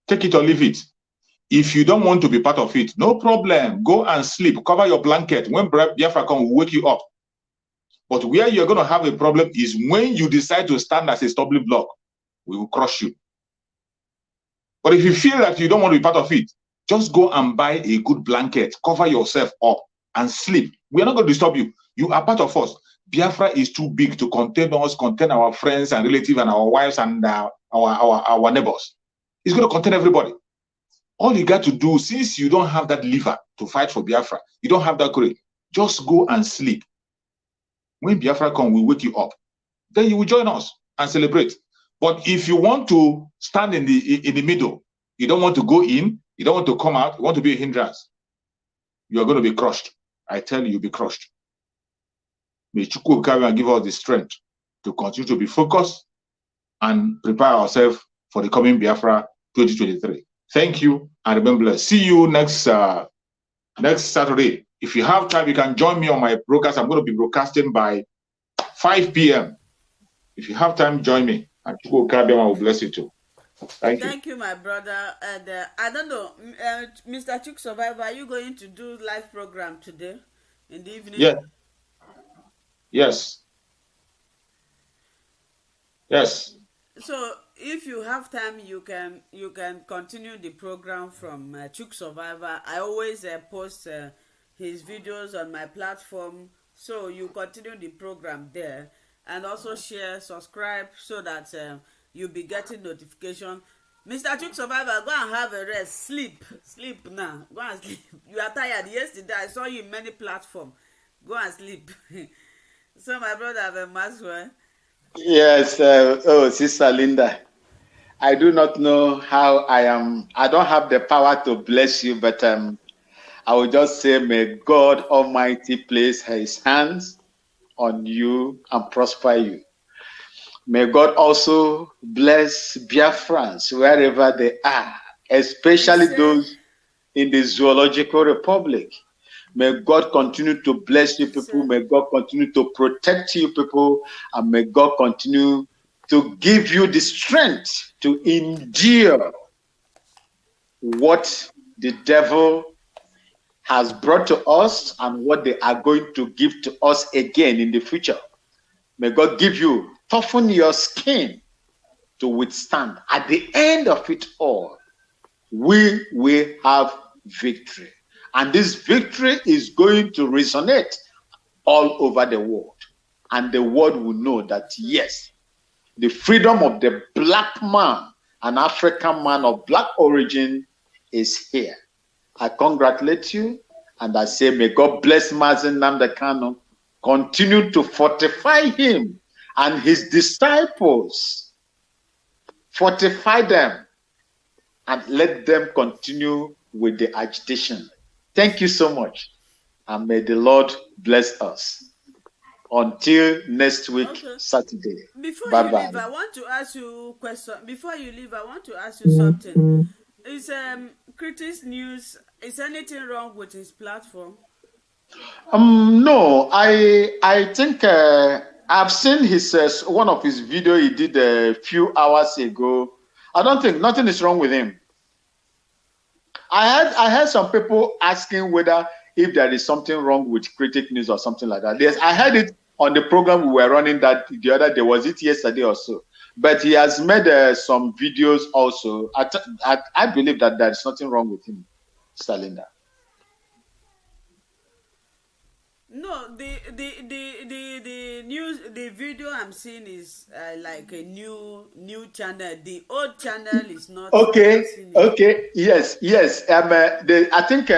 Take it or leave it. If you don't want to be part of it, no problem. Go and sleep. Cover your blanket. When Biafra comes, we'll wake you up. But where you're going to have a problem is when you decide to stand as a stumbling block. We will crush you. But if you feel that you don't want to be part of it, just go and buy a good blanket. Cover yourself up and sleep. We are not going to disturb you. You are part of us. Biafra is too big to contain us, contain our friends and relatives and our wives and our neighbors. It's going to contain everybody. All you got to do, since you don't have that liver to fight for Biafra, you don't have that courage, just go and sleep. When Biafra comes, we wake you up. Then you will join us and celebrate. But if you want to stand in the middle, you don't want to go in, you don't want to come out, you want to be a hindrance, you are going to be crushed. I tell you, you'll be crushed. May Chukwu Okike give us the strength to continue to be focused and prepare ourselves for the coming Biafra 2023. Thank you and remember, see you next Saturday. If you have time, you can join me on my broadcast. I'm going to be broadcasting by 5 p.m. If you have time, join me. And Chukwu Okike will bless you too. Thank you, my brother. And I don't know, Mr. Chuk Survivor, are you going to do live program today in the evening? Yes. Yes. Yes. So if you have time, you can continue the program from Chuk Survivor. I always post his videos on my platform, so you continue the program there, and also share, subscribe, so that you'll be getting notification. Mr. Chuk Survivor, go and have a rest. Sleep now. Go and sleep. You are tired. Yesterday I saw you in many platforms. Go and sleep. So my brother Maxwell. Yes, Sister Linda, I do not know how I don't have the power to bless you, but I will just say, may God Almighty place his hands on you and prosper you. May God also bless Biafrans wherever they are, especially those in the Zoological Republic. May God continue to bless you people. May God continue to protect you people. And may God continue to give you the strength to endure what the devil has brought to us and what they are going to give to us again in the future. May God give you, toughen your skin to withstand. At the end of it all, we will have victory. And this victory is going to resonate all over the world. And the world will know that, yes, the freedom of the black man, an African man of black origin, is here. I congratulate you, and I say, may God bless Mazi Nnamdi Kanu, continue to fortify him and his disciples. Fortify them and let them continue with the agitation. Thank you so much, and may the Lord bless us. Until next week, Okay. Saturday. Before Bye you bye. leave, I want to ask you question. Before you leave, I want to ask you something. Is Critics News, is anything wrong with his platform? No, I think I've seen his one of his video he did a few hours ago. I don't think nothing is wrong with him. I heard some people asking whether if there is something wrong with Critic News or something like that. Yes, I heard it on the program we were running that the other day. Was it yesterday or so? But he has made some videos also. I believe that there is nothing wrong with him, Stalinda. No, the news, the video I'm seeing is like a new channel. The old channel is not. I'm not Okay, seeing it. okay, yes. I think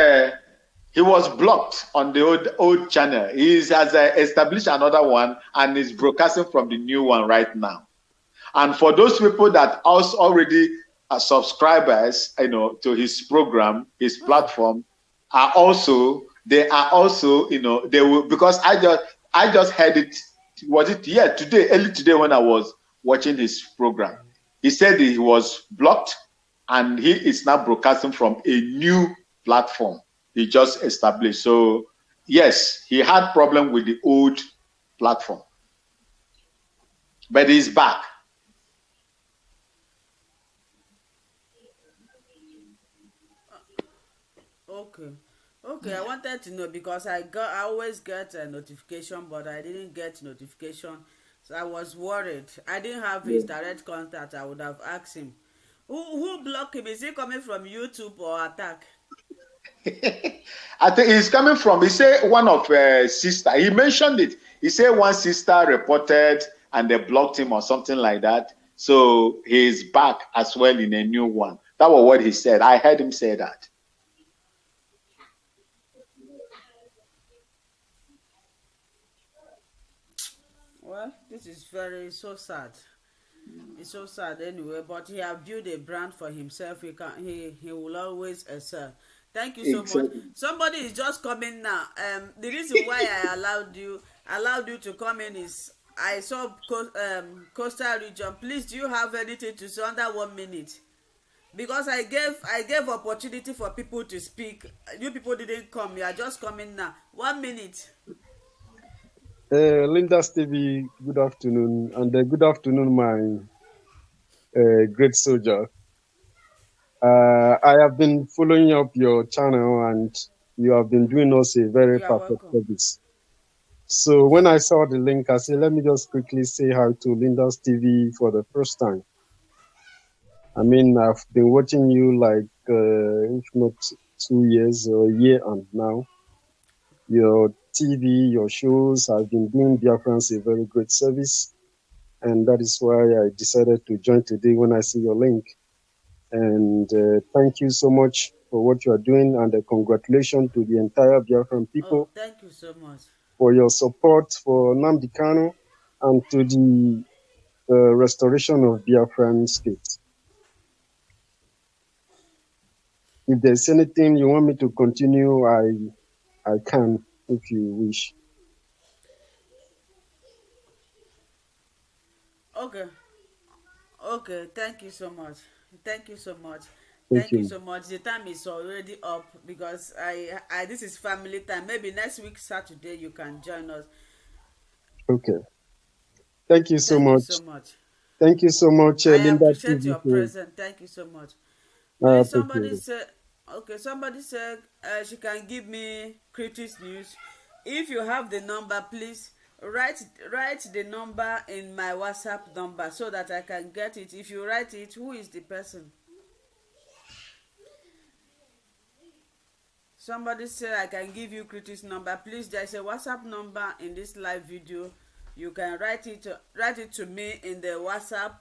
he was blocked on the old channel. He has established another one and is broadcasting from the new one right now. And for those people that also already are subscribers, to his program, his platform, they are also, they will, because I just heard it. Was it early today when I was watching his program? He said he was blocked and he is now broadcasting from a new platform he just established. So yes, he had problem with the old platform, but he's back. Okay, I wanted to know because I always get a notification, but I didn't get notification, so I was worried. I didn't have his direct contact. I would have asked him. Who blocked him? Is he coming from YouTube or attack? I think he's coming from. He said one of sister. He mentioned it. He said one sister reported and they blocked him or something like that. So he's back as well in a new one. That was what he said. I heard him say that. Well, this is so sad. It's so sad anyway, but he have built a brand for himself. He will always excel. Thank you so much. Exactly. Somebody is just coming now. The reason why I allowed you to come in is I saw coastal region. Please, do you have anything to say under 1 minute? Because I gave opportunity for people to speak. You people didn't come. You are just coming now. 1 minute. Linda Stevie, good afternoon, and good afternoon, my great soldier. I have been following up your channel, and you have been doing us a very You are perfect welcome. service. So when I saw the link, I said, let me just quickly say hi to Linda Stevie for the first time. I mean, I've been watching you like, if not 2 years or a year and now. Your TV, your shows have been doing Biafrans a very great service. And that is why I decided to join today when I see your link. And thank you so much for what you are doing, and congratulations to the entire Biafran Oh, people thank you so much. for your support for Nnamdi Kanu and to the restoration of Biafran state. If there's anything you want me to continue, I can, if you wish. Okay. Okay, thank you so much. Thank you so much. Thank Thank you you. so much. The time is already up because I this is family time. Maybe next week Saturday you can join us. Okay. Thank you so Thank you much. so much. Thank you so much, I Linda appreciate TV. your presence. Thank you so much. I Please, appreciate somebody it. said, okay, somebody said she can give me Critics News. If you have the number, please write the number in my WhatsApp number so that I can get it. If you write it, who is the person? Somebody said I can give you Critics number. Please, there is a WhatsApp number in this live video. You can write it to me in the WhatsApp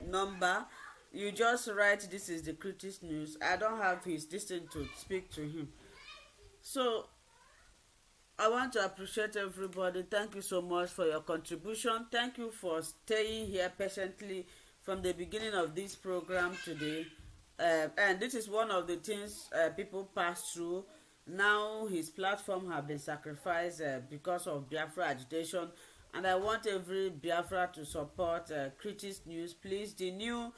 number. You just write this is the Critics News. I don't have his distance to speak to him. So I want to appreciate everybody. Thank you so much for your contribution. Thank you for staying here patiently from the beginning of this program today. And this is one of the things people pass through. Now his platform have been sacrificed because of Biafra agitation. And I want every Biafra to support Critics News. Please, the new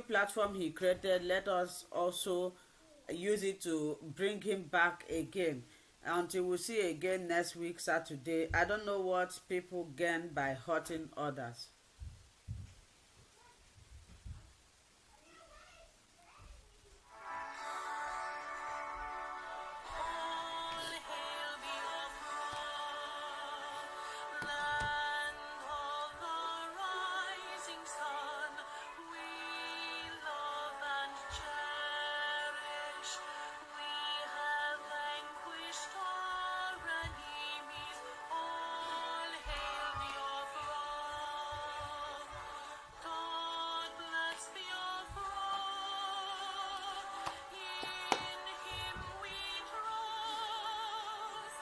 platform he created, let us also use it to bring him back again. Until we see again next week, Saturday. I don't know what people gain by hurting others. All hail Biafra, land of the rising sun. We love and cherish. We have vanquished our enemies. All hail Biafra. God bless Biafra. In Him we trust.